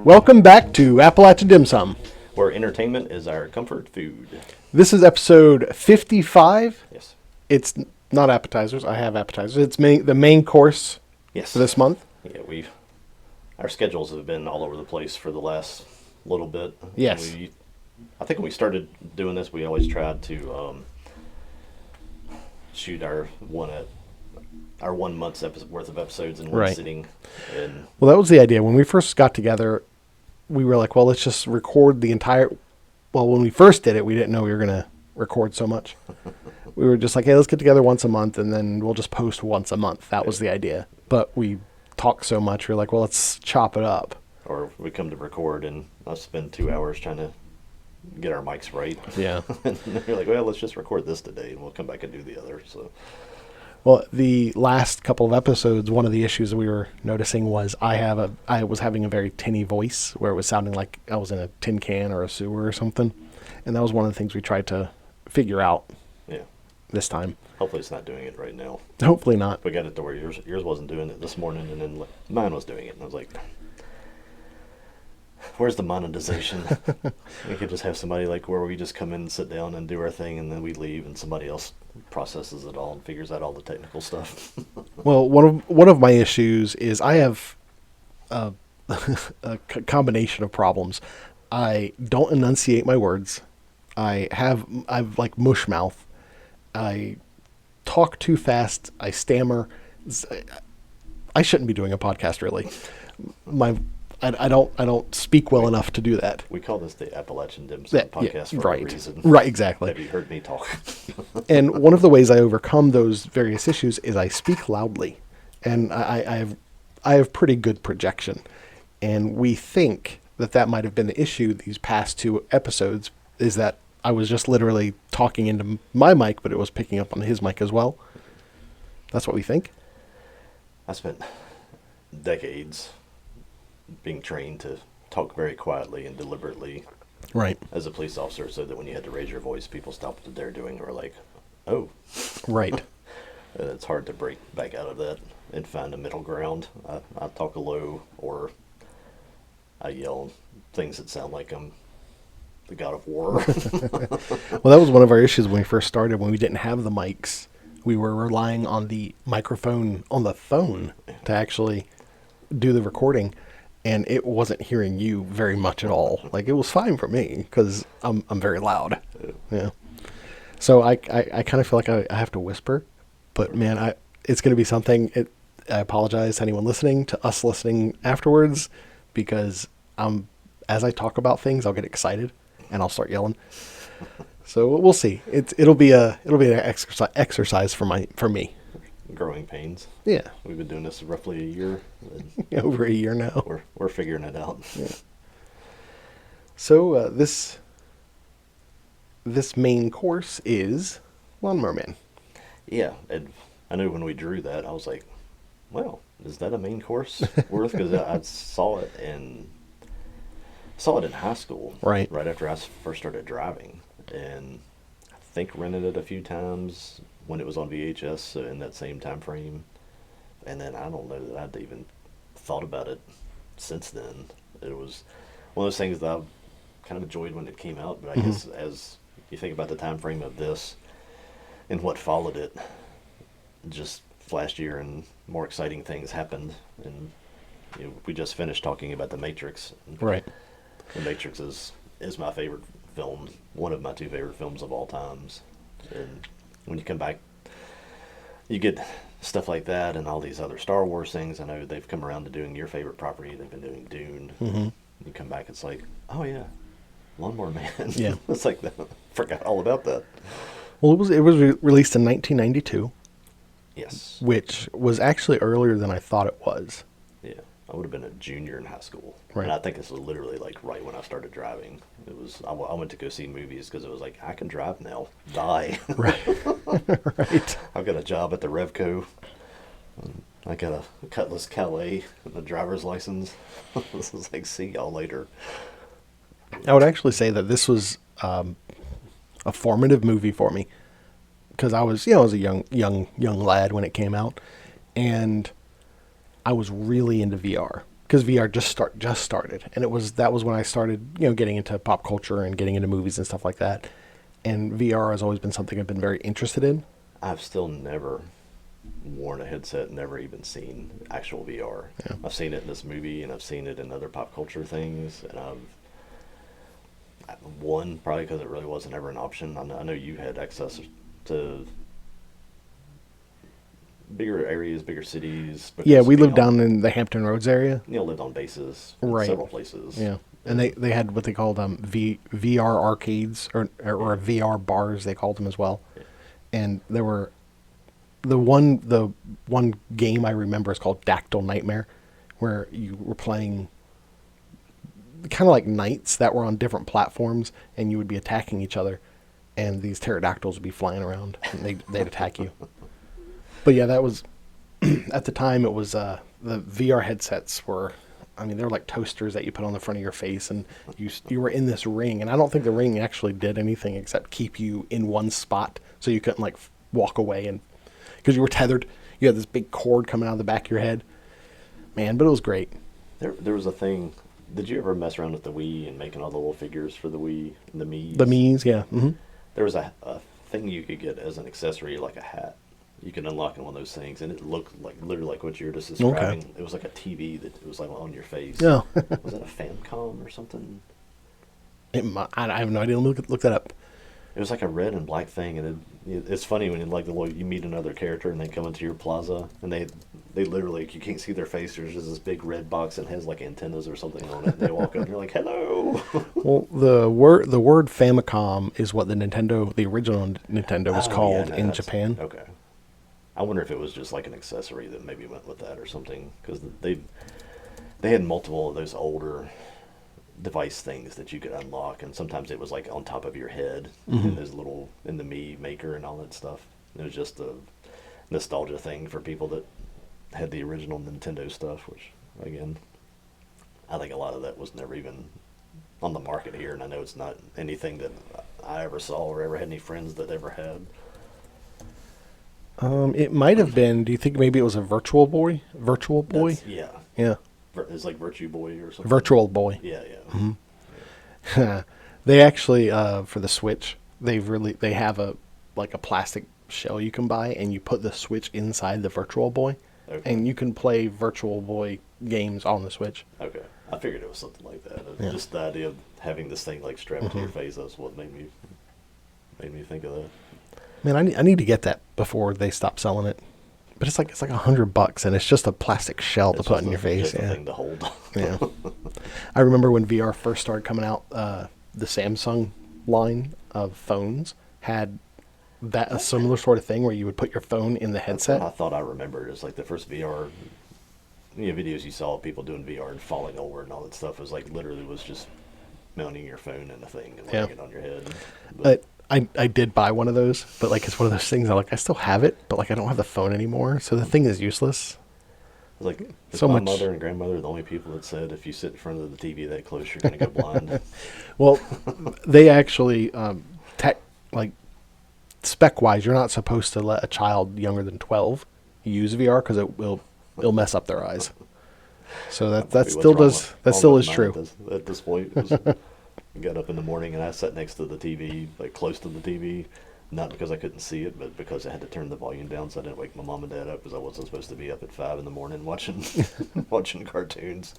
Welcome back to Appalachian Dim Sum, where entertainment is our comfort food. This is episode 55. Yes. It's not appetizers. I have appetizers. It's the main course for this month. Yeah, our schedules have been all over the place for the last little bit. Yes. I think when we started doing this, we always tried to shoot our 1 month's worth of episodes in one sitting. Well, that was the idea. When we first got together, we were like, well, let's just record the entire... Well, when we first did it, we didn't know we were going to record so much. We were just like, hey, let's get together once a month, and then we'll just post once a month. That was the idea. But we talked so much, we were like, well, let's chop it up. Or we come to record, and I'll spend 2 hours trying to get our mics right. Yeah. And you're like, well, let's just record this today, and we'll come back and do the other. So... Well, the last couple of episodes, one of the issues we were noticing was I was having a very tinny voice where it was sounding like I was in a tin can or a sewer or something. And that was one of the things we tried to figure out this time. Hopefully it's not doing it right now. Hopefully not. We got it to where yours wasn't doing it this morning, and then mine was doing it. And I was like, where's the monetization? We could just have somebody like where we just come in and sit down and do our thing, and then we leave, and somebody else processes it all and figures out all the technical stuff. Well, one of my issues is I have a combination of problems. I don't enunciate my words. I've like mush mouth. I talk too fast. I stammer. I shouldn't be doing a podcast, really. I don't speak well enough to do that. We call this the Appalachian Dim Sum podcast for a reason. Right, exactly. Have you heard me talk? And one of the ways I overcome those various issues is I speak loudly, and I have pretty good projection. And we think that might have been the issue these past 2 episodes, is that I was just literally talking into my mic, but it was picking up on his mic as well. That's what we think. I spent decades being trained to talk very quietly and deliberately, right, as a police officer, so that when you had to raise your voice, people stopped what they're doing and were like, oh. Right. And it's hard to break back out of that and find a middle ground. I talk low, or I yell things that sound like I'm the god of war. Well, that was one of our issues when we first started. When we didn't have the mics, we were relying on the microphone on the phone to actually do the recording. And it wasn't hearing you very much at all. Like, it was fine for me because I'm very loud. Yeah. So I kind of feel like I have to whisper, but man, it's going to be something. I apologize to anyone listening, to us listening afterwards, because as I talk about things, I'll get excited and I'll start yelling. So we'll see. It'll be an exercise for me. Growing pains. Yeah. We've been doing this roughly a year. Over a year now. We're figuring it out. Yeah. So this main course is Lawnmower Man. Yeah, and I knew when we drew that, I was like, well, is that a main course worth? Because I saw it in high school. Right after I first started driving, and I think rented it a few times when it was on VHS, so in that same time frame. And then I don't know that I'd even thought about it since then. It was one of those things that I kind of enjoyed when it came out, but I guess as you think about the time frame of this and what followed it, just flashier and more exciting things happened. And we just finished talking about The Matrix. Right. The Matrix is my favorite film, one of my 2 favorite films of all times. And when you come back, you get stuff like that and all these other Star Wars things. I know they've come around to doing your favorite property. They've been doing Dune. Mm-hmm. You come back, it's like, oh yeah, Lawnmower Man. Yeah. It's like, forgot all about that. Well, it was released in 1992. Yes. Which was actually earlier than I thought it was. Yeah. I would have been a junior in high school. Right. And I think this was literally like right when I started driving. I went to go see movies because it was like, I can drive now. Bye. Right. Right. I've got a job at the Revco. I got a Cutlass Calais and a driver's license. This is like, see y'all later. I would actually say that this was a formative movie for me, because I was a young lad when it came out, and I was really into VR. because VR just started, and that was when I started, getting into pop culture and getting into movies and stuff like that. And VR has always been something I've been very interested in. I've still never worn a headset, never even seen actual VR. Yeah. I've seen it in this movie, and I've seen it in other pop culture things, and one, probably because it really wasn't ever an option. I know you had access to bigger areas, bigger cities. Yeah, we lived down in the Hampton Roads area. Lived on bases in Right. several places. Yeah, and they had what they called VR arcades or VR bars, they called them as well. Yeah. And there were the one game I remember is called Dactyl Nightmare, where you were playing kind of like knights that were on different platforms, and you would be attacking each other, and these pterodactyls would be flying around, and they'd attack you. But yeah, that was at the time. It was the VR headsets were, I mean, they're like toasters that you put on the front of your face, and you were in this ring, and I don't think the ring actually did anything except keep you in one spot, so you couldn't like walk away, and because you were tethered, you had this big cord coming out of the back of your head, man. But it was great. There was a thing. Did you ever mess around with the Wii and making all the little figures for the Wii and the Mii's? The Mii's, yeah. Mm-hmm. There was a thing you could get as an accessory, like a hat. You could unlock in one of those things, and it looked like literally like what you were just describing. Okay. It was like a TV that it was like on your face. Yeah. Was that a Famicom or something? I have no idea. Look that up. It was like a red and black thing, and it's funny when you meet another character and they come into your plaza, and they literally, you can't see their face. There's just this big red box and has like antennas or something on it. And they walk up and you're like, "Hello." Well, the word Famicom is what the original Nintendo was called in Japan. Okay. I wonder if it was just like an accessory that maybe went with that or something, because they had multiple of those older device things that you could unlock, and sometimes it was like on top of your head, mm-hmm. and those little in the Mii Maker and all that stuff. It was just a nostalgia thing for people that had the original Nintendo stuff, which again, I think a lot of that was never even on the market here, and I know it's not anything that I ever saw or ever had any friends that ever had. It might have been. Do you think maybe it was a Virtual Boy? Yeah. Yeah. It's like Virtue Boy or something. Virtual Boy. Yeah. Mm-hmm. Yeah. They actually for the Switch, they have a plastic shell you can buy, and you put the Switch inside the Virtual Boy, okay. And you can play Virtual Boy games on the Switch. Okay, I figured it was something like that. Yeah. Just the idea of having this thing like strapped mm-hmm. to your face. That's what made me think of that. Man, I need to get that before they stop selling it. But it's like $100, and it's just a plastic shell to put in your face. Just a thing to hold. Yeah. I remember when VR first started coming out, the Samsung line of phones had a similar sort of thing where you would put your phone in the headset. I thought I remembered. It's like the first VR videos you saw of people doing VR and falling over and all that stuff. It was like literally was just mounting your phone in a thing and wearing it on your head. But I did buy one of those, but it's one of those things I still have it, but I don't have the phone anymore, so the thing is useless. My mother and grandmother are the only people that said if you sit in front of the TV that close, you're going to go blind. Well, they actually spec-wise, you're not supposed to let a child younger than 12 use VR because it'll mess up their eyes. So that still is true. At this point, I got up in the morning and I sat next to the TV, close to the TV, not because I couldn't see it, but because I had to turn the volume down so I didn't wake my mom and dad up, because I wasn't supposed to be up at 5 in the morning watching cartoons.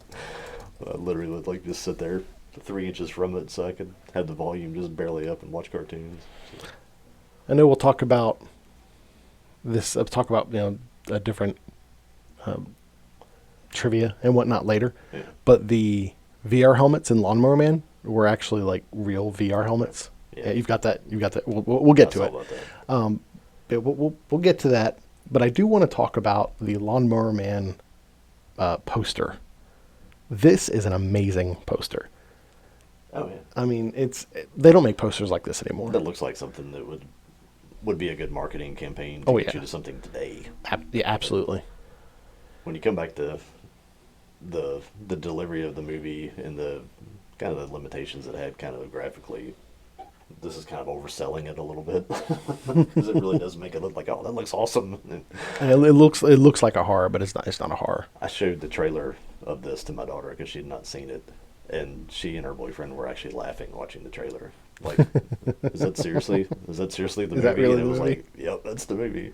I literally would just sit there 3 inches from it so I could have the volume just barely up and watch cartoons. So. I know we'll talk about this. Talk about a different trivia and whatnot later, yeah. But the VR helmets in Lawnmower Man were actually real VR helmets. Yeah, you've got that. We'll get to it. We'll get to that. But I do want to talk about the Lawnmower Man poster. This is an amazing poster. Oh yeah. I mean, they don't make posters like this anymore. That looks like something that would be a good marketing campaign to get you to something today. Yeah, absolutely. When you come back to the delivery of the movie and the kind of the limitations it had kind of graphically, this is kind of overselling it a little bit, because it really does make it look that looks awesome. And it looks like a horror, but it's not a horror. I showed the trailer of this to my daughter because she had not seen it, and she and her boyfriend were actually laughing watching the trailer. Like, is that seriously? Is that seriously the Is movie? that really And it the was movie? like, yep, that's the movie.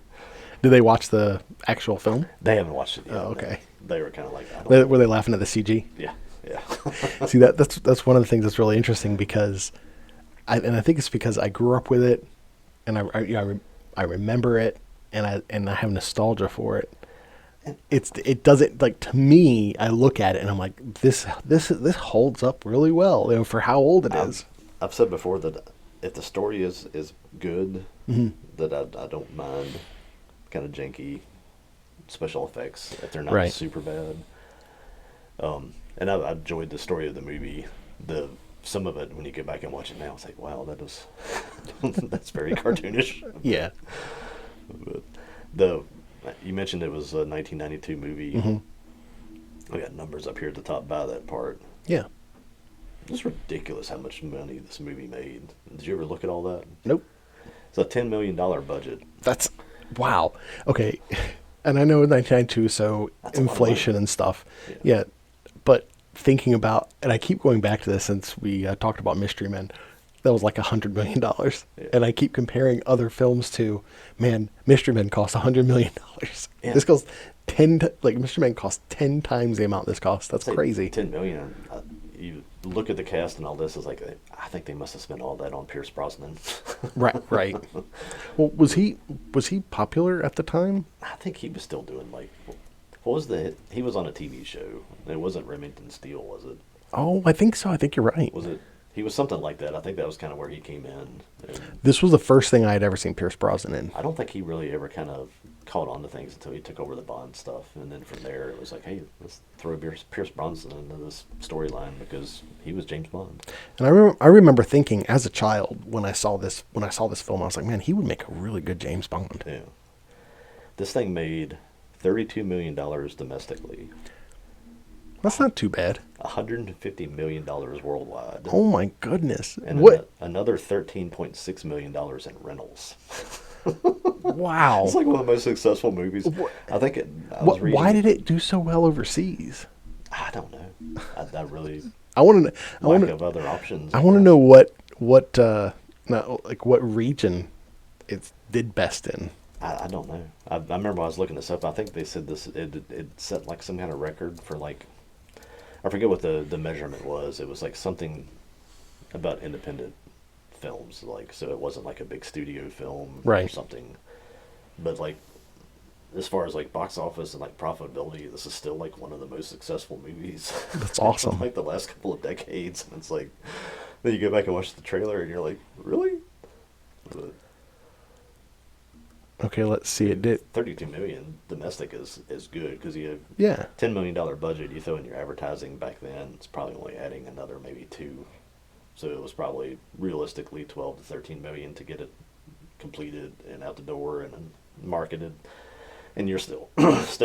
Did they watch the actual film? They haven't watched it yet. Oh, okay. They were kind of like, I don't Were know. they laughing at the CG? Yeah, yeah. See, that's one of the things that's really interesting because, I think it's because I grew up with it, and I remember it, and I have nostalgia for it. It doesn't, like, to me. I look at it and I'm like, this holds up really well, you know, for how old it is. I've said before that if the story is good, Mm-hmm. that I don't mind kind of janky special effects if they're not Right. super bad. And I enjoyed the story of the movie. Some of it when you get back and watch it now, it's like, wow, that is that's very cartoonish. Yeah. But you mentioned it was a 1992 movie. Mm-hmm. I got numbers up here at the top by that part. Yeah. It's ridiculous how much money this movie made. Did you ever look at all that? Nope. It's a $10 million budget. That's wow. Okay. And I know 1992, so That's a lot of inflation money. and stuff. Yeah. Yeah. But thinking about, and I keep going back to this since we talked about Mystery Men, that was like $100 million. Yeah. And I keep comparing other films to, man, Mystery Men cost $100 million. Yeah. This costs like Mystery Men cost 10 times the amount this costs. That's Say crazy. 10 million. You look at the cast and all this, is like, I think they must have spent all that on Pierce Brosnan. Right, right. Well, was he popular at the time? I think he was still doing like, what was he was on a TV show. It wasn't Remington Steele, was it? Oh, I think so. I think you're right. Was it? He was something like that. I think that was kind of where he came in. And This was the first thing I had ever seen Pierce Brosnan in. I don't think he really ever kind of caught on to things until he took over the Bond stuff. And then from there, it was like, hey, let's throw Pierce Brosnan into this storyline because he was James Bond. And I remember thinking as a child when I saw this film, I was like, man, he would make a really good James Bond. Yeah. This thing made $32 million domestically, That's not too bad. $150 million worldwide, Oh my goodness. and What? another $13.6 million in rentals. Wow. It's like one of the most successful movies. I think Why did it do so well overseas? I don't know. I really I want to. I lack want of to. other options. I want to know what not what region it did best in. I don't know. I remember I was looking this up. I think they said it set like some kind of record for like, I forget what the measurement was. It was like something about independent films, like, so it wasn't like a big studio film or Right. something. But like, as far as like box office and like profitability, this is still like one of the most successful movies. That's awesome. Like the last couple of decades, and it's like, then you go back and watch the trailer, and you're like, really? But Okay, let's see. It did. 32 million domestic is good because you have Yeah. $10 million budget. You throw in your advertising back then, it's probably only adding another maybe two. So it was probably realistically 12 to 13 million to get it completed and out the door and then marketed. And you're still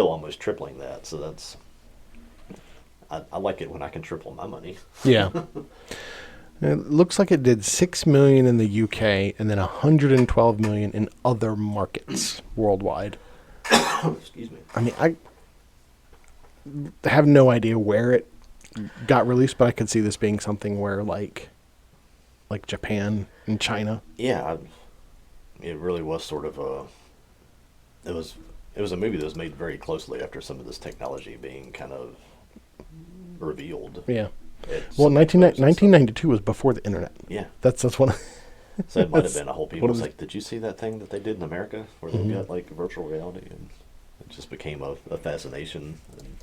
almost tripling that. So that's, I like it when I can triple my money. Yeah. It looks like it did 6 million in the UK and then 112 million in other markets worldwide. Excuse me. I mean, I have no idea where it got released, but I could see this being something where like Japan and China. Yeah, it really was sort of it was a movie that was made very closely after some of this technology being kind of revealed. Yeah. It's Well, some clips and stuff. 1992 was before the internet. Yeah. That's one. So it might have That's- been a whole what people it was was- like, did you see that thing that they did in America where they Mhm. got like virtual reality, and it just became a fascination. And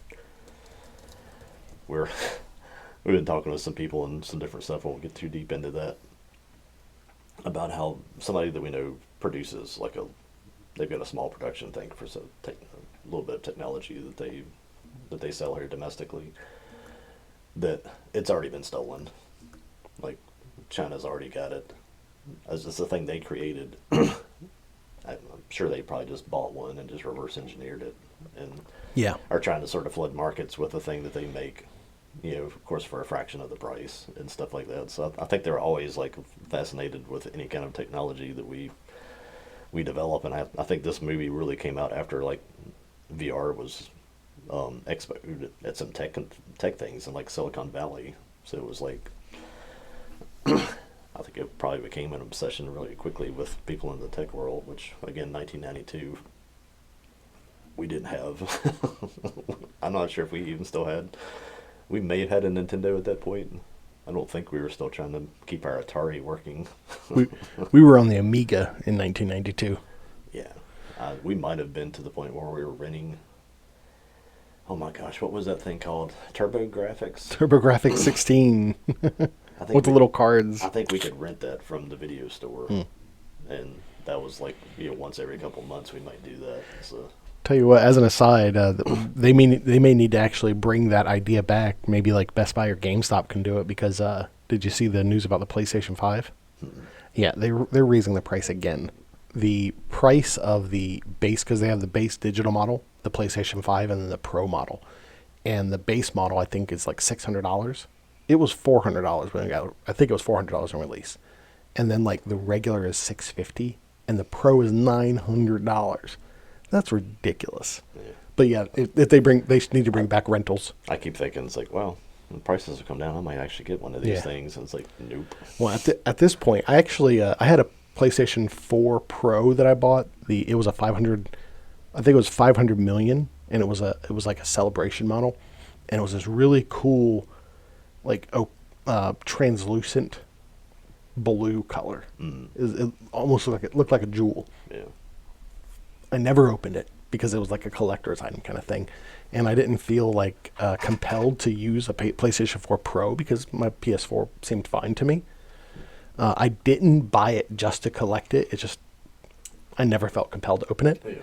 we've been talking with some people and some different stuff. I won't get too deep into that about how somebody that we know produces like they've got a small production thing for a little bit of technology that they sell here domestically. That it's already been stolen. Like China's already got it. As it's a thing they created. I'm sure they probably just bought one and just reverse engineered it, and Yeah. are trying to sort of flood markets with the thing that they make. You know, of course, for a fraction of the price and stuff like that. So I think they're always like fascinated with any kind of technology that we develop, and I think this movie really came out after like VR was expo at some tech things in like Silicon Valley. So it was like, I think it probably became an obsession really quickly with people in the tech world, which again, 1992, we didn't have. I'm not sure if we even still had. We may have had a Nintendo at that point. I don't think we were still trying to keep our Atari working. we we were on the Amiga in 1992. Yeah, we might have been to the point where we were renting. Oh my gosh, what was that thing called? TurboGrafx? TurboGrafx 16 I think with the little cards. I think we could rent that from the video store, and that was like once every couple months we might do that. So Tell you what, as an aside, they may need to actually bring that idea back. Maybe like Best Buy or GameStop can do it because did you see the news about the PlayStation 5? Yeah, they're raising the price again. The price of the base, because they have the base digital model, the PlayStation 5, and then the Pro model. And the base model, I think, is like $600. It was $400 when it got. I think it was $400 on release, and then like the regular is $650, and the Pro is $900. That's ridiculous. yeah. But yeah, if they need to bring back rentals. I keep thinking it's like, well, when prices have come down, I might actually get one of these Yeah. things. And it's like, nope. Well, at this point, I actually I had a PlayStation 4 Pro that I bought. It was a 500, I think it was 500 million, and it was like a celebration model, and it was this really cool, like translucent blue color. It almost looked like a jewel. Yeah. I never opened it because it was like a collector's item kind of thing. And I didn't feel like compelled to use a PlayStation 4 Pro because my PS4 seemed fine to me. I didn't buy it just to collect it. I never felt compelled to open it. Yeah.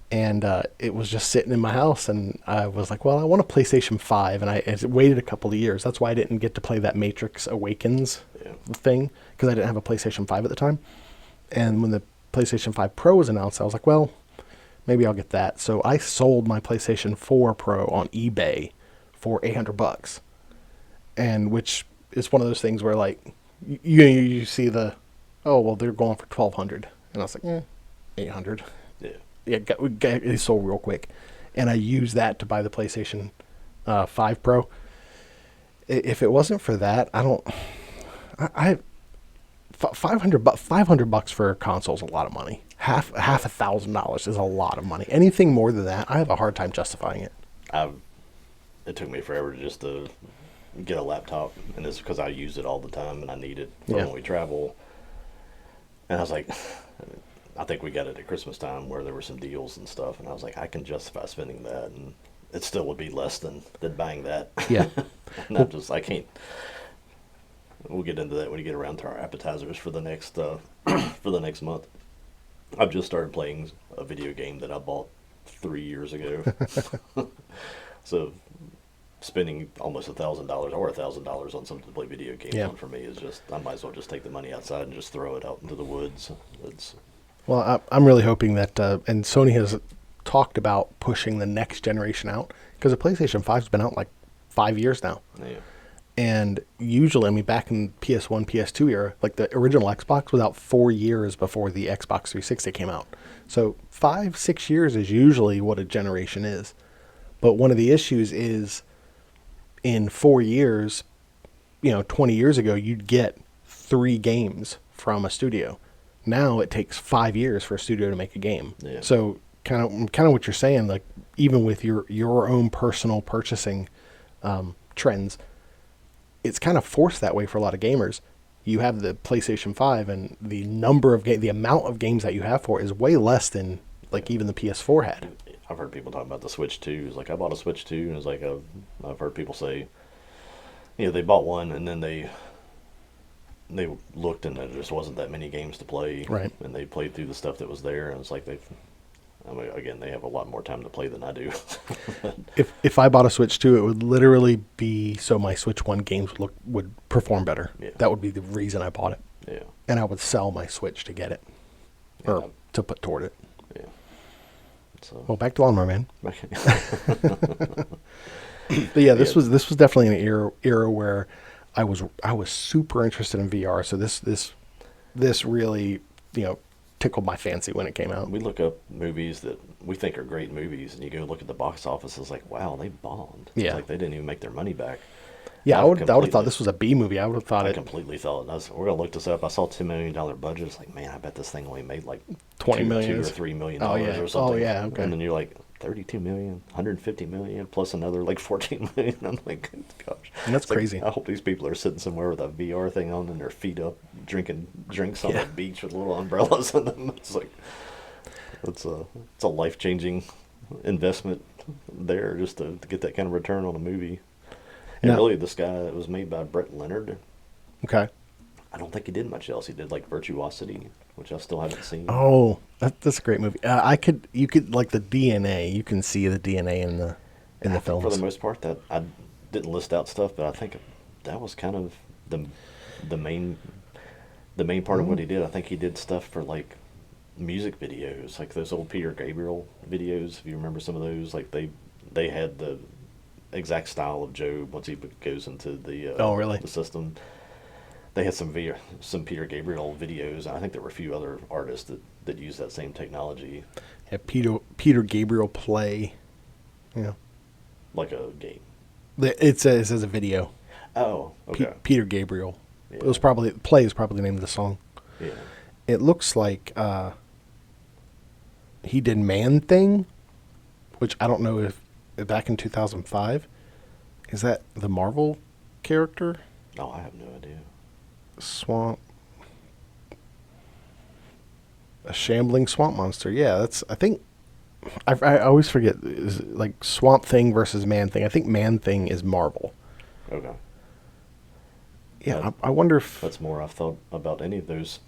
And it was just sitting in my house. And I was like, well, I want a PlayStation 5. And I waited a couple of years. That's why I didn't get to play that Matrix Awakens thing because I didn't have a PlayStation 5 at the time. And when the PlayStation 5 Pro was announced, I was like, well, maybe I'll get that. So I sold my PlayStation 4 Pro on eBay for $800, and which is one of those things where like you see they're going for $1,200, and I was like, $800. Yeah. Yeah, it sold real quick, and I used that to buy the PlayStation 5 Pro. If it wasn't for that, $500 for a console is a lot of money. Half $1,000 is a lot of money. Anything more than that, I have a hard time justifying it. It took me forever just to get a laptop, and it's because I use it all the time and I need it for when we travel. And I was like, I think we got it at Christmas time where there were some deals and stuff, and I was like, I can justify spending that, and it still would be less than buying that. Yeah. And I can't. We'll get into that when we get around to our appetizers for the next month. I've just started playing a video game that I bought 3 years ago. So spending almost $1,000 or $1,000 on something to play video games on for me is just, I might as well just take the money outside and just throw it out into the woods. Well, I'm really hoping that, and Sony has talked about pushing the next generation out because the PlayStation 5's been out like 5 years now. Yeah. And usually, I mean, back in PS1, PS2 era, like the original Xbox was out 4 years before the Xbox 360 came out. So 5-6 years is usually what a generation is. But one of the issues is in 4 years, 20 years ago, you'd get 3 games from a studio. Now it takes 5 years for a studio to make a game. Yeah. So kind of what you're saying, like even with your own personal purchasing trends, it's kind of forced that way for a lot of gamers. You have the PlayStation 5, and the the amount of games that you have for it is way less than like even the PS4 had. I've heard people talk about the Switch 2. It's like, I bought a Switch 2, and it's like, I've heard people say, they bought one, and then they looked, and there just wasn't that many games to play. Right. And they played through the stuff that was there, and it's like again, they have a lot more time to play than I do. If I bought a Switch 2, it would literally be so my Switch 1 games would perform better. Yeah. That would be the reason I bought it. Yeah. And I would sell my Switch to get it. Or to put toward it. Yeah. So. Well, back to Lawnmower Man. But yeah, this was definitely an era where I was super interested in VR. So this really, tickled my fancy when it came out. We look up movies that we think are great movies, and you go look at the box office. It's like, wow, they bombed. Yeah. It's like they didn't even make their money back. Yeah, I would have thought this was a B movie. I would have thought I it completely thought. We're gonna look this up. I saw $2 million budget. It's like, man, I bet this thing only made like 20 million $2 or $3 million Oh, yeah. or something. Oh, yeah, okay. And then you're like, 32 million, 150 million, plus another like 14 million. I'm like, gosh. And that's It's like, crazy. I hope these people are sitting somewhere with a VR thing on and their feet up, drinking drinks on Yeah. the beach with little umbrellas on them. It's like, it's a life-changing investment there just to get that kind of return on a movie. And Now- really, this guy, it was made by Brett Leonard. Okay. I don't think he did much else. He did like Virtuosity, which I still haven't seen. Oh, that's a great movie. You could like the DNA. You can see the DNA in the films. For the most part, that I didn't list out stuff, but I think that was kind of the main part of what he did. I think he did stuff for like music videos, like those old Peter Gabriel videos. If you remember some of those, like they had the exact style of Jobe once he goes into the Oh, really? the system. They had some Peter Gabriel videos. I think there were a few other artists that used that same technology, Yeah, Peter Gabriel play. Yeah, like a game. it says a video. Oh, okay. Peter Gabriel. Yeah. It was probably play is probably the name of the song. Yeah. It looks like he did Man Thing, which I don't know if back in 2005. Is that the Marvel character? Oh, I have no idea. Swamp. A shambling swamp monster. Yeah, that's. I think. I always forget. Is it like Swamp Thing versus Man Thing. I think Man Thing is Marvel. Okay. Yeah, I wonder if That's more I've thought about any of those.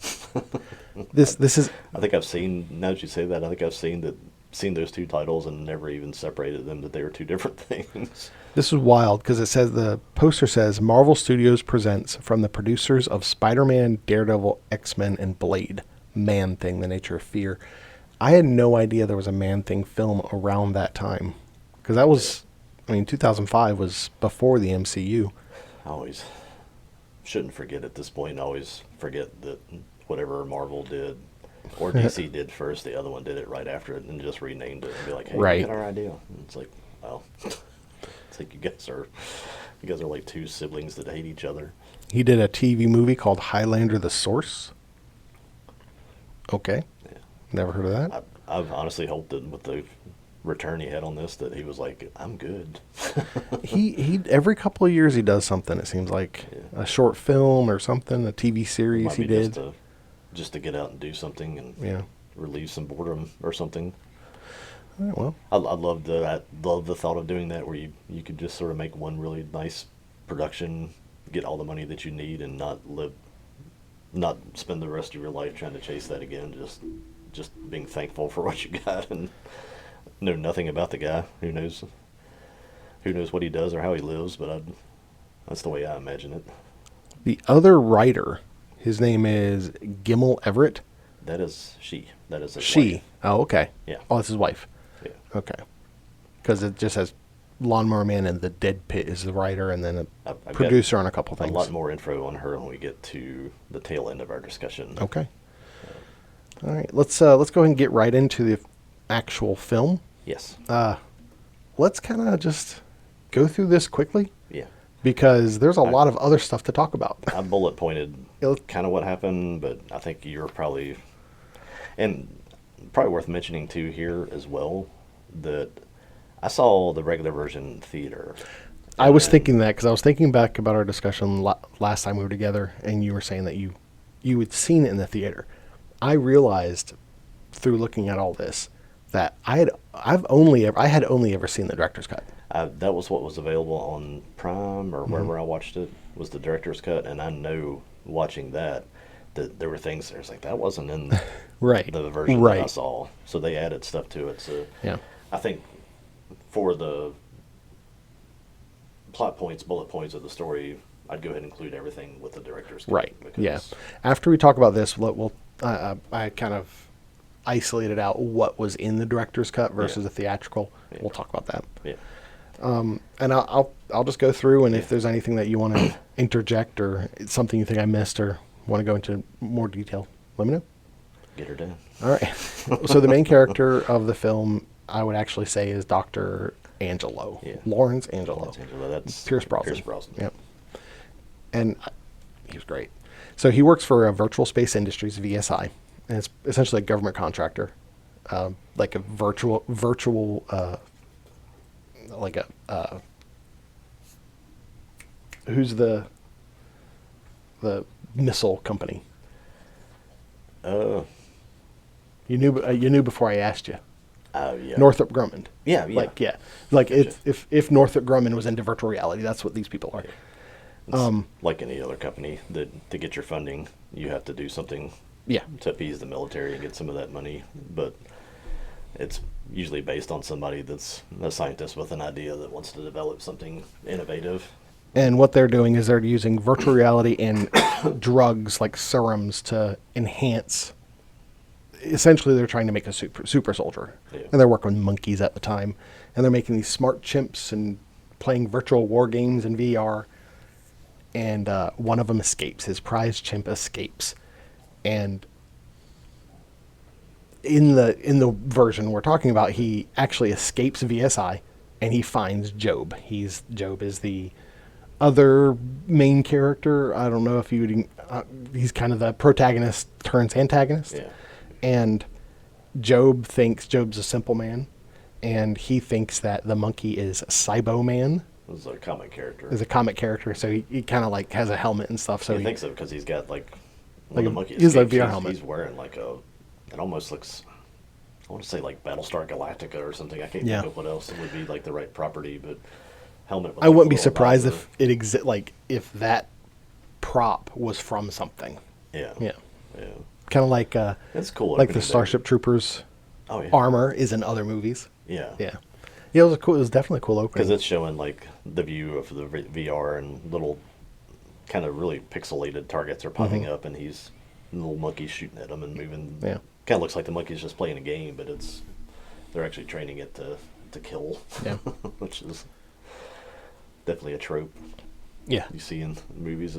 this is. I think I've seen, now that you say that, I think I've seen those two titles and never even separated them, that they were two different things. This is wild because it says the poster says Marvel Studios presents from the producers of Spider-Man, Daredevil, X-Men, and Blade. Man Thing: The Nature of Fear. I had no idea there was a Man Thing film around that time because that was, 2005 was before the MCU. I always shouldn't forget at this point. I always forget that whatever Marvel did or DC did first, the other one did it right after it and just renamed it and be like, hey, Right. we got our idea. And it's like, well, it's like you guys are like two siblings that hate each other. He did a TV movie called Highlander: The Source. Okay, Yeah. never heard of that. I've honestly hoped that with the return he had on this, that he was like, I'm good. He every couple of years he does something. It seems like Yeah. a short film or something, a TV series Might he be did. just to get out and do something and Yeah. relieve some boredom or something. All right, well, I love the thought of doing that, where you could just sort of make one really nice production, get all the money that you need, and not spend the rest of your life trying to chase that again. Just being thankful for what you got and know nothing about the guy. Who knows what he does or how he lives, but that's the way I imagine it. the other writer, his name is Gimel Everett. That is she. That is his She. wife. Oh, okay. Yeah. Oh, it's his wife. Yeah. Okay. Because it just says Lawnmower Man and The Dead Pit is the writer, and then a I've got producer on a couple A things. lot more info on her when we get to the tail end of our discussion. Okay. All right. Let's go ahead and get right into the actual film. Yes. Let's kind of just go through this quickly Yeah. because there's a lot of other stuff to talk about. I bullet pointed Yeah, kind of what happened, but I think you're probably worth mentioning too here as well that I saw the regular version in theater. I was And thinking that because I was thinking back about our discussion last time we were together, and you were saying that you had seen it in the theater. I realized through looking at all this that I had only ever seen the director's cut. that was what was available on Prime or Mm-hmm. wherever I watched it, was the director's cut, and I know watching that there were things there's like that wasn't in Right. the version Right. that I saw, so they added stuff to it. So Yeah. I think for the plot points, bullet points of the story, I'd go ahead and include everything with the director's cut. Right. Because, Yeah. After we talk about this, I kind of isolated out what was in the director's cut versus Yeah. the theatrical. Yeah. We'll talk about that. Yeah. And I'll just go through, and if there's anything that you want to interject or it's something you think I missed or want to go into more detail, let me know. Get her done. All right. So the main character of the film, I would actually say, is Dr. Angelo. Yeah. Lawrence Angelo. Lawrence Angelo, that's Pierce Brosnan. Pierce Brosnan. Yep. And he was great. So he works for Virtual Space Industries, VSI, and it's essentially a government contractor, like a virtual, like a who's the missile company? You knew before I asked you. Oh yeah. Northrop Grumman. Yeah, yeah. Like Gotcha. if Northrop Grumman was into virtual reality, that's what these people are. It's like any other company, that to get your funding, you have to do something Yeah. to appease the military and get some of that money. But it's usually based on somebody that's a scientist with an idea that wants to develop something innovative. And what they're doing is they're using virtual reality and drugs like serums to enhance. Essentially, they're trying to make a super soldier, Yeah. and they're working with monkeys at the time, and they're making these smart chimps and playing virtual war games in VR. And one of them escapes. His prize chimp escapes, and in the version we're talking about, he actually escapes VSI, and he finds Jobe. Jobe is the other main character. I don't know if you would. He's kind of the protagonist turns antagonist. Yeah. And Jobe's a simple man, and he thinks that the monkey is Cybo Man. This is a comic character. Is a comic character, so he kind of like has a helmet and stuff. So He thinks so because he's got like Like when a- the monkey he's like escapes, VR helmet. He's wearing like it almost looks, I want to say like Battlestar Galactica or something. I can't Yeah. think of what else would be like the right property, but helmet. With I like, wouldn't be a little surprised visor. if it if that prop was from something. Yeah. Yeah, Yeah. kind of like It's cool. like the opening Starship Troopers day. Oh yeah. armor is in other movies. Yeah. Yeah, yeah, it was definitely a cool opening. Because it's showing like the view of the VR and little kind of really pixelated targets are popping up, and he's little monkeys shooting at him and moving. Yeah. Kind of looks like the monkey's just playing a game, but they're actually training it to kill. Yeah. Which is definitely a trope Yeah, you see in movies.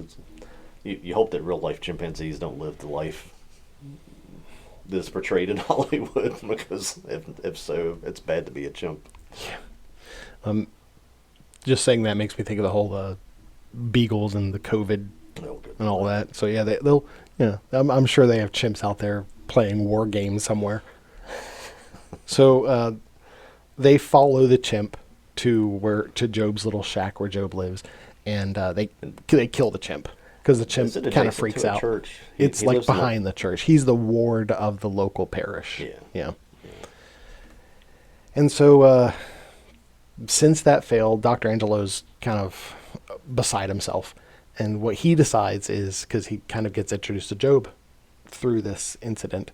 You hope that real life chimpanzees don't live the life that's portrayed in Hollywood, because if so, it's bad to be a chimp. just saying that makes me think of the whole beagles and the COVID No good. and all that. So yeah, they'll I'm sure they have chimps out there playing war games somewhere. So they follow the chimp to Jobe's little shack where Jobe lives, and they kill the chimp because the chimp Is it kind of adjacent freaks to a out. church? It's He like lives in a- behind the church. He's the ward of the local parish. Yeah. Yeah. And so since that failed, Dr. Angelo's kind of beside himself. And what he decides is, because he kind of gets introduced to Jobe through this incident,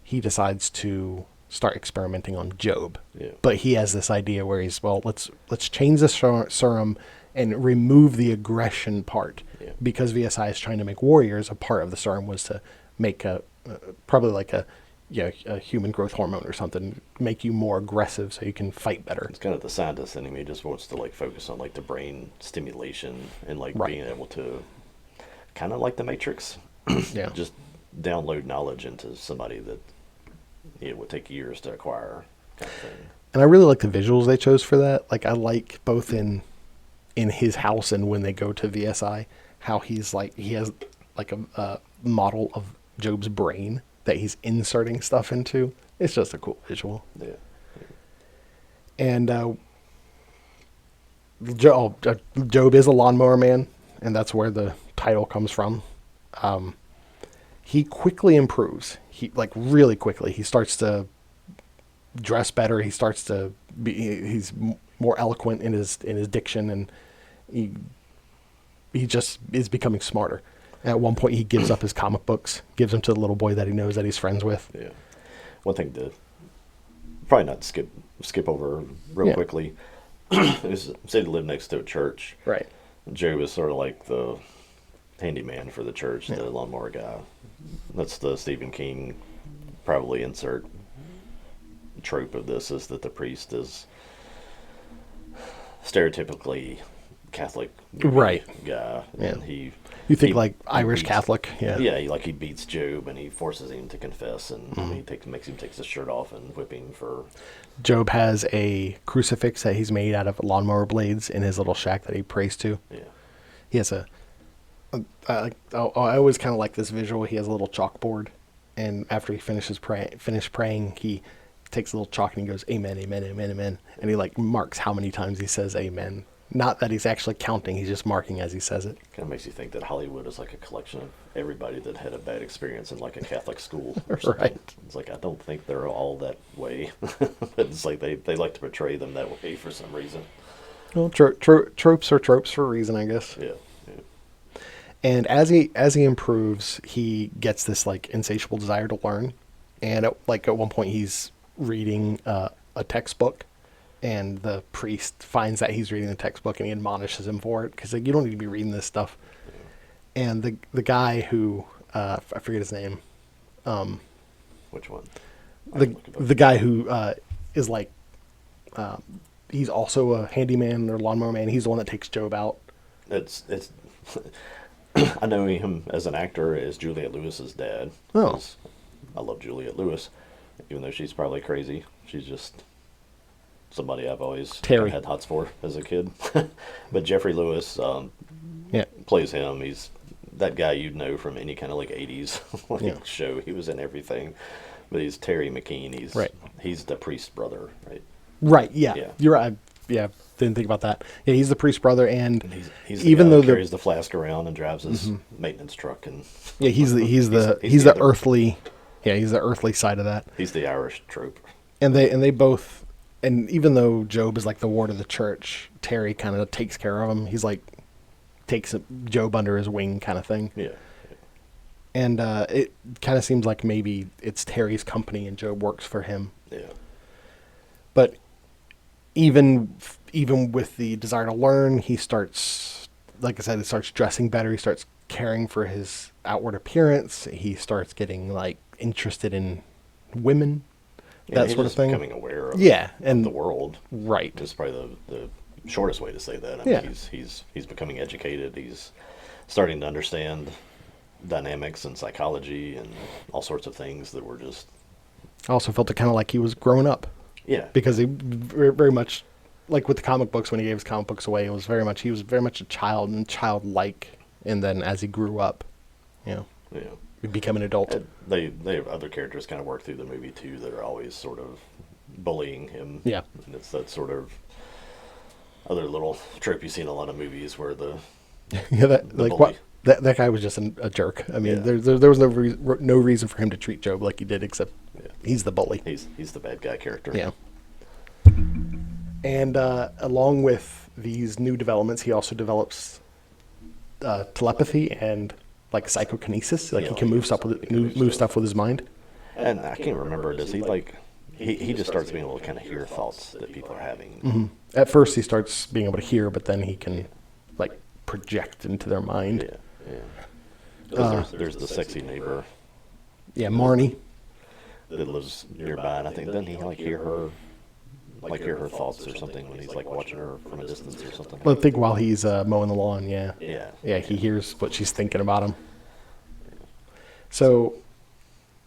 he decides to start experimenting on Jobe. Yeah. But he has this idea where let's change the serum and remove the aggression part. Yeah. Because VSI is trying to make warriors, a part of the serum was to make probably like a human growth hormone or something, make you more aggressive so you can fight better. It's kind of the scientist in him. He just wants to like focus on like the brain stimulation and like Right. being able to, kind of like the Matrix, Yeah. just download knowledge into somebody that it would take years to acquire, kind of thing. And I really like the visuals they chose for that. Like I like both in his house and when they go to VSI, how he has like a model of Jobe's brain that he's inserting stuff into. It's just a cool visual. Yeah. And Jobe is a lawnmower man, and that's where the title comes from. He quickly improves. Really quickly. He starts to dress better. He starts to he's more eloquent in his diction, and he just is becoming smarter. At one point, he gives up his comic books, gives them to the little boy that he knows that he's friends with. Yeah. One thing to probably not skip over real Yeah. quickly is, say they live next to a church. Right. Joe is sort of like the handyman for the church, Yeah. the lawnmower guy. That's the Stephen King probably insert trope of this, is that the priest is stereotypically Catholic Right. guy, Yeah. and You think like Irish beats, Catholic? Yeah. yeah, he beats Job and he forces him to confess, and makes him take his shirt off and whip him for. Job has a crucifix that he's made out of lawnmower blades in his little shack that he prays to. Yeah. He has I always kind of like this visual. He has a little chalkboard, and after he finishes praying, he takes a little chalk and he goes, "Amen, amen, amen, amen," and he like marks how many times he says "amen." Not that he's actually counting; he's just marking as he says it. Kind of makes you think that Hollywood is like a collection of everybody that had a bad experience in like a Catholic school. Right. It's like I don't think they're all that way. It's like they like to portray them that way for some reason. Well, tropes are tropes for a reason, I guess. Yeah. And as he improves, he gets this like insatiable desire to learn. And at one point, he's reading a textbook, and the priest finds that he's reading the textbook, and he admonishes him for it because like, you don't need to be reading this stuff. Yeah. And the guy who I forget his name. Which one? The guy who is like he's also a handyman or lawnmower man. He's the one that takes Jobe out. It's I know him as an actor as Juliette Lewis's dad. Oh. I love Juliette Lewis, even though she's probably crazy. She's just somebody I've always had hots for as a kid. But Jeffrey Lewis plays him. He's that guy you'd know from any kind of like 80s show. He was in everything. But he's Terry McKean. He's the priest brother, right? Right, yeah. You're right. Yeah, didn't think about that. Yeah, he's the priest brother, and he's even though carries the flask around and drives his maintenance truck, and he's the earthly, he's the earthly side of that. He's the Irish trope, and they both, and even though Jobe is like the ward of the church, Terry kind of takes care of him. He's like takes Jobe under his wing, kind of thing. Yeah. And it kind of seems like maybe it's Terry's company and Jobe works for him. Yeah. But even with the desire to learn, he starts, like I said, he starts dressing better. He starts caring for his outward appearance. He starts getting like interested in women, that sort of thing. Becoming aware of and the world. Right. Is probably the shortest way to say that. I mean, he's becoming educated. He's starting to understand dynamics and psychology and all sorts of things that were just. I also felt it kind of like he was growing up. Yeah. Because he very much, like with the comic books, when he gave his comic books away, he was very much a child and childlike. And then as he grew up, he became an adult. They have other characters kind of work through the movie too that are always sort of bullying him. Yeah. And it's that sort of other little trope you see in a lot of movies where the that guy was just a jerk. I mean, there was no reason for him to treat Jobe like he did, except he's the bully. He's the bad guy character. Yeah. And along with these new developments, he also develops telepathy and like psychokinesis. Like he can move stuff with his mind. And I can't remember. Does he like? He just starts being able to kind of hear thoughts that people are having. Mm-hmm. At first, he starts being able to hear, but then he can like project into their mind. Yeah. There's the sexy neighbor. Yeah, Marnie. That lives nearby, and I think doesn't he like hear her thoughts or something when he's like watching her from a distance or something? Well, I think while he's mowing the lawn, Yeah, he hears what she's thinking about him. So,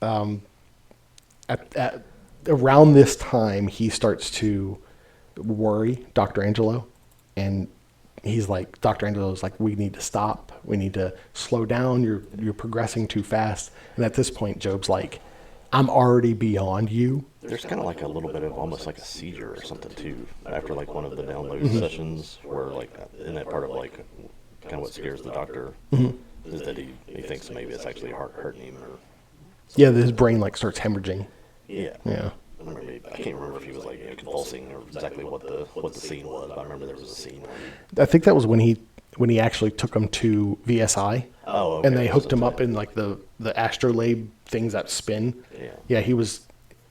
at around this time, he starts to worry Dr. Angelo, and he's like, Dr. Angelo's like, we need to stop. We need to slow down. You're progressing too fast. And at this point, Jobe's like, I'm already beyond you. There's kind of like a little bit of almost like a seizure or something too after like one of the download sessions where like in that part of like kind of what scares the doctor is that he thinks maybe it's actually hurting him or his brain like starts hemorrhaging. Yeah. I can't remember if he was like convulsing or exactly what the scene was, but I remember there was a scene. I think that was when he actually took him to VSI. Oh, okay. And they hooked him up in like the astrolabe things that spin. Yeah, he was.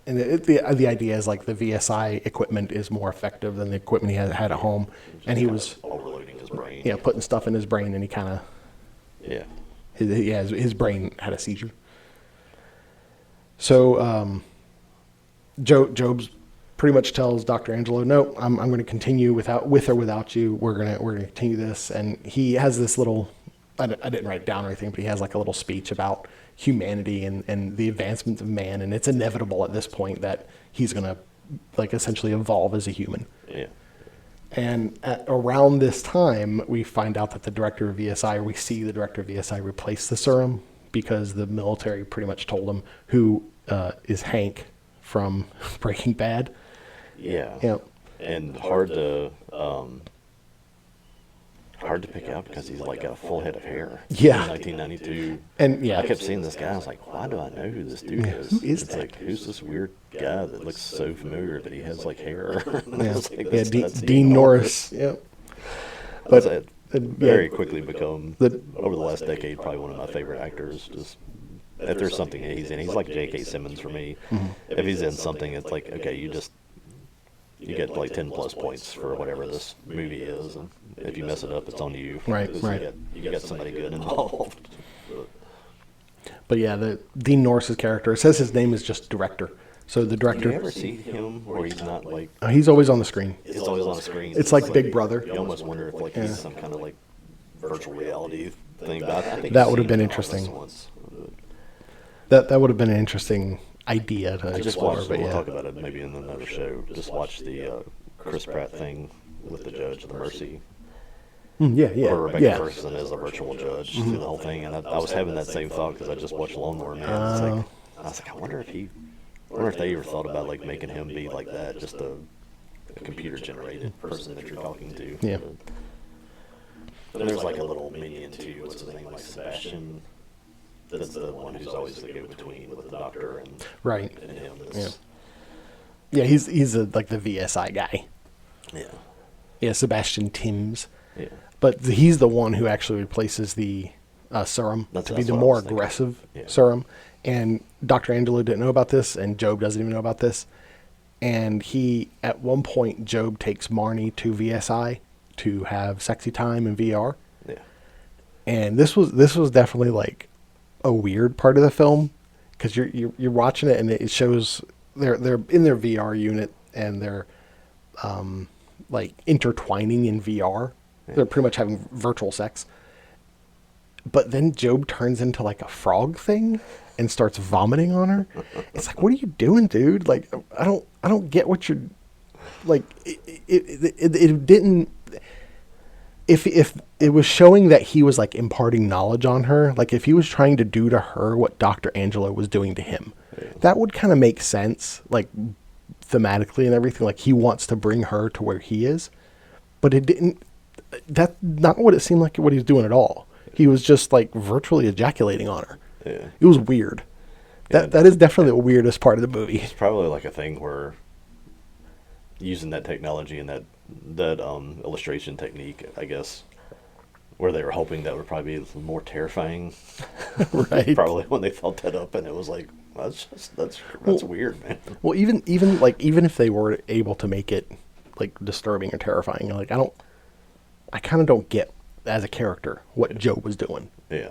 And the idea is like the VSI equipment is more effective than the equipment he had at home, and he was overloading his brain. Yeah, putting stuff in his brain, and he kind of. His brain had a seizure. So, Jobe's pretty much tells Dr. Angelo, no, I'm going to continue with or without you. We're going to continue this. And he has this little I didn't write it down or anything, but he has like a little speech about humanity and the advancement of man, and it's inevitable at this point that he's gonna like essentially evolve as a human. Yeah. And around this time, we find out that the director of VSI, or we see the director of VSI replace the serum because the military pretty much told him, who is Hank from Breaking Bad. Yeah. Yeah. And hard to pick out because he's like got a full head of hair. Yeah. In 1992. And yeah, I kept seeing this guy. I was like, why do I know who this dude is? Who is it's that? like, who's this weird guy that looks so familiar, but he has like hair? Yeah, like, yeah, that's Dean Norris. Yep. But yeah. very quickly become over the last decade probably one of my favorite actors. Just if there's something he's in, he's like J.K. Simmons for me. Mm-hmm. If he's in something, it's like, okay, you get like 10 plus points for whatever this movie is, and if you mess it up, it's on you. Right, 'Cause right. You got somebody good involved. But yeah, the Dean Norris's character, it says his name is just director. So the Do director, you ever see him where he's not like, he's always on the screen. it's always on the screen? It's like Big Brother. You almost wonder if like he's some kind of like virtual reality thing. But I think That I've would have seen been him in Office interesting. once. That would have been an interesting idea to I just explore. watched, But we'll yeah, talk about it maybe in another show. Just watch the Chris Pratt thing with the judge, the Mercy. Yeah, yeah, Or Rebecca yeah. Ferguson as a virtual judge through the whole thing, and I was having that same thought because I just watched Lawnmower Man. I was like, I wonder if they ever thought about like making him be like that, just a computer generated person that you're talking to. Yeah. But there's like a little minion too. What's his name? Like Sebastian. That's the one who's always the go-between with the doctor and Right. and him. Yeah, he's like the VSI guy. Yeah. Yeah, Sebastian Timms. Yeah. But he's the one who actually replaces the serum to be That's the what I more was thinking. aggressive Yeah. serum. And Dr. Angelo didn't know about this, and Jobe doesn't even know about this. And at one point, Jobe takes Marnie to VSI to have sexy time in VR. Yeah. And this was definitely like a weird part of the film because you're watching it and it shows they're in their VR unit and they're like intertwining in VR. Yeah. They're pretty much having virtual sex. But then Jobe turns into like a frog thing and starts vomiting on her. It's like, what are you doing, dude? Like, I don't get what you're like. It didn't. If it was showing that he was like imparting knowledge on her, like if he was trying to do to her what Dr. Angelo was doing to him, that would kind of make sense, like thematically and everything. Like he wants to bring her to where he is, but it didn't. That's not what it seemed like. What he was doing at all. He was just like virtually ejaculating on her. Yeah. It was weird. That is definitely the weirdest part of the movie. It's probably like a thing where using that technology and that illustration technique, I guess, where they were hoping that would probably be more terrifying. Right. Probably when they thought that up, and it was like, that's weird, man. Well, even if they were able to make it like disturbing or terrifying, like I kind of don't get as a character what Joe was doing. Yeah.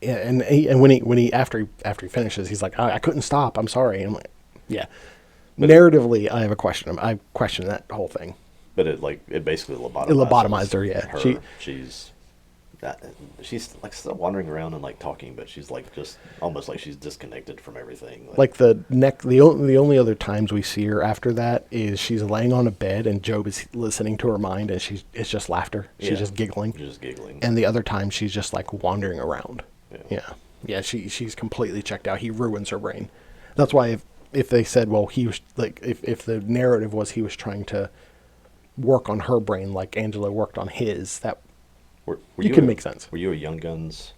Yeah, and when he after he finishes, he's like, I couldn't stop. I'm sorry. I'm like, yeah. But narratively, I have a question. I question that whole thing. But it basically lobotomized. It lobotomized her. Yeah, she's like still wandering around and like talking, but she's like just almost like she's disconnected from everything. Like the only other times we see her after that is she's laying on a bed and Jobe is listening to her mind and it's just laughter. She's just giggling. She's just giggling. And the other time she's just like wandering around. Yeah. Yeah. She's completely checked out. He ruins her brain. That's why if they said, well, he was like, if the narrative was he was trying to work on her brain like Angelo worked on his, that you can make sense. Were you a Young Guns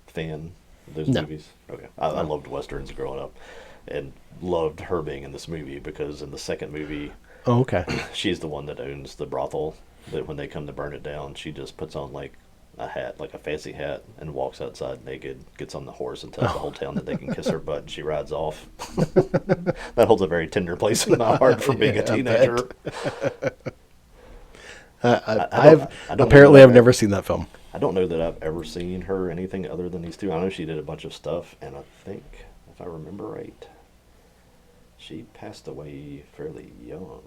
fan of those No. movies? Okay. I loved Westerns growing up and loved her being in this movie because in the second movie, Oh, okay. she's the one that owns the brothel that when they come to burn it down, she just puts on like a hat, like a fancy hat, and walks outside naked, gets on the horse and tells the whole town that they can kiss her butt and she rides off. That holds a very tender place in my heart for being a teenager. I've never seen that film. I don't know that I've ever seen her anything other than these two. I know she did a bunch of stuff, and I think, if I remember right, she passed away fairly young.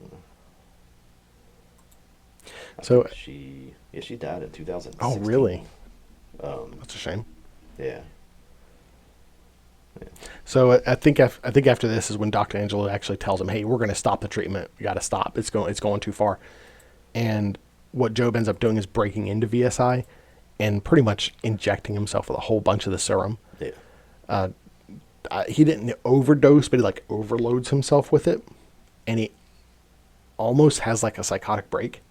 So she died in 2016. Oh, really? That's a shame. Yeah. So I think after this is when Dr. Angelo actually tells him, "Hey, we're going to stop the treatment. We got to stop. It's going too far." And what Jobe ends up doing is breaking into VSI and pretty much injecting himself with a whole bunch of the serum. Yeah. He didn't overdose, but he like overloads himself with it, and he almost has like a psychotic break.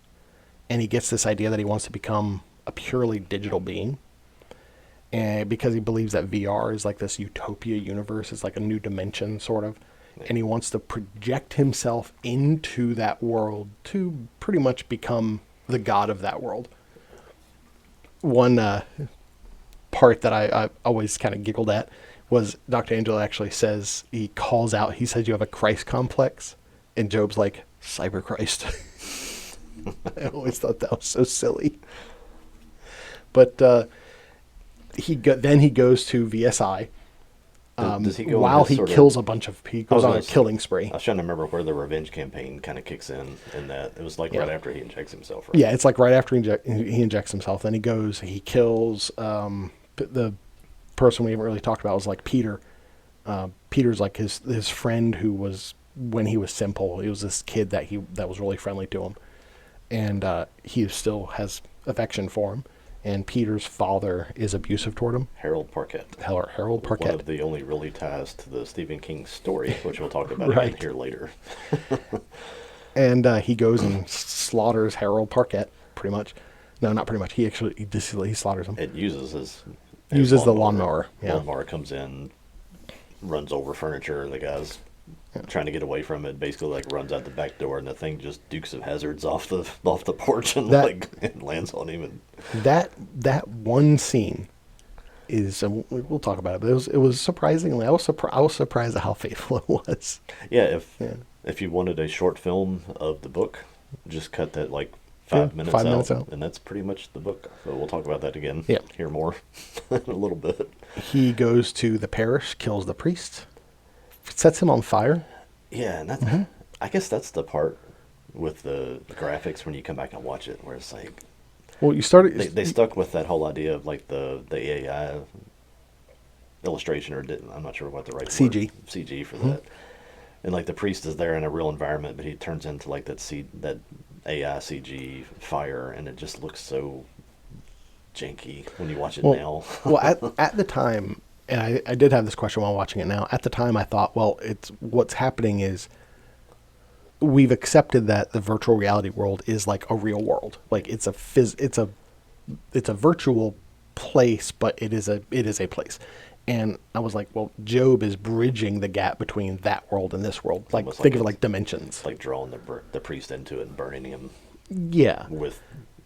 And he gets this idea that he wants to become a purely digital being. And because he believes that VR is like this utopia universe, it's like a new dimension sort of. Yeah. And he wants to project himself into that world to pretty much become the god of that world. One part that I always kind of giggled at was Dr. Angel actually says, he calls out, he says, "You have a Christ complex." And Jobe's like, "Cyber Christ." I always thought that was so silly. But then he goes to VSI. Does he go while he kills a bunch of people? He goes on a killing spree. I was trying to remember where the revenge campaign kind of kicks in that. It was like right after he injects himself, right? Yeah, it's like right after he injects himself. Then he kills the person we haven't really talked about was like Peter. Peter's like his friend who was, when he was simple, he was this kid that was really friendly to him. And he still has affection for him. And Peter's father is abusive toward him. Harold Parkett. Harold Parkett. One of the only really ties to the Stephen King story, which we'll talk about Right. again here later. And he goes and slaughters Harold Parkett, pretty much. No, not pretty much. He slaughters him. It uses the lawnmower. Yeah. Lawnmower comes in, runs over furniture. The guy's trying to get away from it. Basically, like runs out the back door, and the thing just Dukes of Hazzards off the porch and and lands on him. And that one scene is we'll talk about it. But it was surprisingly I was surprised at how faithful it was. Yeah, if you wanted a short film of the book, just cut that like 5 minutes out, and that's pretty much the book. So we'll talk about that again. Yeah, here more in a little bit. He goes to the parish, kills the priest, sets him on fire. Yeah, and that's I guess that's the part with the graphics when you come back and watch it, where it's like, well, you started. They stuck with that whole idea of like the AI illustration, or I'm not sure what the right CG word, CG for that. And like the priest is there in a real environment, but he turns into like that AI CG fire, and it just looks so janky when you watch it now. Well, at the time, and I did have this question while watching it now. At the time, I thought, well, what's happening is we've accepted that the virtual reality world is like a real world. Like it's a virtual place, but it is a place. And I was like, well, Jobe is bridging the gap between that world and this world. Like, think of it like dimensions. Like drawing the priest into it and burning him. Yeah. With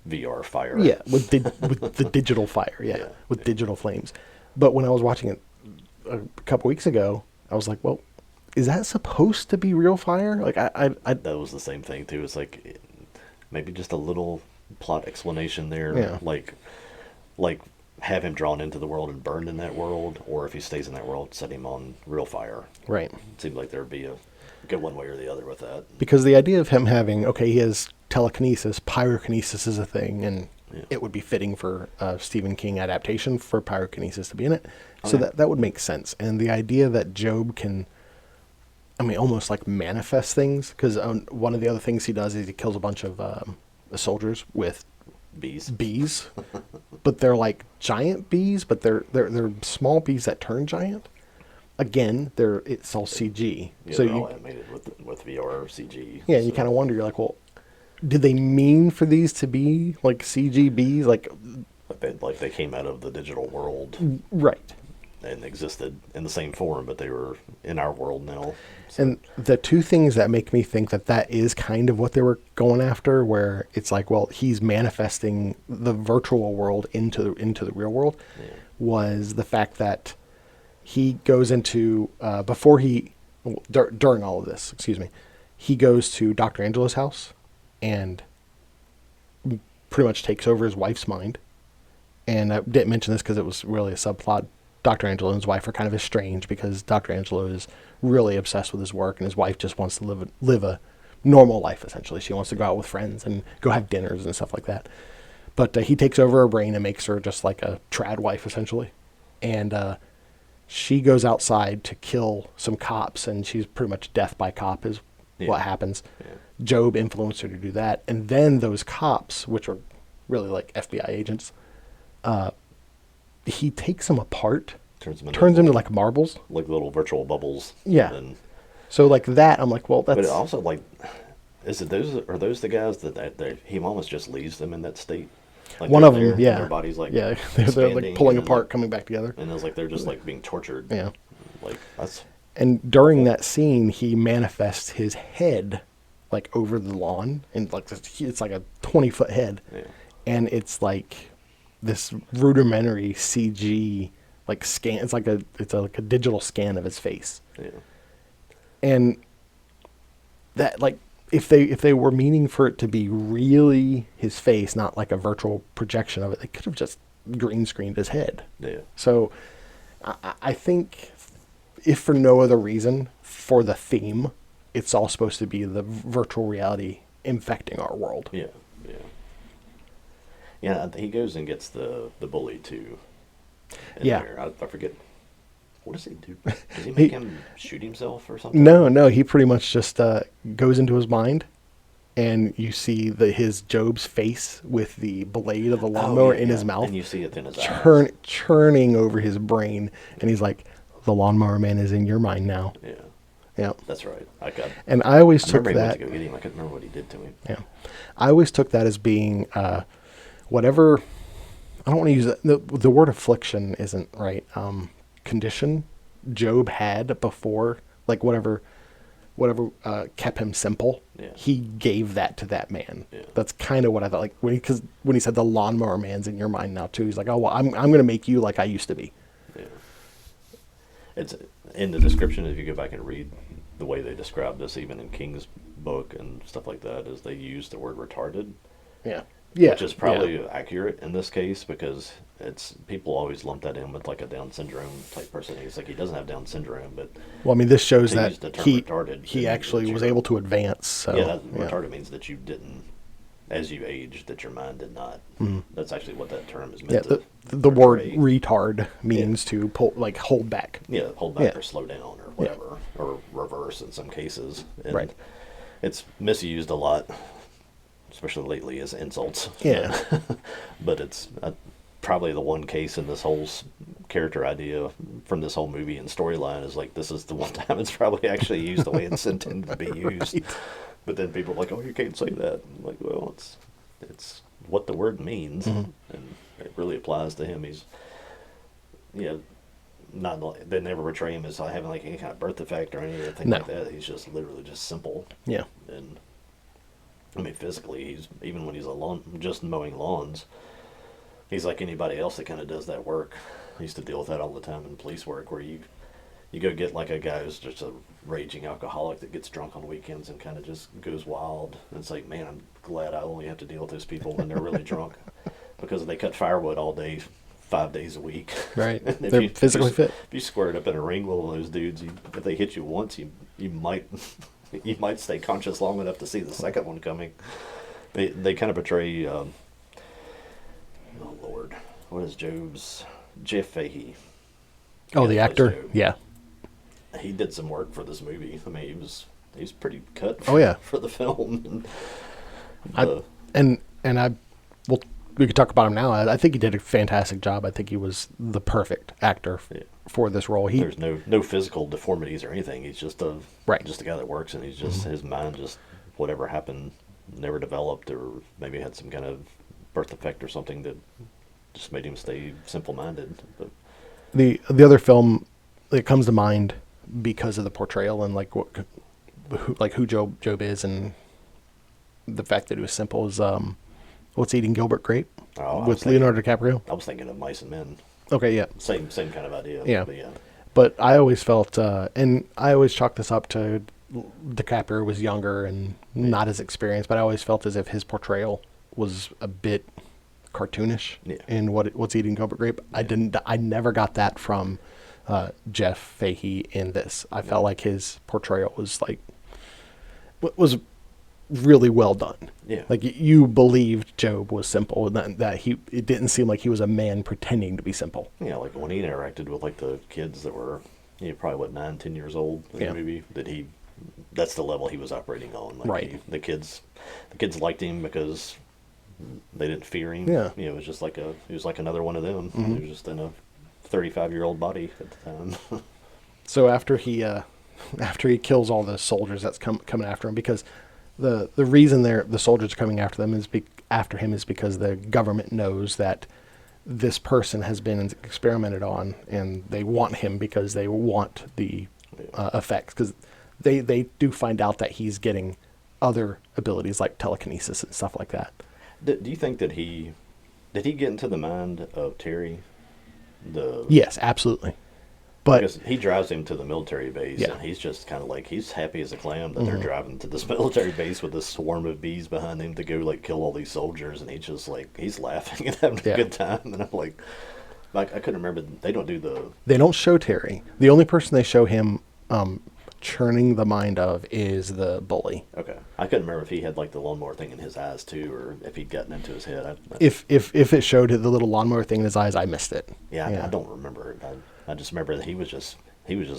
VR fire. Yeah, with the digital fire. Yeah, with digital flames. But when I was watching it a couple weeks ago, I was like, well, is that supposed to be real fire? Like, I that was the same thing too. It's like maybe just a little plot explanation there. Yeah. Like have him drawn into the world and burned in that world, or if he stays in that world, set him on real fire. Right. It seemed like there would be a good one way or the other with that. Because the idea of him having, he has telekinesis, pyrokinesis is a thing, and it would be fitting for a Stephen King adaptation for pyrokinesis to be in it. So that would make sense. And the idea that Jobe can, almost like manifest things, because one of the other things he does is he kills a bunch of soldiers with bees. But they're like giant bees, but they're small bees that turn giant. Again, it's all CG. Yeah, so they're all animated with VR CG. Yeah, you kind of wonder. You're like, well, did they mean for these to be like CG bees? Like they came out of the digital world, right? And existed in the same form, but they were in our world now. So. And the two things that make me think that is kind of what they were going after, where it's like, well, he's manifesting the virtual world into the real world, was the fact that he goes into during all of this, he goes to Dr. Angelo's house and pretty much takes over his wife's mind. And I didn't mention this because it was really a subplot. Dr. Angelo and his wife are kind of estranged because Dr. Angelo is really obsessed with his work, and his wife just wants to live a normal life, essentially. She wants to go out with friends and go have dinners and stuff like that. But he takes over her brain and makes her just like a trad wife, essentially. And she goes outside to kill some cops, and she's pretty much death by cop is what happens. Yeah. Jobe influenced her to do that. And then those cops, which are really like FBI agents, he takes them apart, turns them into like marbles. Like little virtual bubbles. Yeah. And so like that, I'm like, well, that's... But it also, like, are those the guys that he almost just leaves them in that state? Like one of them, yeah. Their bodies, like, yeah, they're like pulling apart, like, coming back together. And it's like they're just, like, being tortured. Yeah. Like, that's... And during that scene, he manifests his head, like, over the lawn. And, like, it's like a 20-foot head. Yeah. And it's, like, this rudimentary CG, like, scan. It's like a digital scan of his face. Yeah. And that, like, if they were meaning for it to be really his face, not like a virtual projection of it, they could have just green screened his head. Yeah. So I think, if for no other reason, for the theme, it's all supposed to be the virtual reality infecting our world. Yeah. Yeah. Yeah, he goes and gets the bully too. Yeah. I forget. What does he do? Does he make him shoot himself or something? No. He pretty much just goes into his mind, and you see his Jobe's face with the blade of the lawnmower in his mouth. And you see it in his eyes. Churning over his brain. And he's like, the Lawnmower Man is in your mind now. Yeah. Yeah. That's right. And I always took that. I went to go get him. I couldn't remember what he did to him. Yeah. I always took that as being whatever. I don't want to use that. The word affliction isn't right. Condition Jobe had before, like whatever kept him simple. Yeah. He gave that to that man. Yeah. That's kind of what I thought. Like when he said the Lawnmower Man's in your mind now too. He's like, oh well, I'm going to make you like I used to be. Yeah. It's in the description. If you go back and read the way they describe this, even in King's book and stuff like that, is they use the word retarded. Yeah. Yeah. Which is probably accurate in this case, because people always lump that in with like a Down syndrome type person. He's like, he doesn't have Down syndrome, but well, I mean, this shows that he actually was able to advance. So, retarded means that you didn't, as you aged, that your mind did not. Mm-hmm. That's actually what that term is meant to. The word retard means to pull, like hold back. Yeah, hold back or slow down or whatever, or reverse in some cases. And right. It's misused a lot, especially lately, as insults. Yeah. But it's probably the one case in this whole character idea from this whole movie and storyline is like, this is the one time it's probably actually used the way it's intended to be used. Right. But then people are like, oh, you can't say that. I'm like, well, it's what the word means, and it really applies to him. He's, not, they never portray him as having like any kind of birth defect or anything like that. He's just literally just simple. Yeah. And I mean, physically, even when he's just mowing lawns, he's like anybody else that kind of does that work. I used to deal with that all the time in police work, where you go get like a guy who's just a raging alcoholic that gets drunk on weekends and kind of just goes wild. And it's like, man, I'm glad I only have to deal with those people when they're really drunk, because they cut firewood all day, 5 days a week. Right. They're physically fit. If you squared up in a ring with one of those dudes, if they hit you once, you might stay conscious long enough to see the second one coming. They kind of portray, oh Lord, what is Jobe's? Jeff Fahey. Oh, the actor? Jobe. Yeah. He did some work for this movie. I mean, he was pretty cut for the film. We could talk about him now. I think he did a fantastic job. I think he was the perfect actor for this role. There's no physical deformities or anything. He's just a guy that works, and he's just his mind, just whatever happened, never developed, or maybe had some kind of birth defect or something that just made him stay simple-minded. But the other film that comes to mind because of the portrayal and like who Jobe is, and the fact that he was simple, is What's Eating Gilbert Grape with Leonardo DiCaprio. I was thinking of Mice and Men. Okay, yeah. Same kind of idea. Yeah. But I always felt, and I always chalk this up to DiCaprio was younger and not as experienced, but I always felt as if his portrayal was a bit cartoonish in What's Eating Gilbert Grape. Yeah. I never got that from Jeff Fahey in this. I felt like his portrayal was like, was really well done. Yeah. Like you believed Jobe was simple, and it didn't seem like he was a man pretending to be simple. Yeah, like when he interacted with like the kids that were, probably what 9, 10 years old in Yeah. the movie, that's the level he was operating on. Like Right. the kids liked him because they didn't fear him. Yeah. It was just like he was like another one of them. Mm-hmm. He was just in a 35-year-old body at the time. So after he kills all the soldiers that's coming after him, because the reason the soldiers are coming after them after him is because the government knows that this person has been experimented on, and they want him because they want the effects, because they do find out that he's getting other abilities like telekinesis and stuff like that. Do you think that did he get into the mind of Terry? Yes, absolutely. But Because he drives him to the military base, Yeah. and he's just kind of like, he's happy as a clam that they're driving to this military base with this swarm of bees behind him to go like kill all these soldiers, and he's just like, he's laughing and having Yeah. a good time. And I'm like I couldn't remember. They they don't show Terry. The only person they show him churning the mind of is the bully. okay. I couldn't remember if he had like the lawnmower thing in his eyes too, or if he'd gotten into his head. If it showed the little lawnmower thing in his eyes, I missed it. I don't remember it. I just remember that he was just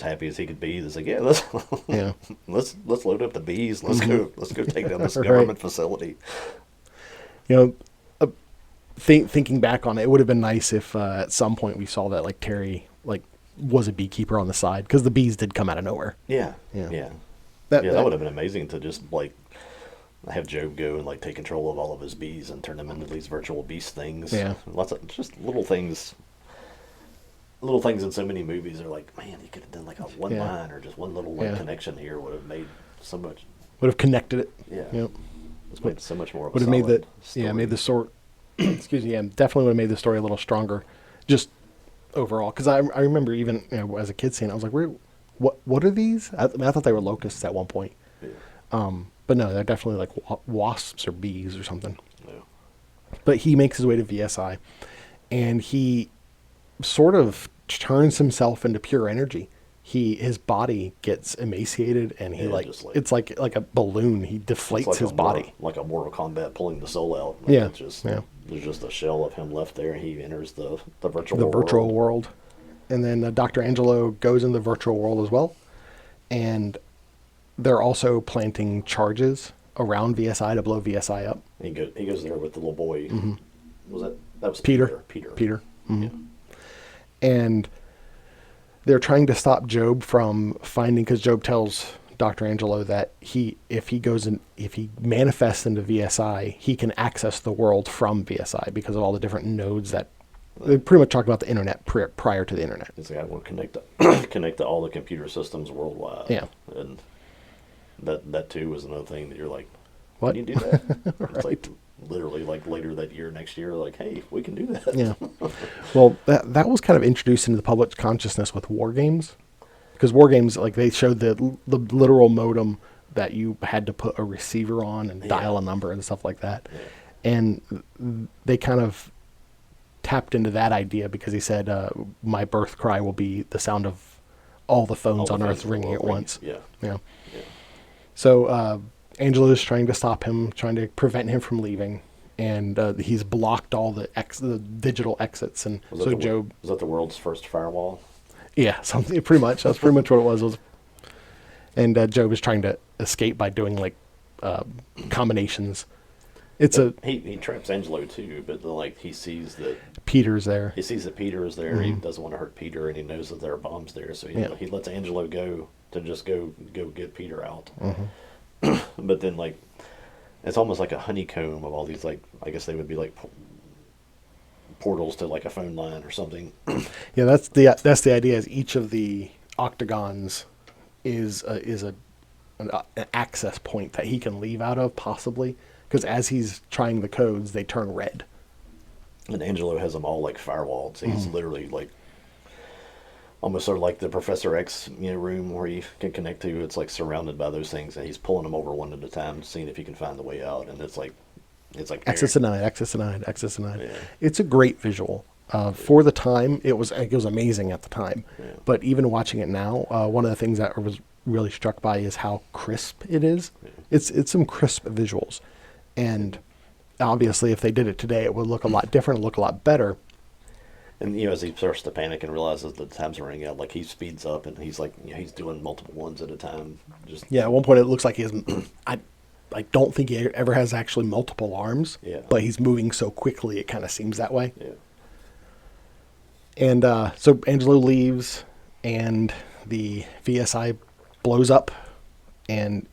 happy as he could be. It's like, yeah, let's Yeah. let's load up the bees. Let's go take down this Right. government facility. Thinking back on it, it would have been nice if at some point we saw that like Terry like was a beekeeper on the side, because the bees did come out of nowhere. Yeah, Yeah. yeah. That That would have been amazing to just like have Jobe go and like take control of all of his bees and turn them into these virtual beast things. Yeah. Lots of just little things. Little things in so many movies are like, man, you could have done like a one Yeah. line or just one little connection here would have made so much. would have connected it. Yeah. Yep. It's made so much more of a Would have made solid made story. the story. Excuse me. Yeah, definitely would have made the story a little stronger, just overall. Because I remember even as a kid seeing it, I was like, what are these? I thought they were locusts at one point. Yeah. But no, they're definitely like wasps or bees or something. Yeah. But he makes his way to VSI, and he sort of turns himself into pure energy. His body gets emaciated, and he Yeah, just like- it's like a balloon. He It's deflates like his body. Like a Mortal Kombat pulling the soul out. Like Yeah, it's just, yeah. There's just a shell of him left there, and he enters the virtual The world. virtual world. And then Dr. Angelo goes in the virtual world as well. And they're also planting charges around VSI to blow VSI up. He goes there with the little boy. Was that was Peter. Peter. Mhm. And they're trying to stop Jobe from finding, because Jobe tells Dr. Angelo that if he manifests into VSI, he can access the world from VSI because of all the different nodes that they pretty much talk about the internet prior to the internet. It's like I want to connect to all the computer systems worldwide. Yeah. And that too was another thing that you're like, What? can you do that? It's Right. like literally like later that year, next year, like, hey, we can do that. Yeah. Well, that was kind of introduced into the public consciousness with War Games, because War Games, like, they showed the literal modem that you had to put a receiver on and dial a number and stuff like that. Yeah. And they kind of tapped into that idea because he said, my birth cry will be the sound of all the phones All the on phones Earth in the ringing world at once. Yeah. Yeah. Yeah. So Angelo is trying to stop him, trying to prevent him from leaving, and he's blocked all the digital exits. And Was so that Jobe, was that the world's first firewall? yeah, something pretty much. That's pretty much what it was. And Jobe is trying to escape by doing like combinations. He traps Angelo too, but then, like he sees that Peter's there. He sees that Peter is there. He doesn't want to hurt Peter, and he knows that there are bombs there. So he lets Angelo go to just go get Peter out. But then, like, it's almost like a honeycomb of all these, like, I guess they would be like portals to like a phone line or something. Yeah, that's the idea. Is each of the octagons is an access point that he can leave out of, possibly, because as he's trying the codes, they turn red. And Angelo has them all like firewalled. So he's literally like almost sort of like the Professor X, room where you can connect to. It's like surrounded by those things, and he's pulling them over one at a time, seeing if he can find the way out. And it's like Access denied, access denied, access denied. Yeah. It's a great visual. For the time, it was amazing at the time. Yeah. But even watching it now, one of the things that I was really struck by is how crisp it is. It's some crisp visuals, and obviously if they did it today, it would look a lot different, look a lot better. And as he starts to panic and realizes the time's running out, like he speeds up and he's like, he's doing multiple ones at a time. Just Yeah, at one point it looks like he has. I don't think he ever has actually multiple arms. Yeah. But he's moving so quickly, it kind of seems that way. Yeah. And so Angelo leaves, and the VSI blows up, and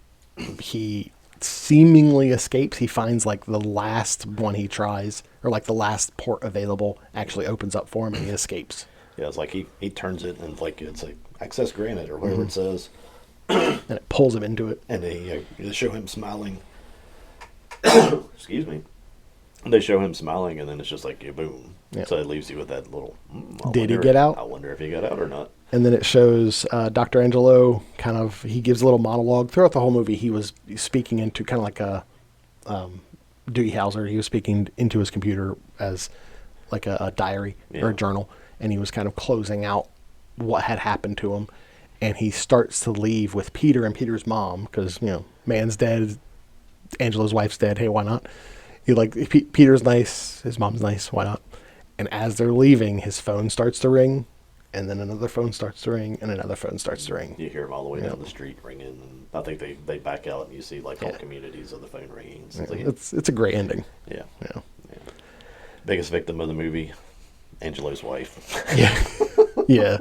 he seemingly escapes. He finds like the last one he tries, or like the last port available actually opens up for him, and he escapes. Yeah, it's like he turns it and like it's like access granted or whatever it says, And it pulls him into it. and they show him smiling. Excuse me. They show him smiling, and then it's just like boom. Yeah. So it leaves you with that little. Did he get out? I wonder if he got out or not. And then it shows Dr. Angelo he gives a little monologue. Throughout the whole movie, he's speaking into kind of like a Dewey Hauser. He was speaking into his computer as like a diary or a journal. And he was kind of closing out what had happened to him. And he starts to leave with Peter and Peter's mom because, man's dead, Angelo's wife's dead. Hey, why not? Peter's nice, his mom's nice. Why not? And as they're leaving, his phone starts to ring. And then another phone starts to ring, and another phone starts to ring. You hear them all the way down the street ringing, and I think they back out, and you see like whole communities of the phone ringing. So It's a great ending. Yeah. Yeah. Biggest victim of the movie, Angelo's wife. Yeah. Yeah.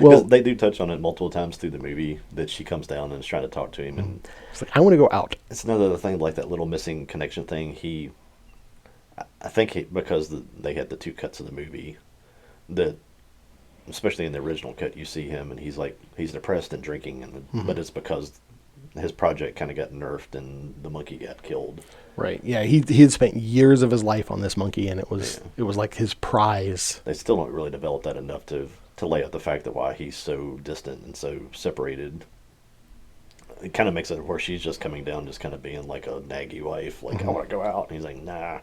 Well, they do touch on it multiple times through the movie that she comes down and is trying to talk to him, and it's like, I want to go out. it's another thing like that little missing connection thing. I think because they had the two cuts of the movie that. Especially in the original cut, you see him and he's depressed and drinking, but it's because his project kind of got nerfed and the monkey got killed. Right. Yeah. He had spent years of his life on this monkey, and it was like his prize. They still don't really develop that enough to lay out the fact that why he's so distant and so separated. It kind of makes it where she's just coming down, just kind of being like a naggy wife, like I want to go out, and he's like nah.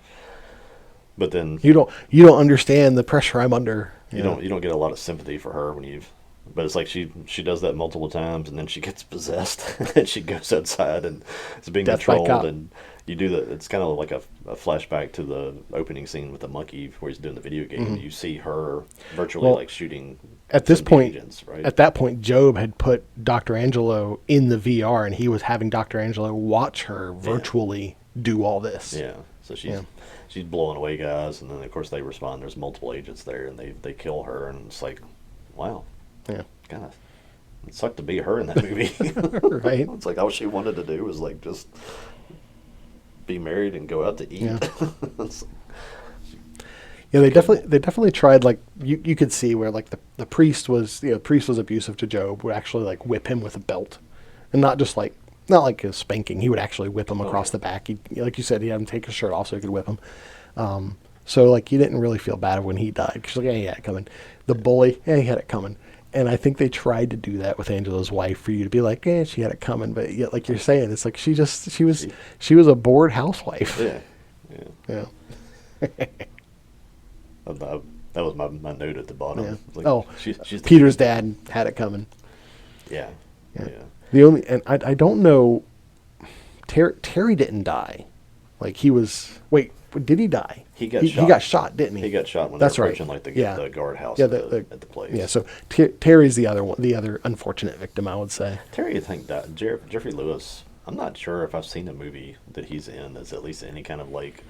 But then you don't understand the pressure I'm under. You don't get a lot of sympathy for her but it's like she does that multiple times, and then she gets possessed and she goes outside and is being controlled, and you do that. It's kind of like a flashback to the opening scene with the monkey where he's doing the video game. You see her virtually like shooting at this point agents, right? At that point, Jobe had put Dr. Angelo in the VR, and he was having Dr. Angelo watch her virtually do all this. Yeah. So she's blowing away guys, and then of course they respond. There's multiple agents there, and they kill her, and it's like, wow, God, it sucked to be her in that movie. Right? It's like all she wanted to do was like just be married and go out to eat. Yeah, they definitely tried. Like you could see where like the priest was abusive to Jobe, would actually like whip him with a belt, and not like a spanking. He would actually whip him across the back. Like you said, he had him take his shirt off so he could whip him. So like you didn't really feel bad when he died. She's like, yeah, he had it coming. The bully, yeah, he had it coming. And I think they tried to do that with Angelo's wife for you to be like, yeah, she had it coming. But yet, like you're saying, it's like she was a bored housewife. Yeah. That was my note at the bottom. Yeah. Like, she's Peter's dad had it coming. Yeah. The only, and I don't know, Terry didn't die. Like he was, wait, did he die? He got shot. He got shot, didn't he? He got shot when That's they were right. approaching like the guardhouse at the place. Yeah, so Terry's the other one, the other unfortunate victim, I would say. Terry, I think that Jeffrey Lewis, I'm not sure if I've seen a movie that he's in that's at least any kind of like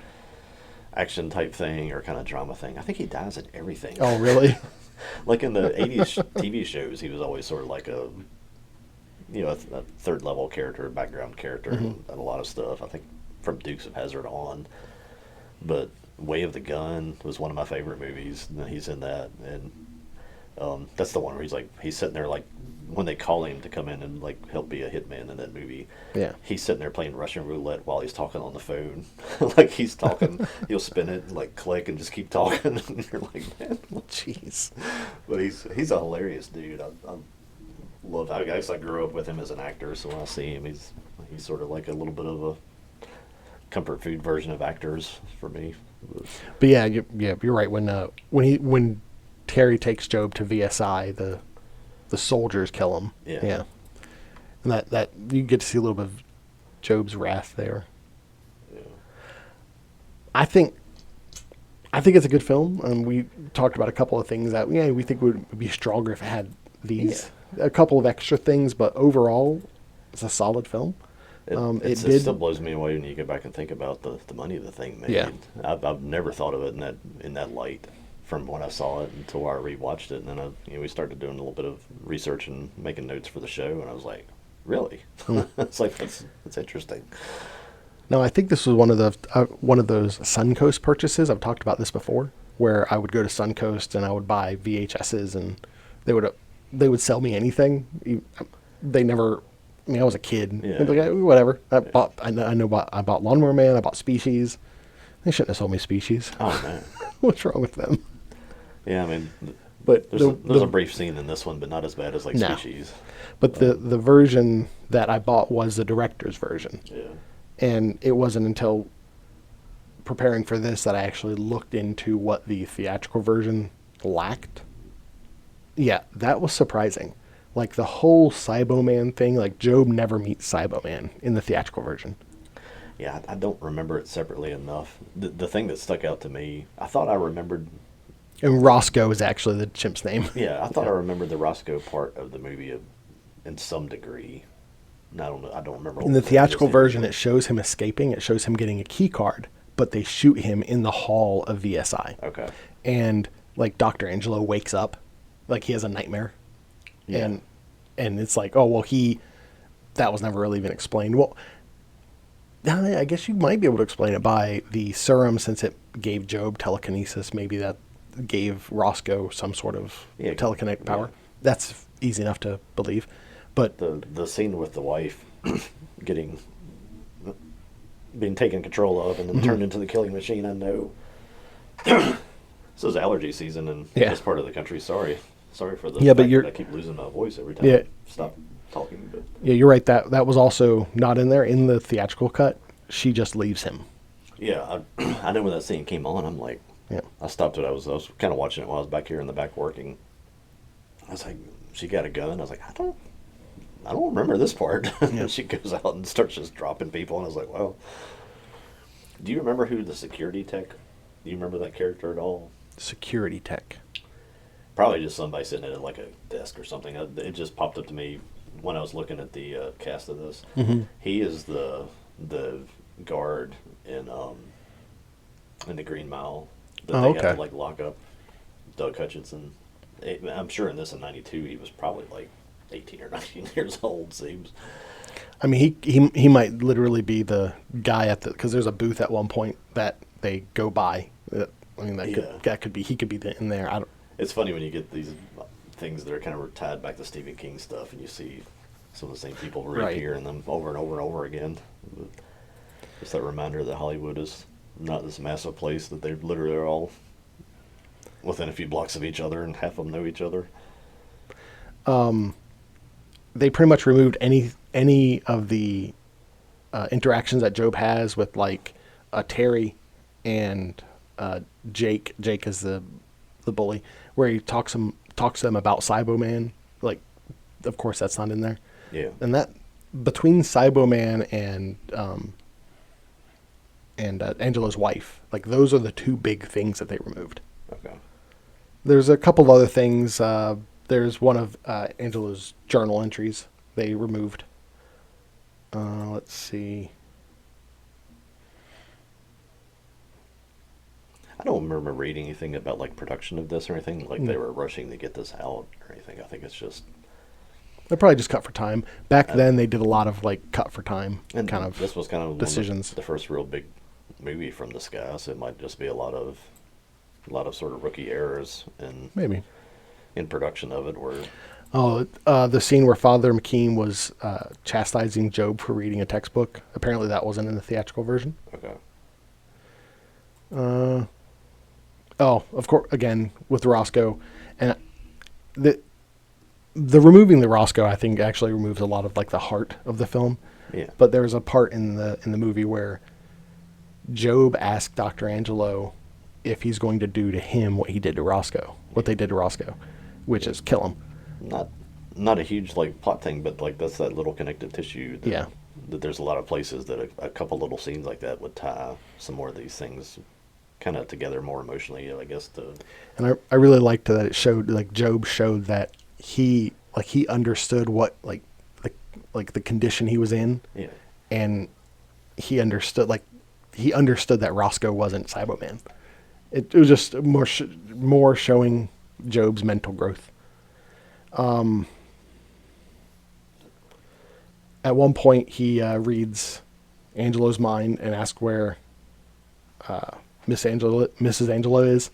action type thing or kind of drama thing. I think he dies in everything. Oh, really? Like in the 80s TV shows, he was always sort of like a third level character, background character, and a lot of stuff. I think from Dukes of Hazzard on. But Way of the Gun was one of my favorite movies, and he's in that. And that's the one where he's sitting there like when they call him to come in and like help be a hitman in that movie. Yeah. He's sitting there playing Russian roulette while he's talking on the phone. Like he's talking, he'll spin it and like click and just keep talking. And you're like, man, jeez. But he's a hilarious dude. I love. I guess I grew up with him as an actor, so when I see him, he's sort of like a little bit of a comfort food version of actors for me. But yeah, you're right. When Terry takes Jobe to VSI, the soldiers kill him. Yeah. And that you get to see a little bit of Jobe's wrath there. Yeah. I think it's a good film, and we talked about a couple of things that we think would be stronger if it had these a couple of extra things, but overall, it's a solid film. It still blows me away when you go back and think about the money the thing made. Yeah. I've never thought of it in that light from when I saw it until I rewatched it, and then we started doing a little bit of research and making notes for the show, and I was like, really? It's like that's interesting. No, I think this was one of those Suncoast purchases. I've talked about this before, where I would go to Suncoast and I would buy VHSs, and they would sell me anything. They never. I mean, I was a kid. Yeah. Like, whatever. I bought Lawnmower Man. I bought Species. They shouldn't have sold me Species. Oh man, What's wrong with them? yeah. I mean, But there's a brief scene in this one, but not as bad as like No. Species. But the version that I bought was the director's version. Yeah. And it wasn't until preparing for this that I actually looked into what the theatrical version lacked. Yeah, that was surprising. Like the whole Cyboman thing, like Jobe never meets Cyboman in the theatrical version. Yeah, I don't remember it separately enough. The thing that stuck out to me, I thought I remembered. And Roscoe is actually the chimp's name. Yeah, I thought I remembered the Roscoe part of the movie in some degree. And I don't remember. In the theatrical version, it shows him escaping. It shows him getting a key card, but they shoot him in the hall of VSI. Okay. And like Dr. Angelo wakes up, like he has a nightmare. Yeah. And it's like, oh, well, that was never really even explained. Well, I guess you might be able to explain it by the serum, since it gave Jobe telekinesis. Maybe that gave Roscoe some sort of telekinetic power. Yeah. That's easy enough to believe. But the scene with the wife being taken control of and then turned into the killing machine, I know. This is allergy season in this part of the country. Sorry for the fact that I keep losing my voice every time I stop talking. But yeah, you're right. That was also not in there in the theatrical cut. She just leaves him. Yeah, I know when that scene came on, I'm like, I stopped it. I was kind of watching it while I was back here in the back working. I was like, she got a gun. I was like, I don't remember this part. And she goes out and starts just dropping people, and I was like, well. Do you remember who the security tech? Do you remember that character at all? Security tech. Probably just somebody sitting at like a desk or something. It just popped up to me when I was looking at the cast of this. Mm-hmm. He is the guard in the Green Mile that they have to like lock up Doug Hutchinson. I'm sure in this in '92 he was probably like 18 or 19 years old. Seems. I mean, he might literally be the guy because there's a booth at one point that they go by. I mean, that could be he could be in there. I don't. It's funny when you get these things that are kind of tied back to Stephen King stuff, and you see some of the same people reappear in them over and over and over again. But just that reminder that Hollywood is not this massive place that they literally are all within a few blocks of each other, and half of them know each other. They pretty much removed any of the interactions that Jobe has with like Terry and Jake. Jake is the bully, where he talks to them about Cyboman. Like, of course, that's not in there. Yeah. And that between Cyboman and Angelo's wife, like those are the two big things that they removed. Okay. There's a couple other things. There's one of Angelo's journal entries they removed. Let's see. I don't remember reading anything about like production of this or anything. Like they were rushing to get this out or anything. I think it's just They're probably just cut for time. Back then, they did a lot of like cut for time and kind of. This was kind of decisions. The first real big movie from this guy, so it might just be a lot of sort of rookie errors in production of it. Where the scene where Father McKean was chastising Jobe for reading a textbook. Apparently, that wasn't in the theatrical version. Okay. Of course, again with Roscoe, and the removing the Roscoe, I think, actually removes a lot of like the heart of the film. Yeah. But there's a part in the movie where Jobe asked Dr. Angelo if he's going to do to him what he did to Roscoe, what they did to Roscoe, which is kill him. Not a huge like plot thing, but like that's that little connective tissue. That that there's a lot of places that a couple little scenes like that would tie some more of these things kind of together more emotionally, I guess. And I really liked that it showed, like, Jobe showed that he understood what, like the condition he was in. Yeah. And he understood that Roscoe wasn't Cyberman. It was just more showing Jobe's mental growth. At one point, he reads Angelo's mind and asks where Mrs. Angelo is.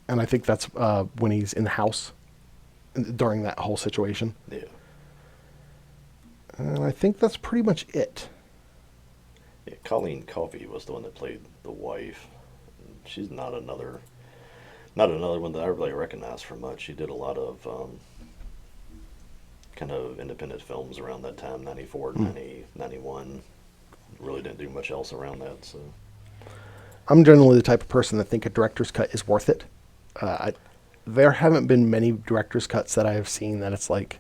And I think that's when he's in the house during that whole situation. Yeah. And I think that's pretty much it. Yeah, Colleen Coffey was the one that played the wife. She's not another one that I really recognize from much. She did a lot of kind of independent films around that time, 94, 90, 91. Really didn't do much else around that. So I'm generally the type of person that think a director's cut is worth it. There haven't been many director's cuts that I have seen that it's like,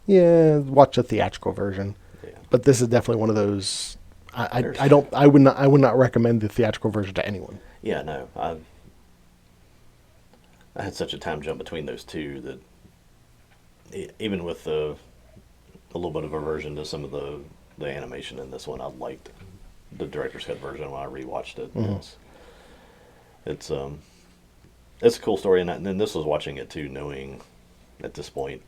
yeah, watch a theatrical version. yeah. But this is definitely one of those. I would not recommend the theatrical version to anyone. Yeah, no. I had such a time jump between those two that even with a little bit of aversion to some of the animation in this one, I liked the director's cut version when I rewatched it. Mm-hmm. It's a cool story, and then this was watching it too, knowing at this point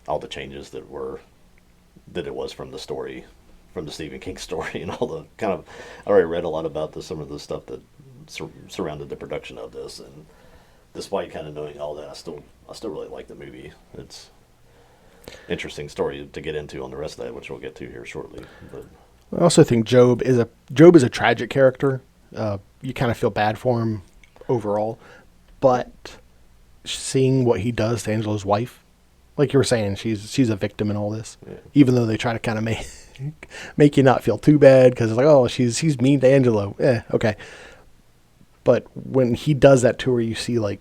all the changes that it was from the story, from the Stephen King story, and all the kind of, I already read a lot about some of the stuff that surrounded the production of this, and despite kind of knowing all that, I still really like the movie. It's interesting story to get into on the rest of that, which we'll get to here shortly. But I also think Jobe is a tragic character. You kind of feel bad for him overall, but seeing what he does to Angelo's wife, like you were saying, she's a victim in all this. Yeah. Even though they try to kind of make you not feel too bad because it's like, oh, he's mean to Angelo. Okay. But when he does that to her, you see like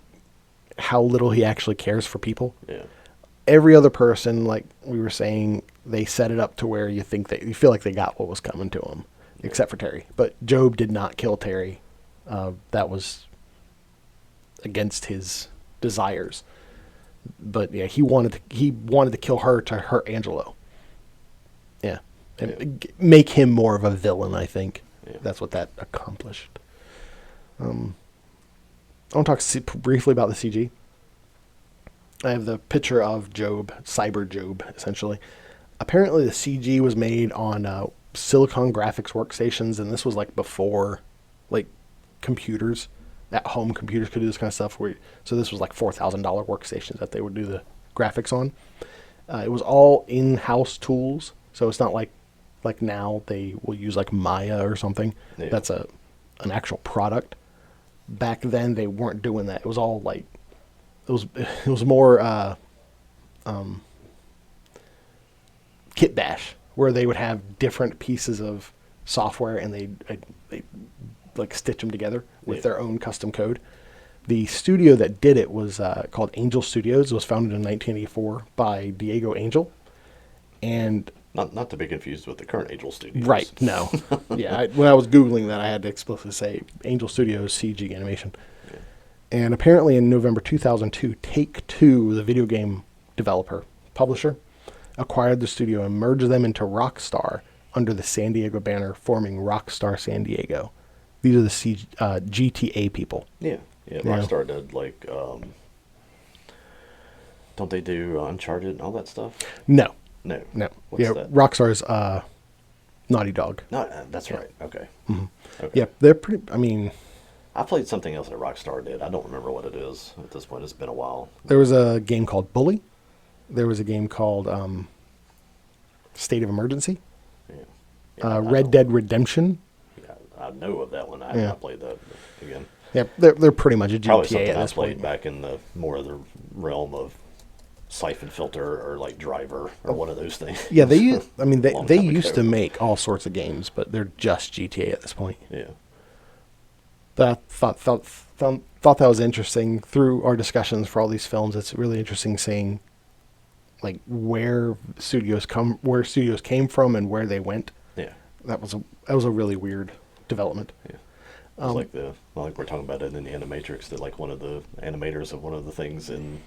how little he actually cares for people. Yeah. Every other person, like we were saying, they set it up to where you feel like they got what was coming to them, except for Terry. But Jobe did not kill Terry. That was against his desires. But yeah, he wanted to kill her to hurt Angelo. Yeah, and make him more of a villain. I think that's what that accomplished. I want to talk briefly about the CG. I have the picture of Jobe, Cyber Jobe, essentially. Apparently, the CG was made on Silicon graphics workstations, and this was like before, like, computers. At-home computers could do this kind of stuff. So this was like $4,000 workstations that they would do the graphics on. It was all in-house tools, so it's not like now they will use like Maya or something. Yeah. That's an actual product. Back then, they weren't doing that. It was all like it was more kit bash, where they would have different pieces of software and they like stitch them together with their own custom code. The studio that did it was called Angel Studios. It was founded in 1984 by Diego Angel, and not to be confused with the current Angel Studios. Right? No, yeah. When I was googling that, I had to explicitly say Angel Studios CG Animation. Yeah. And apparently, in November 2002, Take-Two, the video game developer publisher, acquired the studio and merged them into Rockstar under the San Diego banner, forming Rockstar San Diego. These are the GTA people. Yeah. Rockstar did like, don't they do Uncharted and all that stuff? No. What's that? Rockstar's Naughty Dog. No, that's right. Okay. Mm-hmm. Okay. Yeah, they're pretty. I mean, I played something else that Rockstar did. I don't remember what it is at this point. It's been a while. There was a game called Bully. There was a game called State of Emergency. Yeah. Red Dead Redemption. Yeah, I know of that one. I have not played that again. Yeah, they're pretty much a Probably GTA something at I this played point. back in the more of the realm of Siphon Filter or like Driver or one of those things. Yeah, they used Long to time make all sorts of games, but they're just GTA at this point. Yeah. But I thought that was interesting through our discussions for all these films. It's really interesting seeing like where studios came from and where they went. Yeah. That was a really weird development. Yeah. It was like we're talking about it in the Animatrix, that like one of the animators of one of the things in,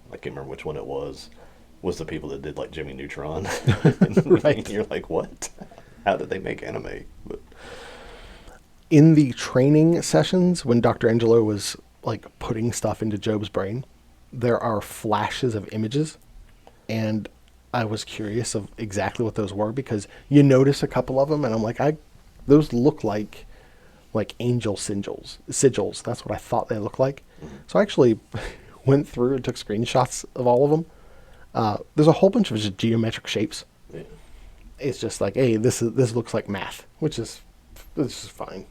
I can't remember which one it was the people that did like Jimmy Neutron. Right. You're like, what? How did they make anime? But In the training sessions, when Dr. Angelo was like putting stuff into Jobe's brain, there are flashes of images, and I was curious of exactly what those were, because you notice a couple of them, and I'm like, those look like angel sigils. That's what I thought they looked like. So I actually went through and took screenshots of all of them. There's a whole bunch of just geometric shapes. yeah. It's just like, hey, this looks like math, which is fine.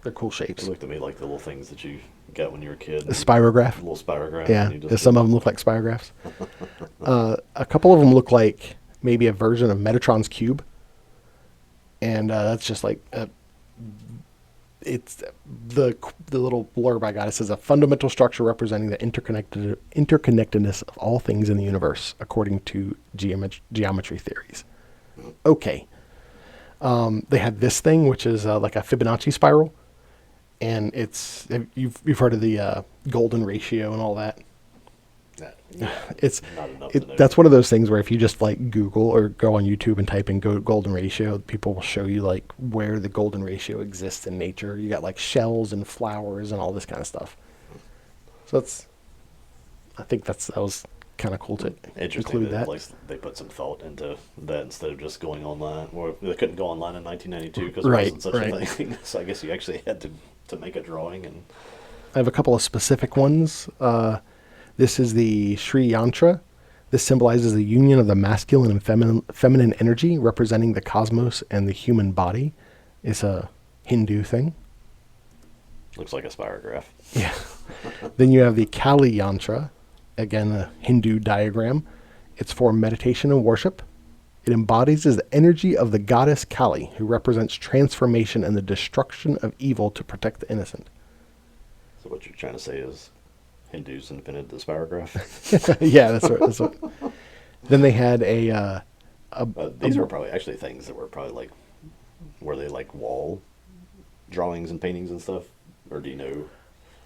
They're cool shapes. It looked to me like the little things that you got when you were a kid. A spirograph. A little spirograph. Yeah, and you just some of them look like spirographs. A couple of them look like maybe a version of Metatron's cube, and that's just like it's the little blurb I got. It says a fundamental structure representing the interconnectedness of all things in the universe according to geometry theories. Okay. They had this thing, which is like a Fibonacci spiral, and you've heard of the golden ratio and all that. It's not enough to know. that's one of those things where if you just like Google or go on YouTube and type in golden ratio, people will show you like where the golden ratio exists in nature. You got like shells and flowers and all this kind of stuff. So I think that was kind of cool to include that. At least they put some thought into that instead of just going online. Or they couldn't go online in 1992 because there wasn't such a thing. So I guess you actually had to make a drawing. And I have a couple of specific ones. This is the Sri Yantra. This symbolizes the union of the masculine and feminine energy, representing the cosmos and the human body. It's a Hindu thing. looks like a spirograph. Yeah. Then you have the Kali Yantra, again a Hindu diagram. It's for meditation and worship. It embodies the energy of the goddess Kali, who represents transformation and the destruction of evil to protect the innocent. So what you're trying to say is Hindus invented the spirograph? Yeah, that's right. Then they had these were probably actually things that were probably like, were they like wall drawings and paintings and stuff? Or do you know?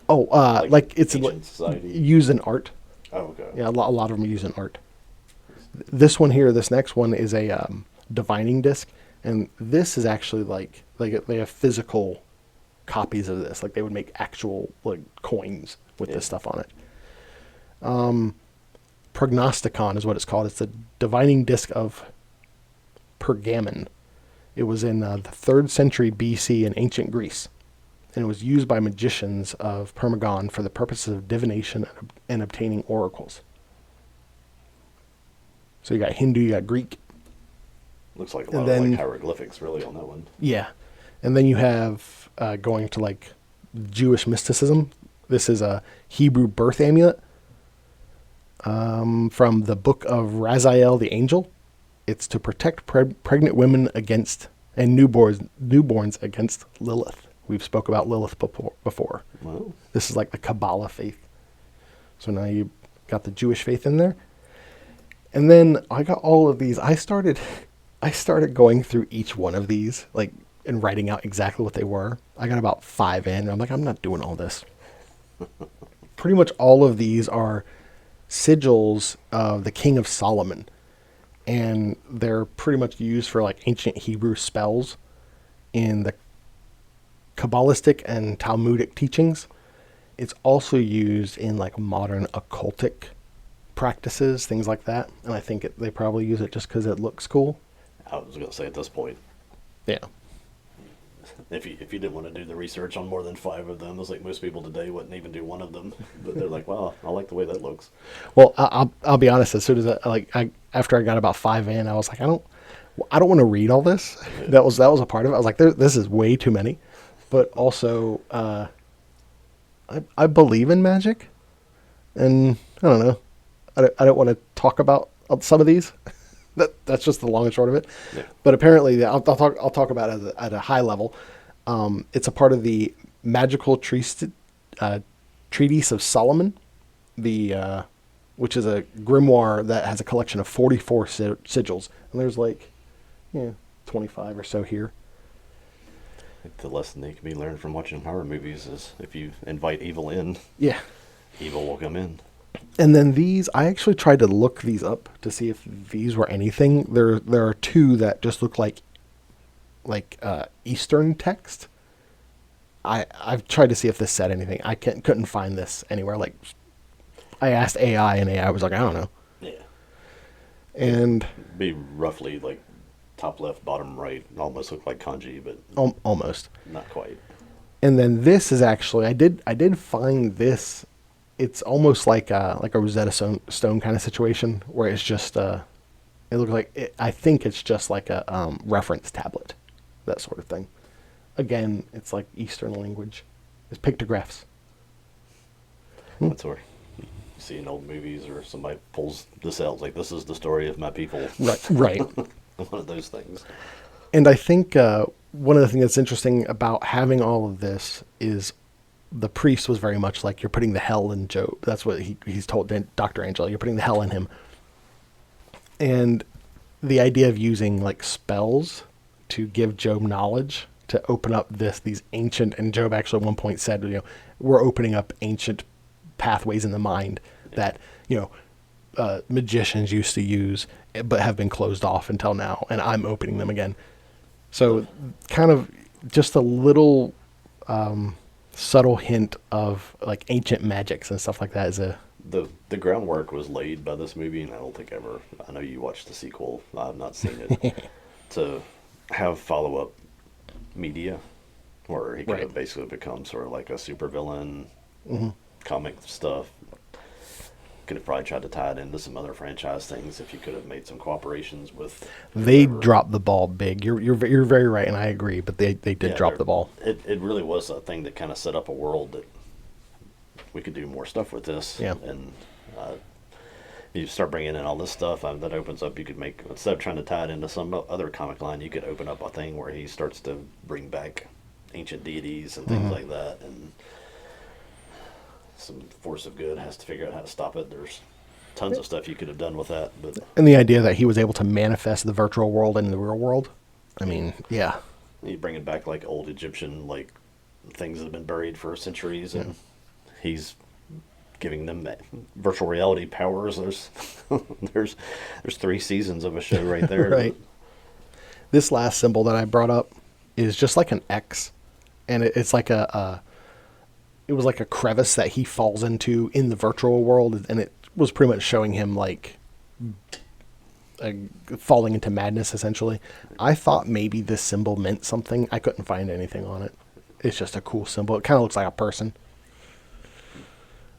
Oh, like it's society? used in art. Oh, okay. Yeah, a lot of them are used in art. This one here, this next one is a divining disc, and this is actually like they have physical copies of this. Like they would make actual like coins with this stuff on it. Prognosticon is what it's called. It's the divining disc of Pergamon. It was in the 3rd century BC in ancient Greece, and it was used by magicians of Pergamon for the purposes of divination and obtaining oracles. So you got Hindu, you got Greek. Looks like a lot of like hieroglyphics really on that one. Yeah. And then you have going to like Jewish mysticism. This is a Hebrew birth amulet from the book of Raziel the Angel. It's to protect pregnant women against and newborns against Lilith. We've spoke about Lilith before. Wow. This is like the Kabbalah faith. So now you got the Jewish faith in there. And then I got all of these. I started going through each one of these, like, and writing out exactly what they were. I got about 5 in, and I'm like, I'm not doing all this. Pretty much all of these are sigils of the King of Solomon. And they're pretty much used for, like, ancient Hebrew spells in the Kabbalistic and Talmudic teachings. It's also used in, like, modern occultic practices, things like that, and I think they probably use it just because it looks cool. I was going to say at this point, yeah, if you didn't want to do the research on more than 5 of them, it's like most people today wouldn't even do one of them, but they're like, wow, I like the way that looks. Well, I'll be honest, as soon as after I got about 5 in, I was like, I don't want to read all this. Yeah. That was a part of it. I was like, this is way too many, but also I believe in magic, and I don't know. I don't want to talk about some of these. That's just the long and short of it. Yeah. But apparently, I'll talk about it at a high level. It's a part of the magical treatise of Solomon, the which is a grimoire that has a collection of 44 sigils. And there's like, 25 or so here. I think the lesson that can be learned from watching horror movies is if you invite evil in, Yeah. evil will come in. And then these, I actually tried to look these up to see if these were anything. There are two that just look like Eastern text. I've tried to see if this said anything. I couldn't find this anywhere. Like, I asked AI, and AI was like, I don't know. Yeah. And Be roughly like top left, bottom right. Almost look like kanji, but almost. not quite. And then this is actually, I did find this. It's almost like a Rosetta Stone kind of situation where it's just it looks like I think it's just like a reference tablet, that sort of thing. Again, it's like Eastern language. It's pictographs. That's where you see in old movies or somebody pulls this out like, this is the story of my people. Right. One of those things. And I think one of the things that's interesting about having all of this is the priest was very much like, you're putting the hell in Jobe. That's what he's told Dr. Angela. You're putting the hell in him. And the idea of using like spells to give Jobe knowledge to open up these ancient, and Jobe actually at one point said, we're opening up ancient pathways in the mind that, magicians used to use, but have been closed off until now, and I'm opening them again. So kind of just a little subtle hint of like ancient magics and stuff like that is the groundwork was laid by this movie, and I don't think I know you watched the sequel, I've not seen it, to have follow-up media where he could have basically become sort of like a supervillain, comic stuff. Could have probably tried to tie it into some other franchise things if you could have made some cooperations with. They dropped the ball big. You're very right, and I agree. But they did drop the ball. It really was a thing that kind of set up a world that we could do more stuff with this. Yeah. And you start bringing in all this stuff that opens up. You could make, instead of trying to tie it into some other comic line, you could open up a thing where he starts to bring back ancient deities and things like that, and some force of good has to figure out how to stop it. There's tons of stuff you could have done with that, but and the idea that he was able to manifest the virtual world into the real world, I mean, yeah, you bring it back like old Egyptian like things that have been buried for centuries, and he's giving them virtual reality powers. There's 3 seasons of a show right there. Right. This last symbol that I brought up is just like an X, and it's like it was like a crevice that he falls into in the virtual world, and it was pretty much showing him like falling into madness, essentially. I thought maybe this symbol meant something. I couldn't find anything on it. It's just a cool symbol. It kind of looks like a person.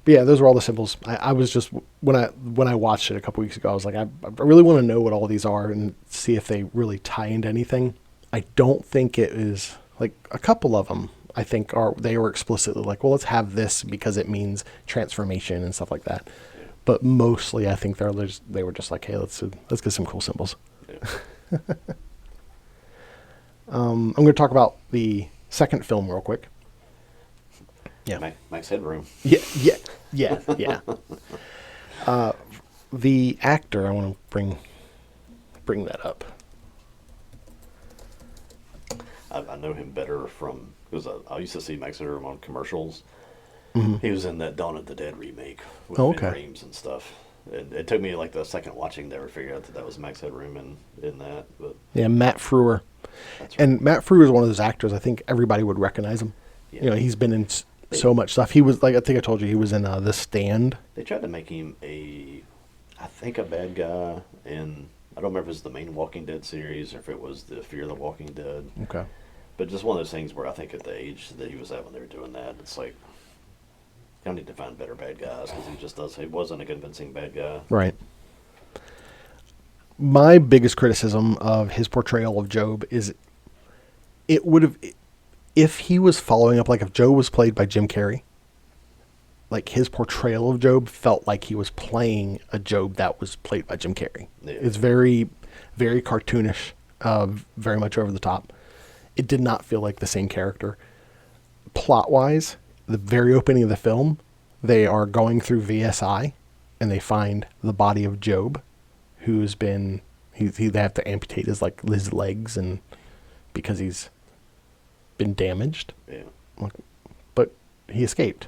But yeah, those were all the symbols. I was just, when I watched it a couple weeks ago, I was like, I really want to know what all these are and see if they really tie into anything. I don't think it is, like, a couple of them, I think, they were explicitly like, well, let's have this because it means transformation and stuff like that. But mostly, I think they were just like, hey, let's get some cool symbols. Yeah. I'm going to talk about the second film real quick. Yeah. Max Headroom. Yeah. The actor, I want to bring that up. I know him better from, because I used to see Max Headroom on commercials. Mm-hmm. He was in that Dawn of the Dead remake with Okay. Vin Rhames and stuff. It took me like the second watching to ever figure out that was Max Headroom in that. But Yeah, Matt Frewer. that's right. And Matt Frewer is one of those actors, I think everybody would recognize him. Yeah. He's been in so much stuff. He was, like, I think I told you, he was in The Stand. They tried to make him a bad guy in, I don't remember if it was the main Walking Dead series or if it was the Fear the Walking Dead. Okay. But just one of those things where I think at the age that he was at when they were doing that, it's like, y'all need to find better bad guys because he wasn't a convincing bad guy. Right. My biggest criticism of his portrayal of Jobe is it would have, if he was following up, like if Jobe was played by Jim Carrey, like his portrayal of Jobe felt like he was playing a Jobe that was played by Jim Carrey. Yeah. It's very, very cartoonish, very much over the top. It did not feel like the same character. Plot-wise, the very opening of the film, they are going through VSI, and they find the body of Jobe, who's been they have to amputate his legs and because he's been damaged. Yeah. But he escaped.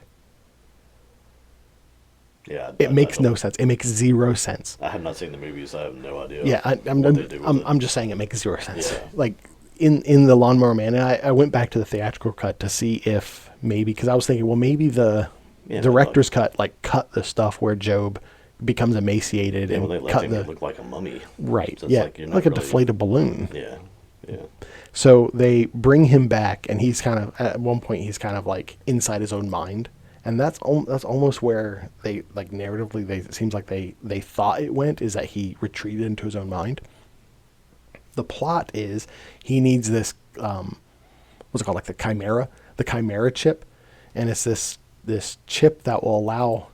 Yeah. It makes no sense. It makes zero sense. I have not seen the movie, so I have no idea. Yeah, I'm just saying it makes zero sense. Yeah. Like in the Lawnmower Man, and I went back to the theatrical cut to see if maybe, because I was thinking, well, maybe the director's cut cut the stuff where Jobe becomes emaciated and they cut him look like a mummy. Right. So Yeah, like a really, deflated balloon. Yeah. Yeah. So they bring him back, and he's kind of at one point he's kind of like inside his own mind, and that's almost where they like narratively it seems like they thought it went, is that he retreated into his own mind. The plot is he needs this what's it called, like the chimera chip, and it's this chip that will allow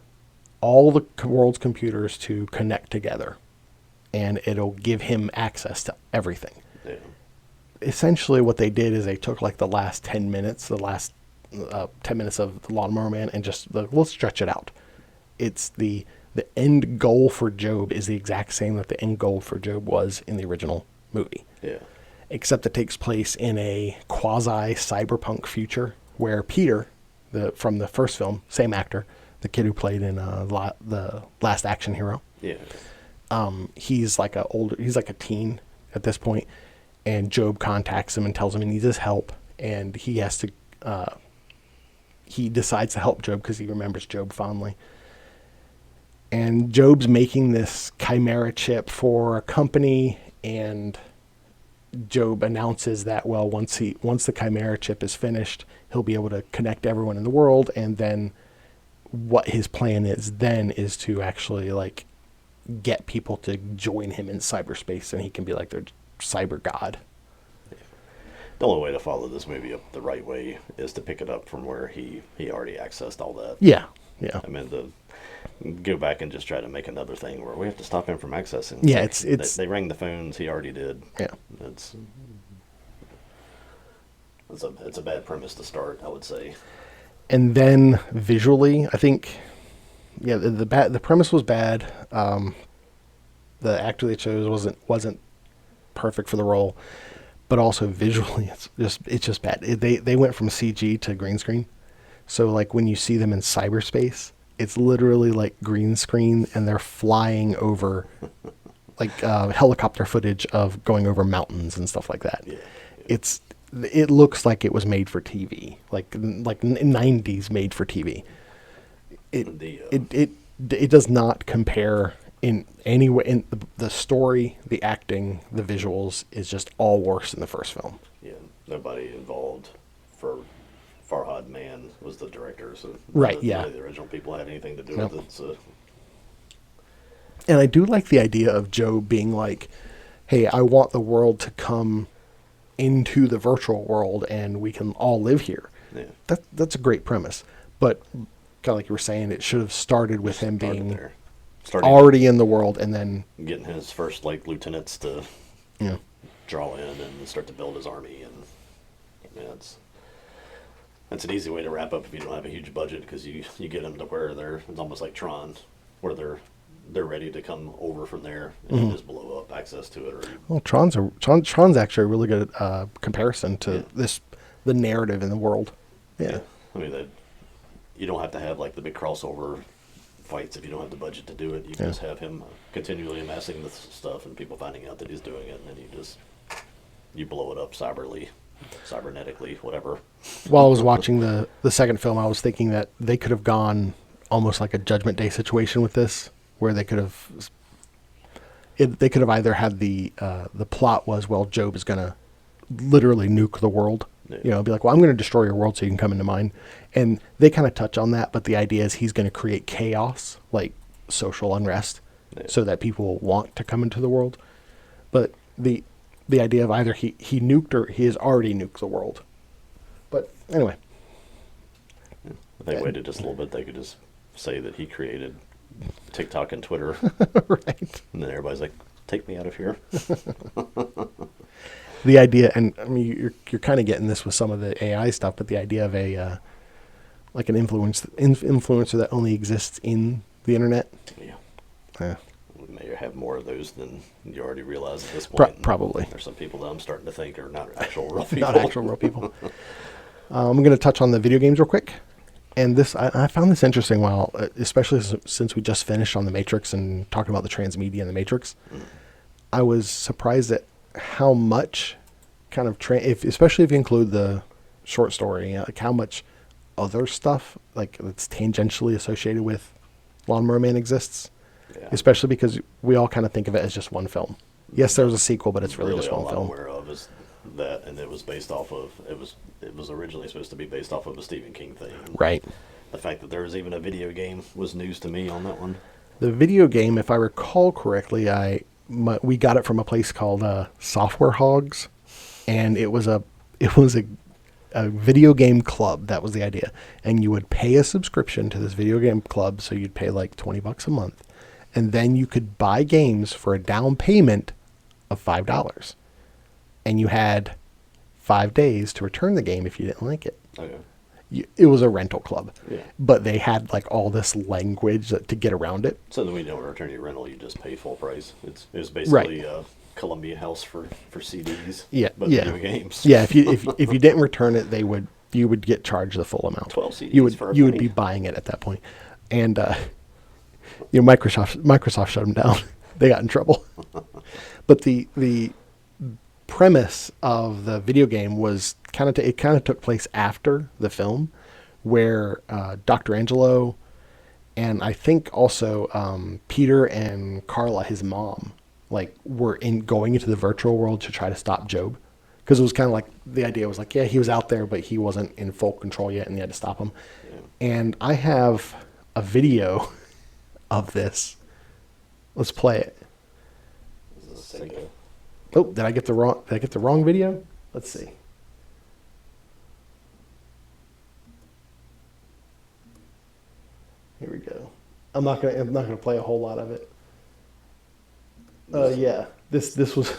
all the world's computers to connect together, and it'll give him access to everything. Yeah. Essentially what they did is they took like the last 10 minutes of the Lawnmower Man and just let's stretch it out. It's the end goal for Jobe is the exact same that the end goal for Jobe was in the original movie. Yeah. Except it takes place in a quasi cyberpunk future where Peter, from the first film, same actor, the kid who played in the Last Action Hero. Yeah. He's like a teen at this point, and Jobe contacts him and tells him he needs his help, and he decides to help Jobe because he remembers Jobe fondly. And Jobe's making this chimera chip for a company, and Jobe announces that, well, once the chimera chip is finished, he'll be able to connect everyone in the world, and then what his plan is to actually like get people to join him in cyberspace, and he can be like their cyber god. The only way to follow this movie up the right way is to pick it up from where he already accessed all that. Yeah. I mean, go back and just try to make another thing where we have to stop him from accessing. Yeah, like, it's they rang the phones. He already did. Yeah. It's a bad premise to start, I would say. And then visually, I think, yeah, the premise was bad. The actor they chose wasn't perfect for the role, but also visually, it's just bad. They went from CG to green screen, so like when you see them in cyberspace, it's literally like green screen, and they're flying over, like helicopter footage of going over mountains and stuff like that. Yeah. It looks like it was made for TV, like 90s made for TV. It does not compare in any way. In the story, the acting, the visuals is just all worse than the first film. Yeah, nobody involved for Farhad Mann was the director, so right, none of the original people had anything to do with it. So. And I do like the idea of Joe being like, "Hey, I want the world to come into the virtual world, and we can all live here." Yeah. That's a great premise, but kind of like you were saying, it should have started with him being already in the world, and then getting his first like lieutenants to draw in and start to build his army. And that's an easy way to wrap up if you don't have a huge budget, because you get them to where it's almost like Tron, where they're ready to come over from there and just blow up access to it. Well, Tron's actually a really good comparison to the narrative in the world. Yeah. I mean, you don't have to have like the big crossover fights if you don't have the budget to do it. You can just have him continually amassing the stuff and people finding out that he's doing it, and then you blow it up cybernetically, whatever. While I was watching the second film, I was thinking that they could have gone almost like a Judgment Day situation with this, where they could have either had the plot was, well, Jobe is going to literally nuke the world. Yeah. Be like, well, I'm going to destroy your world so you can come into mine. And they kind of touch on that, but the idea is he's going to create chaos, like social unrest, so that people want to come into the world. But the idea of either he nuked or he has already nuked the world. But anyway. If they waited just a little bit, they could just say that he created TikTok and Twitter. Right. And then everybody's like, take me out of here. The idea, and I mean, you're kind of getting this with some of the AI stuff, but the idea of a like an influencer that only exists in the internet. Yeah. Yeah, We may have more of those than you already realize at this point. probably. There's some people that I'm starting to think are not actual real people. Not actual real people. I'm going to touch on the video games real quick. And this, I found this interesting, especially since we just finished on the Matrix and talking about the transmedia in the Matrix. I was surprised at how much kind of, especially if you include the short story, like how much other stuff like that's tangentially associated with Lawnmower Man exists. Yeah. Especially because we all kind of think of it as just one film. Yes, there was a sequel, but it's really just one all film. I'm aware of is that, and it was based off of it was originally supposed to be based off of a Stephen King thing. Right. The fact that there was even a video game was news to me on that one. The video game, if I recall correctly, we got it from a place called Software Hogs, and it was a video game club. That was the idea, and you would pay a subscription to this video game club, so you'd pay like $20 a month, and then you could buy games for a down payment of $5, and you had 5 days to return the game if you didn't like it. Okay. It was a rental club, Yeah. but they had like all this language to get around it. So then we don't return your rental; you just pay full price. It was basically a Columbia House for CDs. Yeah, but video games. Yeah, if you didn't return it, you would get charged the full amount. 12 CDs You would for a you would penny. be buying it at that point, and Microsoft shut them down. They got in trouble. But the premise of the video game was it kind of took place after the film, where Dr. Angelo and I think also Peter and Carla, his mom, like were going into the virtual world to try to stop Jobe, because it was kind of like the idea was like, yeah, he was out there, but he wasn't in full control yet, and you had to stop him. Yeah. And I have a video of this. Let's play it. This is a Sega. Oh, did I get the wrong video? Let's see. Here we go. I'm not gonna play a whole lot of it. Yeah. This was.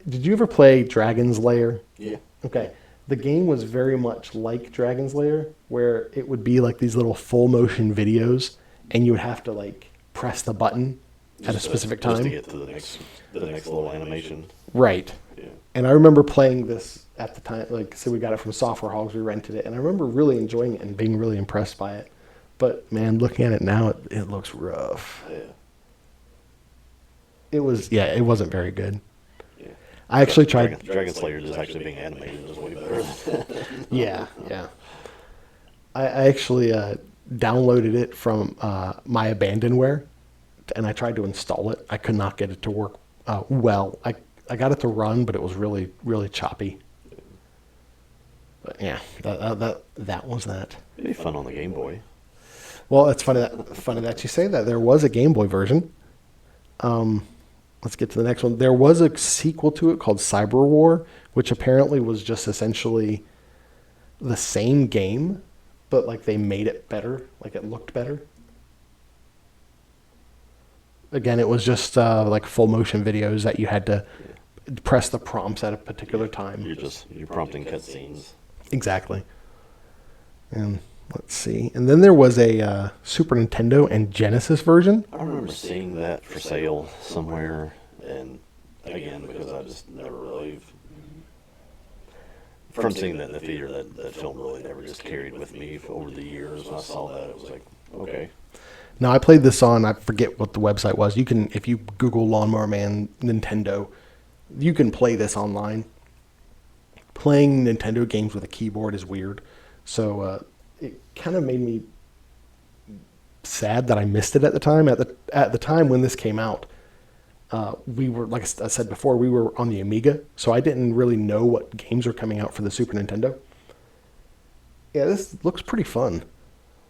Did you ever play Dragon's Lair? Yeah. Okay. The game was very much like Dragon's Lair, where it would be like these little full motion videos, and you would have to like press the button at a specific time. Just to get to the next little animation. Right. Yeah. And I remember playing this at the time, like, so we got it from Software Hogs, we rented it, and I remember really enjoying it and being really impressed by it. But man, looking at it now, it looks rough. Yeah. It wasn't very good. Yeah. I actually tried. Dragon Slayer just actually being animated is way better. Yeah. I actually downloaded it from my abandonware, and I tried to install it. I could not get it to work well. I got it to run, but it was really, really choppy. But yeah, that was that. It'd be fun on the Game Boy. Well, it's funny that you say that. There was a Game Boy version. Let's get to the next one. There was a sequel to it called Cyber War, which apparently was just essentially the same game, but like they made it better, like it looked better. Again, it was just like full motion videos that you had to press the prompts at a particular time. You're prompting cutscenes. Exactly. And let's see. And then there was a Super Nintendo and Genesis version. I remember seeing that for sale somewhere, and again, because I just never really, from seeing that in the theater, that film really never just carried with me over the years. When I saw that, it was like, okay. Now, I played this on, I forget what the website was. You can, if you Google Lawnmower Man Nintendo, you can play this online. Playing Nintendo games with a keyboard is weird. So it kind of made me sad that I missed it at the time. At the time when this came out, we were, like I said before, we were on the Amiga, so I didn't really know what games were coming out for the Super Nintendo. Yeah, this looks pretty fun.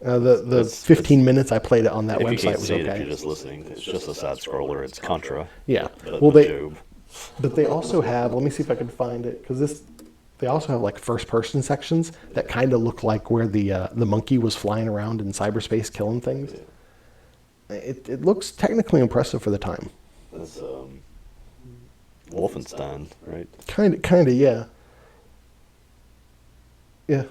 The 15 minutes I played it on that website was okay. If you're just listening, it's just a side scroller. It's Contra. Yeah. But Well, Jobe. but they also have. Let me see if I can find it, because they also have like first person sections that kind of look like where the monkey was flying around in cyberspace killing things. Yeah. It looks technically impressive for the time. That's Wolfenstein, right? Kind of, yeah. Yeah.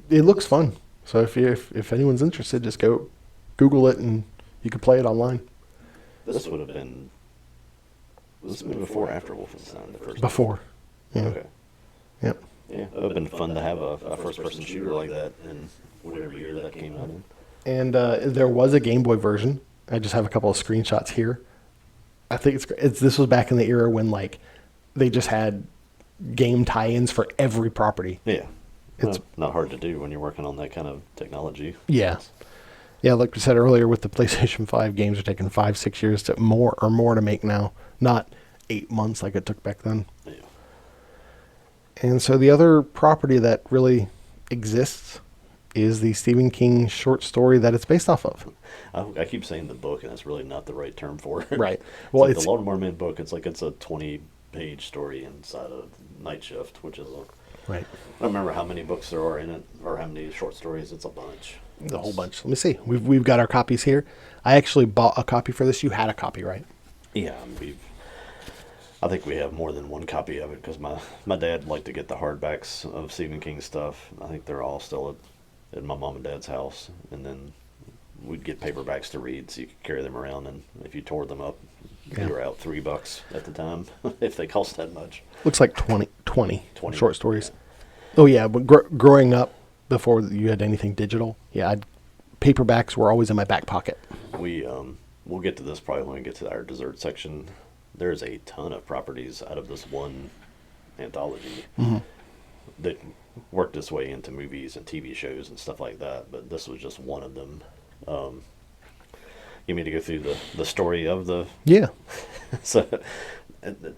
It looks fun. So if anyone's interested, just go Google it, and You could play it online. This would have been. Was this been before or after Wolfenstein? The first Before. Yeah. Okay. Yep. Yeah, it would have been fun to have a first-person shooter like that in whatever year that came out in. And there was a Game Boy version. I just have a couple of screenshots here. I think this was back in the era when like they just had game tie-ins for every property. Yeah. It's not hard to do when you're working on that kind of technology. Yeah. Yeah, like we said earlier, with the PlayStation 5, games are taking 5-6 years to more to make now, not 8 months like it took back then. Yeah. And so the other property that really exists is the Stephen King short story that it's based off of. I keep saying the book, and that's really not the right term for it. Right. Well, Well, it's the Lawnmower Man book. It's a 20-page story inside of Night Shift, which is right. I don't remember how many books there are in it, or how many short stories. It's a bunch. The whole bunch. Let me see. We've got our copies here. I actually bought a copy for this. You had a copy, right? Yeah, I think we have more than one copy of it because my dad liked to get the hardbacks of Stephen King stuff. I think they're all still at my mom and dad's house, and then we'd get paperbacks to read, so you could carry them around. And if you tore them up, they were out $3 at the time if they cost that much. Looks like 20 short stories. Yeah. Oh yeah, but growing up before you had anything digital, yeah, paperbacks were always in my back pocket. We'll get to this probably when we get to our dessert section. There's a ton of properties out of this one anthology that worked its way into movies and TV shows and stuff like that, but this was just one of them. You mean to go through the story of the... Yeah. So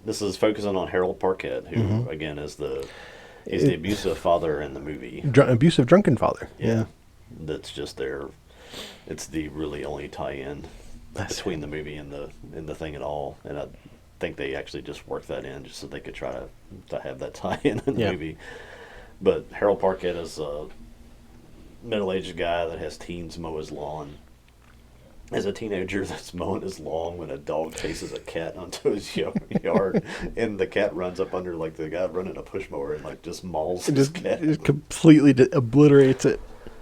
this is focusing on Harold Parkett, who, again, is the abusive father in the movie. Abusive drunken father. Yeah. That's just there. It's the really only tie-in between the movie and the thing at all, and I think they actually just worked that in just so they could try to have that tie-in in the movie. But Harold Parkett is a middle-aged guy that has teens mow his lawn. As a teenager that's mowing his lawn when a dog chases a cat onto his yard, and the cat runs up under like the guy running a push mower and like just mauls his cat. It completely obliterates it.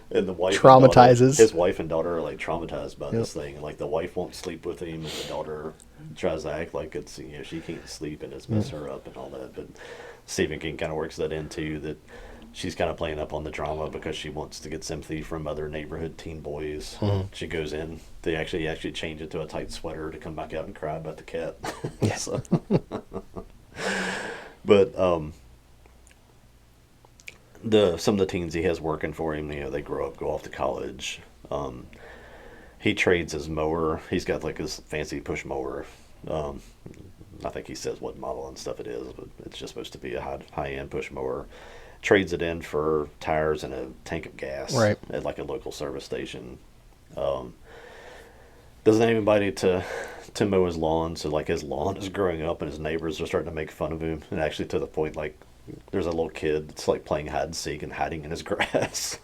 And the wife traumatizes his wife and daughter are like traumatized by this thing. And like the wife won't sleep with him, and the daughter tries to act like it's she can't sleep and it's messed her up and all that. But Stephen King kind of works that into that. She's kind of playing up on the drama because she wants to get sympathy from other neighborhood teen boys. She goes in. They actually change it to a tight sweater to come back out and cry about the cat. Yes. But some of the teens he has working for him, they grow up, go off to college. He trades his mower. He's got like this fancy push mower. I think he says what model and stuff it is, but it's just supposed to be a high-end push mower. Trades it in for tires and a tank of gas at like a local service station. Doesn't have anybody to mow his lawn, so like his lawn is growing up and his neighbors are starting to make fun of him, and actually to the point like there's a little kid that's like playing hide and seek and hiding in his grass.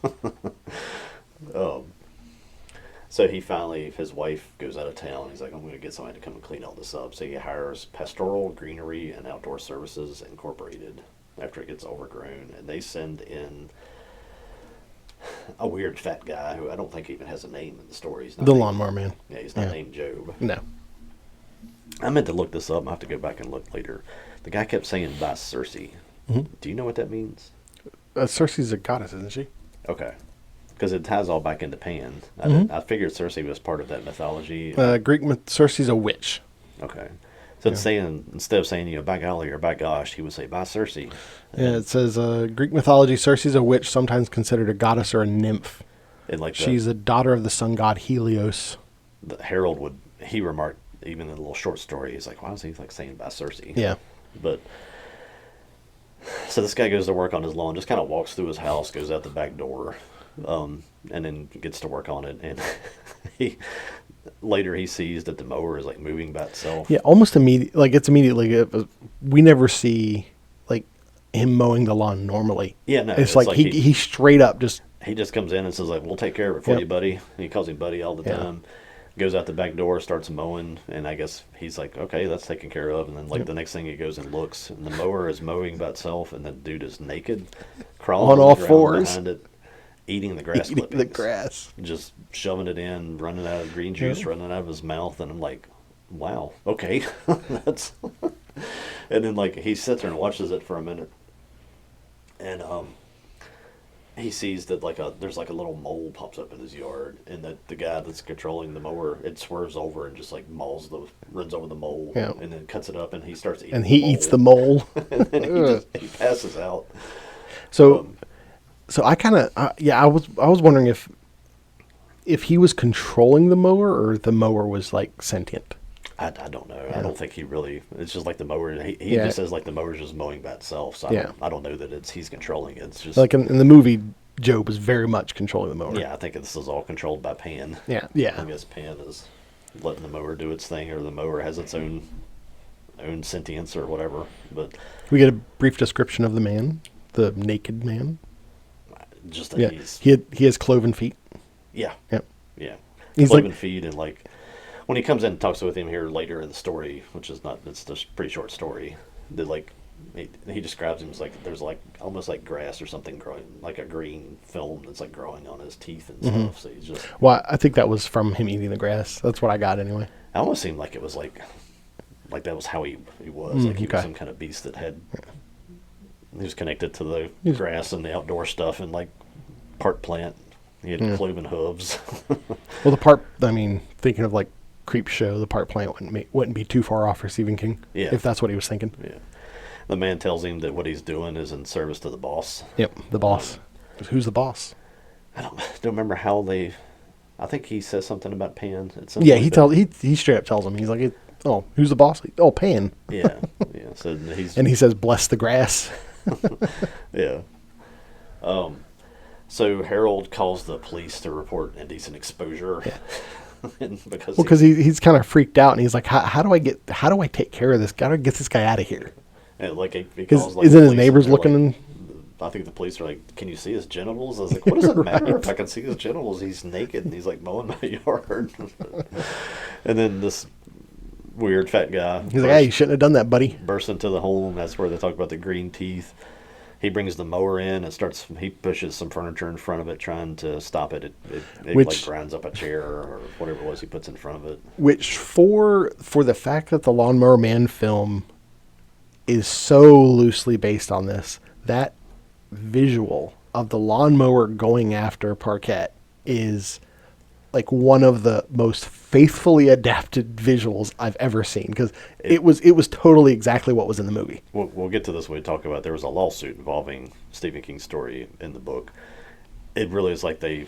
So his wife goes out of town. He's like, I'm going to get somebody to come and clean all this up. So he hires Pastoral Greenery and Outdoor Services Incorporated after it gets overgrown. And they send in a weird fat guy who I don't think even has a name in the story. The Lawnmower Man. Yeah, he's not named Jobe. No. I meant to look this up. I'll have to go back and look later. The guy kept saying by Cersei. Do you know what that means? Cersei's a goddess, isn't she? Okay. Because it ties all back into Pan. I figured Cersei was part of that mythology. Cersei's a witch. Okay. So it's saying, instead of saying, by golly or by gosh, he would say by Cersei. Yeah, it says, Greek mythology, Cersei's a witch, sometimes considered a goddess or a nymph. And like she's a daughter of the sun god Helios. Harold he remarked, even in a little short story, he's like, why is he like saying by Cersei? Yeah. But, so this guy goes to work on his lawn, just kind of walks through his house, goes out the back door, and then gets to work on it. And later he sees that the mower is like moving by itself. Yeah, almost immediately. Like it's immediately. We never see like him mowing the lawn normally. Yeah, no. It's like he straight up just. He just comes in and says like, "We'll take care of it for you, buddy." He calls him buddy all the time. Goes out the back door, starts mowing, and I guess he's like, "Okay, that's taken care of." And then like the next thing he goes and looks, and the mower is mowing by itself, and the dude is naked, crawling on all fours behind it. eating the grass Eating clippings. the grass. Just shoving it in, running out of green juice, running out of his mouth, and I'm like, wow, okay. That's and then like he sits there and watches it for a minute. And he sees that there's like a little mole pops up in his yard, and that the guy that's controlling the mower, it swerves over and just like runs over the mole, Yeah. and then cuts it up, and he starts eating. And he eats the mole. And then he passes out. So, so I kind of I was wondering if he was controlling the mower or the mower was like sentient. I don't know. I don't think he really. It's just like the mower. He Yeah. just says like the mower's just mowing by itself. So I don't know that he's controlling it. It's just Like in the movie, Jobe was very much controlling the mower. yeah. I think this is all controlled by Pan. Yeah. I guess Pan is letting the mower do its thing, or the mower has its own sentience or whatever. But We get a brief description of the man, the naked man. just that Yeah. he's He has cloven feet. yeah. Yep. Yeah. He's Cloven like- feet, and like when he comes in and talks with him here later in the story, which is not, it's just a pretty short story, that like he describes him as like there's like almost like grass or something growing, like a green film that's like growing on his teeth and stuff. So he's just, Well, I think that was from him eating the grass. That's what I got anyway. it almost seemed like it was like that was how he was. Like he okay. was some kind of beast that had, he was connected to the He's- grass and the outdoor stuff, and like part plant. He had cloven hooves. Well, the part, I mean, thinking of like Creep Show, the part plant wouldn't be too far off for Stephen King. Yeah. If that's what he was thinking. Yeah. The man tells him that what he's doing is in service to the boss. Yep. The boss. Who's the boss? I don't remember how they. I think he says something about Pan. Yeah, he straight up tells him. He's like, "Oh, who's the boss? Oh, Pan." Yeah, yeah. So he's And he says, "Bless the grass." yeah. So Harold calls the police to report indecent exposure. Yeah. And because Well, because he's kind of freaked out, and he's like, "How do I take care of this? Gotta get this guy out of here." and like he calls like Isn't the his police, neighbors and they're looking? like- I think the police are like, "Can you see his genitals?" I was like, "What does it matter if I can see his genitals? He's naked and he's like mowing my yard." And then this weird fat guy. He's like, "Hey, you shouldn't have done that, buddy." Bursts into the home. That's where they talk about the green teeth. He brings the mower in and he pushes some furniture in front of it, trying to stop it. It Which- like grinds up a chair or whatever it was he puts in front of it. Which for the fact that the Lawnmower Man film is so loosely based on this, that visual of the lawnmower going after Parquet is like one of the most faithfully adapted visuals I've ever seen, because it was totally exactly what was in the movie. We'll get to this when we talk about there was a lawsuit involving Stephen King's story in the book. It really is like they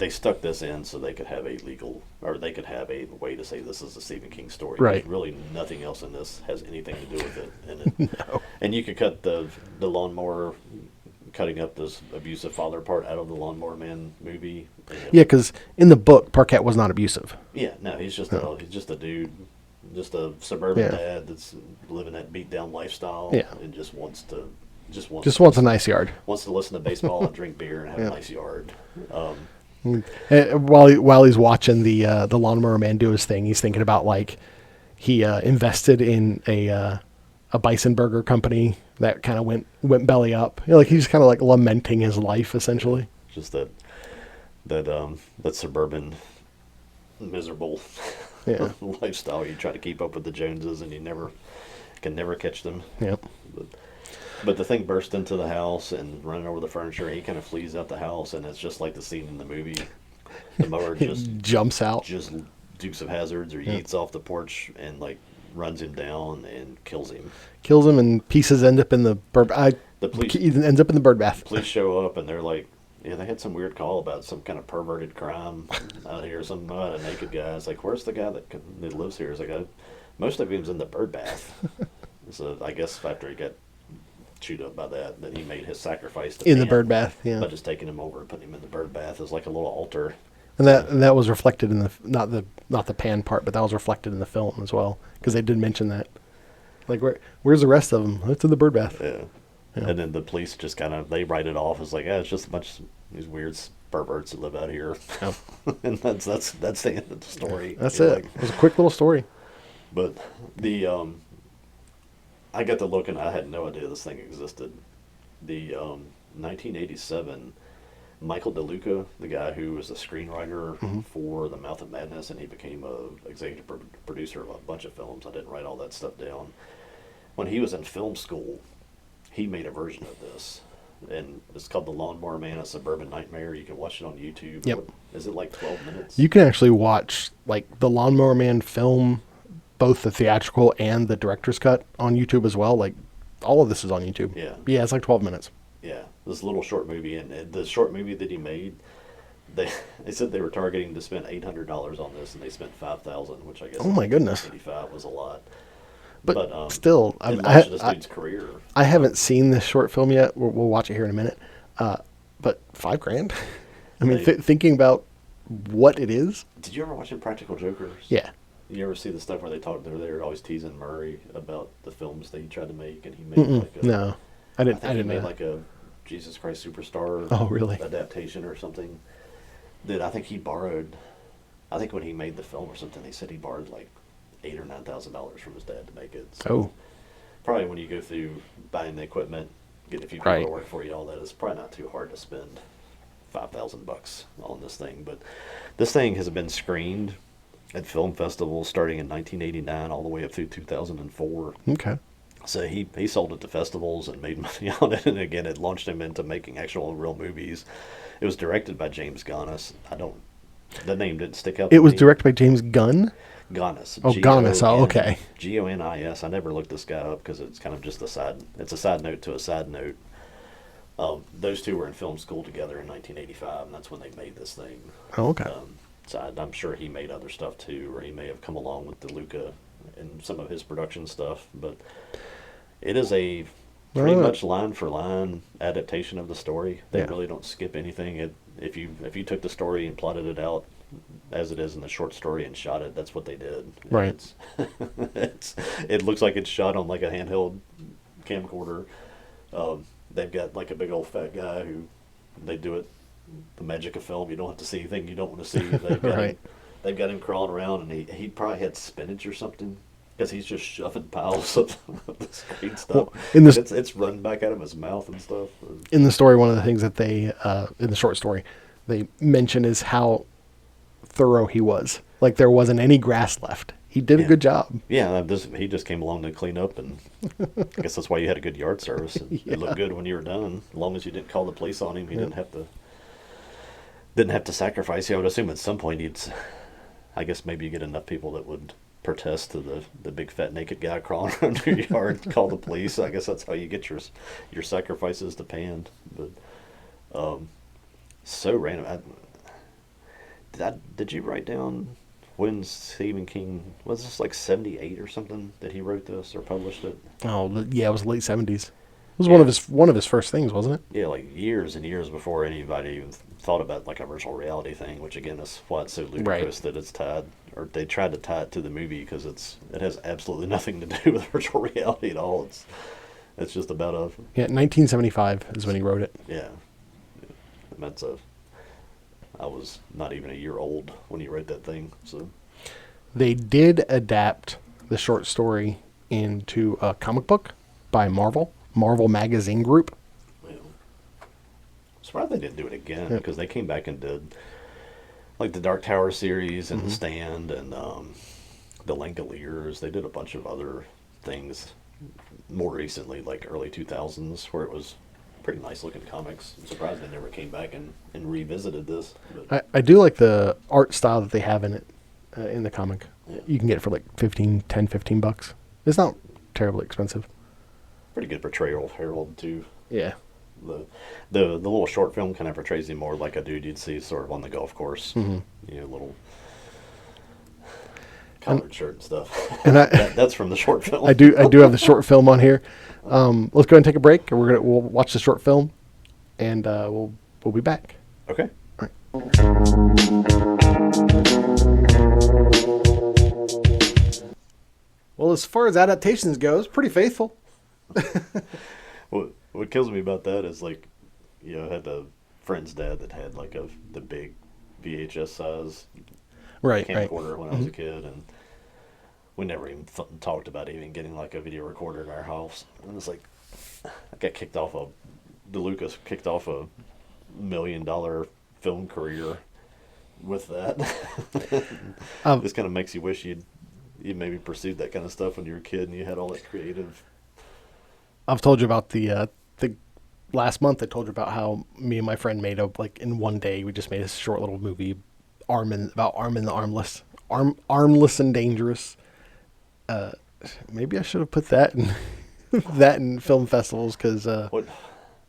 stuck this in so they could have they could have a way to say this is a Stephen King story. Right. There's really nothing else in this has anything to do with it. And No. And you could cut the lawnmower cutting up this abusive father part out of the Lawnmower Man movie. Yeah, because in the book, Parquet was not abusive. Yeah, no, he's just a dude, just a suburban Yeah. dad that's living that beat down lifestyle. Yeah. And just wants Just wants a nice yard. wants to listen to baseball and drink beer and have a nice yard. While he's watching the Lawnmower Man do his thing, he's thinking about like he invested in a bison burger company that kind of went belly up. You know, like he's kind of like lamenting his life essentially. Just that suburban miserable Yeah. lifestyle. You try to keep up with the Joneses and you can never catch them. Yep. But the thing burst into the house and running over the furniture. He kind of flees out the house, and it's just like the scene in the movie. The mower just Jumps out. just Dukes of Hazards or yeets off the porch and like runs him down and kills him. Kills him, and pieces end up in the bird. The police Ends up in the bird bath. police show up and they're like, yeah, they had some weird call about some kind of perverted crime out here. Something about a naked guy. It's like, where's the guy that lives here? It's like, most of him's in the bird bath. So I guess after he got chewed up by that, then he made his sacrifice to In the Pan bird bath, yeah. by just taking him over and putting him in the bird bath as like a little altar. And that was reflected in the not the Pan part, but that was reflected in the film as well, because they did mention that. Like, where's the rest of them? It's in the bird bath. Yeah. And then the police just they write it off as like, it's just a bunch of these weird perverts that live out here. Yeah. And that's the end of the story. That's You know, it. It was a quick little story. But the I got to looking. I had no idea this thing existed. The 1987 Michael DeLuca, the guy who was a screenwriter Mhm. for The Mouth of Madness, and he became a executive producer of a bunch of films. I didn't write all that stuff down. When he was in film school, he made a version of this, and it's called The Lawnmower Man: A Suburban Nightmare. You can watch it on YouTube. Yep. Is it like 12 minutes? You can actually watch like the Lawnmower Man film, both the theatrical and the director's cut on YouTube as well. Like all of this is on YouTube. Yeah. Yeah, it's like 12 minutes. Yeah, this little short movie, and the short movie that he made, they they said they were targeting to spend $800 on this, and they spent 5,000, which I guess Oh my goodness. 85 was a lot. But still, it launched this dude's career. I haven't seen this short film yet. We'll watch it here in a minute. But $5,000. I mean, thinking about what it is. Did you ever watch Practical Jokers? Yeah. You ever see the stuff where they were always teasing Murray about the films that he tried to make, and he made like a, no, I didn't. I I think didn't he know made that. like a Jesus Christ Superstar. Oh, really? Adaptation or something. That I think he borrowed. I think when he made the film or something, they said he borrowed like $8,000 or $9,000 from his dad to make it. So Oh, probably when you go through buying the equipment, getting a few people Right. to work for you, all that, it's probably not too hard to spend $5,000 on this thing. But this thing has been screened at film festivals starting in 1989 all the way up through 2004. okay. So he sold it to festivals and made money on it, and again it launched him into making actual real movies. It was directed by James Gunnis. The name didn't stick out. It to was me. directed by James Gunn. Gunnis. Oh, Gunnis. Oh, okay. Gonis. I never looked this guy up because it's kind of just it's a side note to a side note. Those two were in film school together in 1985, and that's when they made this thing. Oh, okay. So I'm sure he made other stuff too, or he may have come along with DeLuca and some of his production stuff. But it is a pretty much line for line adaptation of the story. They Yeah. really don't skip anything. If you took the story and plotted it out as it is in the short story and shot it, that's what they did. Right. It looks like it's shot on like a handheld camcorder. They've got like a big old fat guy who they do it the magic of film. You don't have to see anything you don't want to see. Right. They've got him crawling around, and he probably had spinach or something because he's just shoving piles of this green stuff. Well, in this- it's running back out of his mouth and stuff. In the story, one of the things that they, in the short story, they mention is how thorough he was. Like there wasn't any grass left. He did a Yeah. good job. Yeah, he just came along to clean up, and I guess that's why you had a good yard service. It looked good when you were done, as long as you didn't call the police on him. He didn't have to sacrifice you. I would assume at some point I guess maybe you get enough people that would protest to the big fat naked guy crawling around your yard, call the police. I guess that's how you get your sacrifices to panned. But so random. Did you write down when Stephen King was this like 78 or something that he wrote this or published it? Oh, yeah, it was late 70s. It was Yeah. one of his first things, wasn't it? Yeah, like years and years before anybody even thought about like a virtual reality thing, which again is why it's so ludicrous that it's tied, or they tried to tie it to the movie because it has absolutely nothing to do with virtual reality at all. It's just about Yeah, 1975 is when he wrote it. yeah. And I was not even a year old when he wrote that thing, so They did adapt the short story into a comic book by Marvel Magazine Group. well, surprised they didn't do it again because they came back and did like the Dark Tower series and the Stand and the Langoliers. They did a bunch of other things more recently, like early 2000s, where it was pretty nice looking comics. I'm surprised they never came back and revisited this. But I do like the art style that they have in it, in the comic. Yeah. You can get it for like $15 bucks. It's not terribly expensive. pretty good portrayal of Harold too. Yeah. The little short film kind of portrays him more like a dude you'd see sort of on the golf course. Mhm. You know, little collared shirt and stuff. And that's from the short film. I do have the short film on here. Let's go ahead and take a break, and we'll watch the short film, and we'll be back. Okay. All right. Well, as far as adaptations goes, pretty faithful. What kills me about that is like, you know, I had a friend's dad that had like the big VHS size Right. camcorder when I was a kid, and we never even talked about even getting like a video recorder in our house. And it's like, I got kicked off DeLucas kicked off a $1 million film career with that. Um, This kind of makes you wish you maybe pursued that kind of stuff when you were a kid and you had all that creative. I've told you about the last month. I told you about how me and my friend made a like in one day we just made a short little movie, Arm and the Armless, Armless and Dangerous. Maybe I should have put that in that in film festivals because What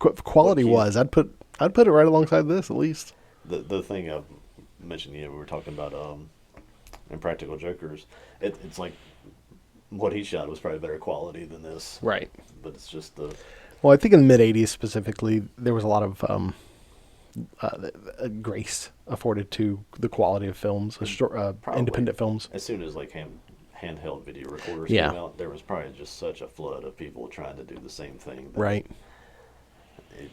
what quality keys? was. I'd put it right alongside this at least. The thing I mentioned, we were talking about Impractical Jokers. It's like what he shot was probably better quality than this, Right. but it's just the Well, I think in the mid '80s specifically, there was a lot of grace afforded to the quality of films, probably independent films. as soon as like handheld video recorders Yeah. came out, there was probably just such a flood of people trying to do the same thing. That Right.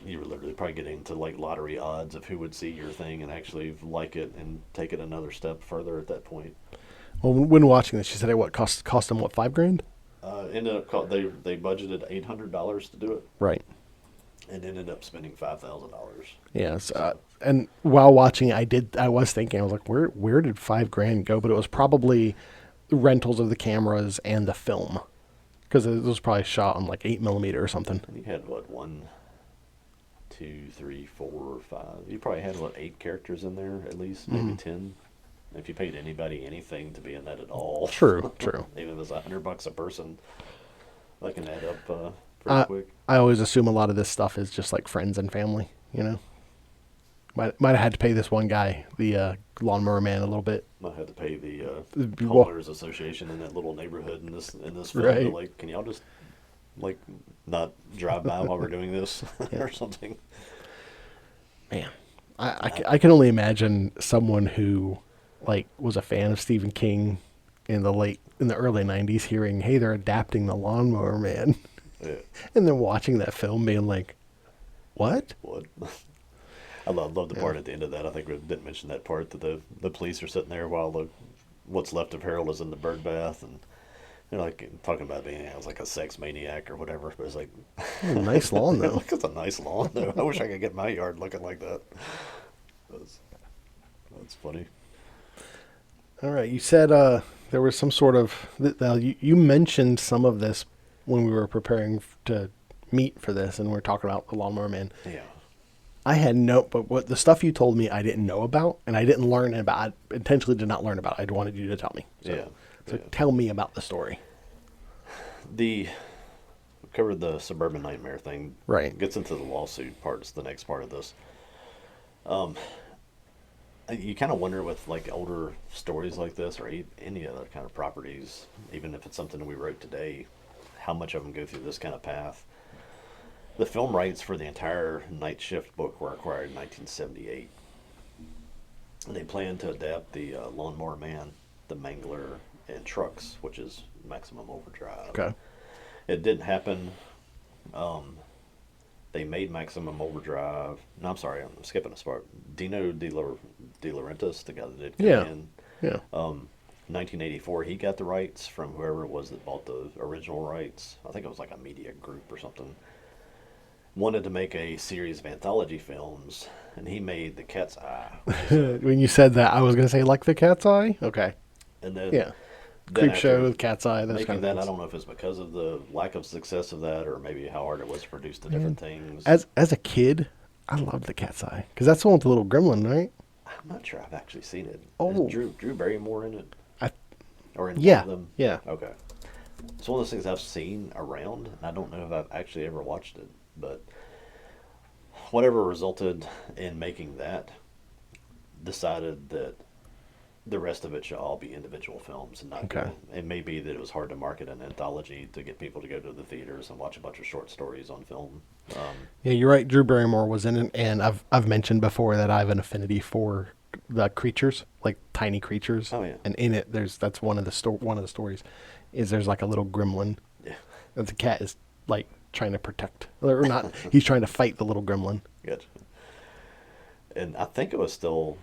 you were literally probably getting into like lottery odds of who would see your thing and actually like it and take it another step further at that point. Well, when watching this, she said, "What cost them? What, $5,000?" Ended up they budgeted $800 to do it Right. and ended up spending $5,000. Yes. And while watching, I was thinking, I was like, where did $5,000 go? But it was probably rentals of the cameras and the film, because it was probably shot on like 8mm or something. And you had what, one, two, three, four, five. You probably had what, 8 characters in there at least, maybe 10. If you paid anybody anything to be in that at all, True. True. even if it was $100 a person, that can add up pretty quick. I always assume a lot of this stuff is just like friends and family. Might have had to pay this one guy, the Lawnmower Man, a little bit. Might have to pay the Well, homeowners association in that little neighborhood in this film. Right. To, like, can y'all just like not drive by while we're doing this Yeah. or something? Man, I can only imagine someone who like was a fan of Stephen King in the early '90s, hearing, "Hey, they're adapting the Lawnmower Man," Yeah. and then watching that film, being like, "What?" What? I love the part at the end of that. I think we didn't mention that part that the police are sitting there while what's left of Harold is in the bird bath and they're like talking about being like a sex maniac or whatever. But it's like Nice lawn though. Look, it's a nice lawn though. I wish I could get my yard looking like that. That's funny. All right, you said there was some sort of. Now you mentioned some of this when we were preparing to meet for this, and we were talking about the Lawnmower Man. Yeah. I had but what the stuff you told me I didn't know about, and I didn't learn about. I intentionally did not learn about. I wanted you to tell me. So Yeah. tell me about the story. We covered the Suburban Nightmare thing. Right. Gets into the lawsuit parts, the next part of this. You kind of wonder with like older stories like this or any other kind of properties, even if it's something we wrote today, how much of them go through this kind of path. The film rights for the entire Night Shift book were acquired in 1978. And they planned to adapt the Lawnmower Man, the Mangler, and Trucks, which is Maximum Overdrive. Okay. It didn't happen. They made Maximum Overdrive. No, I'm sorry, I'm skipping a part. Dino De Laurentiis, the guy that did Yeah. Command, Yeah. 1984, he got the rights from whoever it was that bought the original rights. I think it was like a media group or something. Wanted to make a series of anthology films, and he made The Cat's Eye. When you said that, I was going to say like the Cat's Eye. Okay. And then, Yeah. then Creep show after with Cat's Eye. Those making kind of that, things. I don't know if it's because of the lack of success of that, or maybe how hard it was to produce the different things. As a kid, I loved the Cat's Eye because that's the one with the little gremlin, right? I'm not sure I've actually seen it. Oh. Is Drew Barrymore in it? I Or in Yeah, one of them? yeah. Okay. It's one of those things I've seen around, and I don't know if I've actually ever watched it. But whatever resulted in making that, decided that the rest of it should all be individual films and not. Okay. It may be that it was hard to market an anthology to get people to go to the theaters and watch a bunch of short stories on film. Yeah, you're right. Drew Barrymore was in it, and I've mentioned before that I have an affinity for the creatures, like tiny creatures. Oh, yeah. And in it, that's one of the stories, is there's like a little gremlin Yeah. that the cat is like trying to protect, or not. He's trying to fight the little gremlin. Gotcha. And I think it was still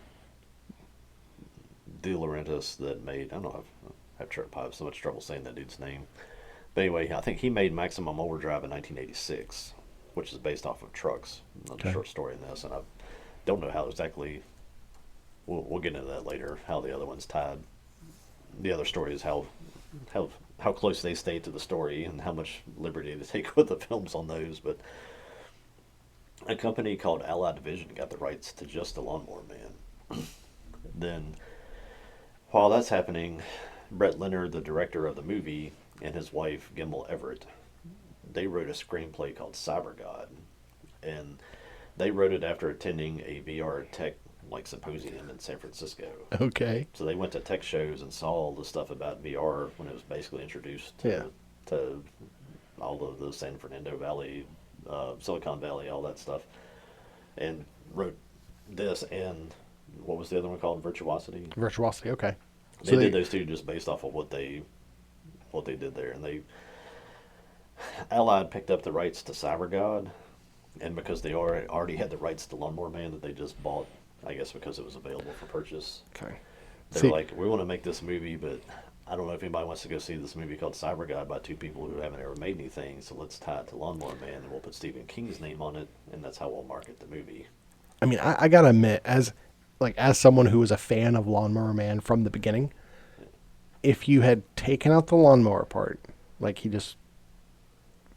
De Laurentiis that made. I don't know. I have so much trouble saying that dude's name. But anyway, I think he made Maximum Overdrive in 1986, which is based off of Trucks, the Okay. short story in this. And don't know how exactly. We'll get into that later. How the other one's tied. The other story is how how close they stay to the story and how much liberty they take with the films on those. But a company called Allied Division got the rights to just the Lawnmower Man. Then, while that's happening, Brett Leonard, the director of the movie, and his wife Gimbal Everett, they wrote a screenplay called Cyber God, and they wrote it after attending a VR tech like symposium in San Francisco. Okay. So they went to tech shows and saw all the stuff about VR when it was basically introduced Yeah. to all of the San Fernando Valley, Silicon Valley, all that stuff, and wrote this and what was the other one called? Virtuosity. Virtuosity. Okay. They So did those two just based off of what they did there, and they Allied picked up the rights to Cyber God, and because they already had the rights to Lawnmower Man that they just bought, I guess because it was available for purchase. Okay. They're like, we want to make this movie, but I don't know if anybody wants to go see this movie called Cyber God by two people who haven't ever made anything, so let's tie it to Lawnmower Man and we'll put Stephen King's name on it, and that's how we'll market the movie. I mean, I gotta admit, as someone who was a fan of Lawnmower Man from the beginning, if you had taken out the lawnmower part, like he just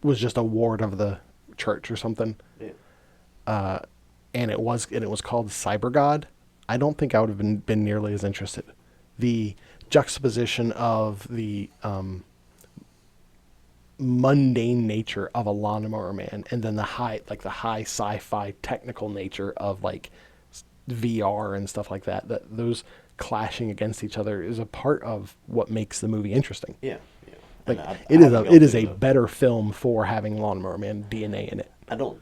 was just a ward of the church or something, Yeah. and it was called Cyber God, I don't think I would have been nearly as interested. The juxtaposition of the mundane nature of a Lawnmower Man, and then the high sci-fi technical nature of like VR and stuff like that. That those clashing against each other is a part of what makes the movie interesting. Yeah. Like And it is a better film for having Lawnmower Man DNA in it. I don't.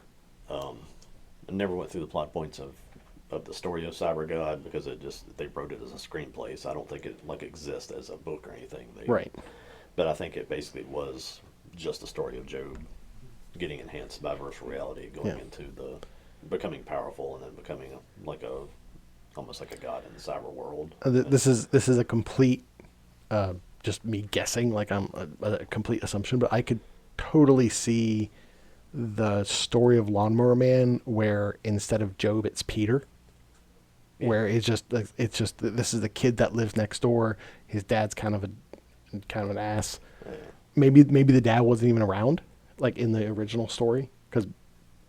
I never went through the plot points of the story of Cyber God because they wrote it as a screenplay, so I don't think it like exists as a book or anything. Right. But I think it basically was just the story of Jobe getting enhanced by virtual reality, going into the becoming powerful and then becoming almost like a god in the cyber world. This is a complete, just me guessing, like I'm a complete assumption, but I could totally see the story of Lawnmower Man where instead of Job it's Peter, where it's just this is the kid that lives next door. His dad's kind of an ass. Yeah. Maybe the dad wasn't even around, like in the original story, because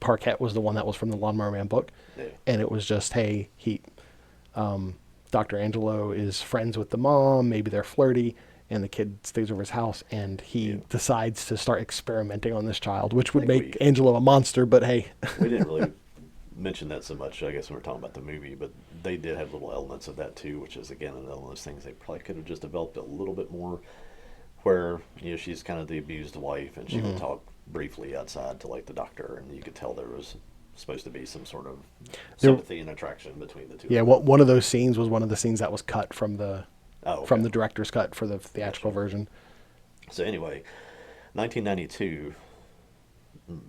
Parquet was the one that was from the Lawnmower Man book, and it was just, hey, Dr. Angelo is friends with the mom, maybe they're flirty, and the kid stays over his house, and he decides to start experimenting on this child, which would make Angelo a monster, but hey. We didn't really mention that so much, I guess, when we were talking about the movie, but they did have little elements of that too, which is, again, another one of those things they probably could have just developed a little bit more, where, she's kind of the abused wife, and she would talk briefly outside to, like, the doctor, and you could tell there was supposed to be some sort of sympathy and attraction between the two. Yeah, one of those scenes was one of the scenes that was cut from the from the director's cut for the theatrical version. So anyway, 1992,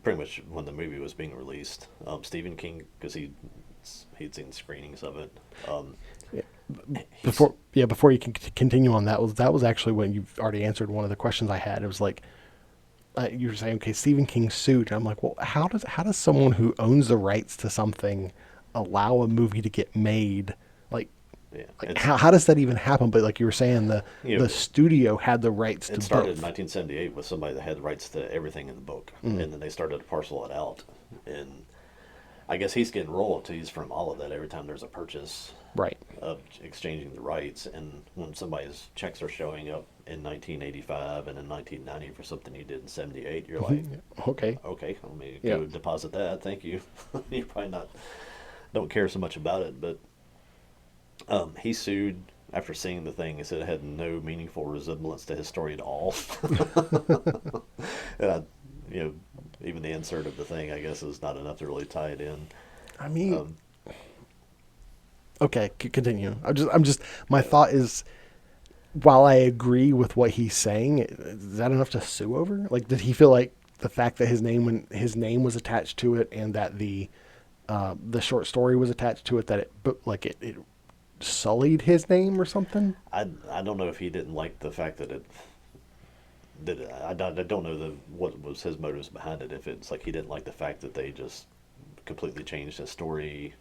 pretty much when the movie was being released, Stephen King, because he'd seen screenings of it. Before you can continue on, that was actually when you've already answered one of the questions I had. It was like, you were saying, okay, Stephen King sued. And I'm like, well, how does someone who owns the rights to something allow a movie to get made? How does that even happen? But like you were saying, the studio had the rights to both. It started in 1978 with somebody that had the rights to everything in the book, and then they started to parcel it out. And I guess he's getting royalties from all of that every time there's a purchase, right, of exchanging the rights. And when somebody's checks are showing up in 1985 and in 1990 for something you did in 78, you're like, okay, let me go deposit that. Thank you. You probably don't care so much about it, but he sued after seeing the thing. He said it had no meaningful resemblance to his story at all. And even the insert of the thing, I guess, is not enough to really tie it in. I mean, okay, continue. I'm just. My thought is, while I agree with what he's saying, is that enough to sue over? Like, did he feel like the fact that his name was attached to it, and that the short story was attached to it, that it sullied his name or something? I don't know if he didn't like the fact that I don't know what was his motives behind it. If it's like he didn't like the fact that they just completely changed his story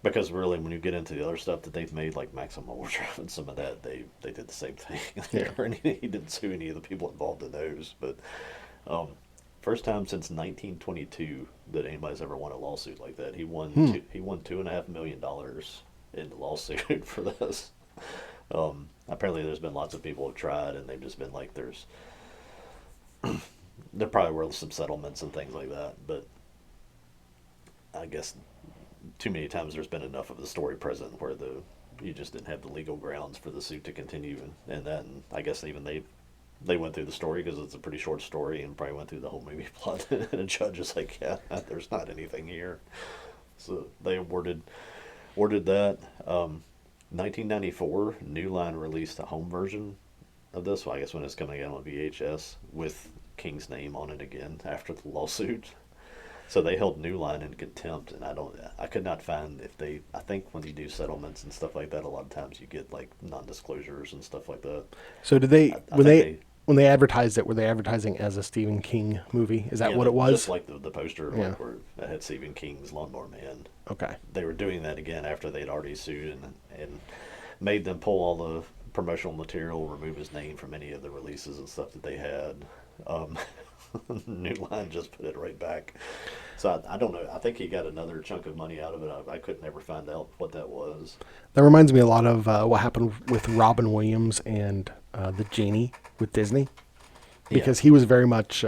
Because really, when you get into the other stuff that they've made, like Maximum Overdrive and some of that, they did the same thing Yeah. there, and he didn't sue any of the people involved in those. But um, first time since 1922 that anybody's ever won a lawsuit like that. He won $2.5 million in the lawsuit for this. Apparently, there's been lots of people have tried, and they've just been like, there probably were some settlements and things like that, but I guess too many times there's been enough of the story present where you just didn't have the legal grounds for the suit to continue, and then I guess even they went through the story because it's a pretty short story and probably went through the whole movie plot, and the judge is like, yeah, there's not anything here, so they awarded that. 1994, New Line released a home version of this. Well, I guess when it's coming out on VHS with King's name on it again after the lawsuit. So they held New Line in contempt, and I could not find if they. I think when you do settlements and stuff like that, a lot of times you get like non-disclosures and stuff like that. So did they I think when they advertised it? Were they advertising as a Stephen King movie? Is that yeah, what it was? Just like the poster, Yeah. like where it had Stephen King's Lawnmower Man. Okay. They were doing that again after they'd already sued and made them pull all the promotional material, remove his name from any of the releases and stuff that they had. Um, New Line just put it right back. So I don't know. I think he got another chunk of money out of it. I couldn't ever find out what that was. That reminds me a lot of what happened with Robin Williams and the Genie with Disney, because he was very much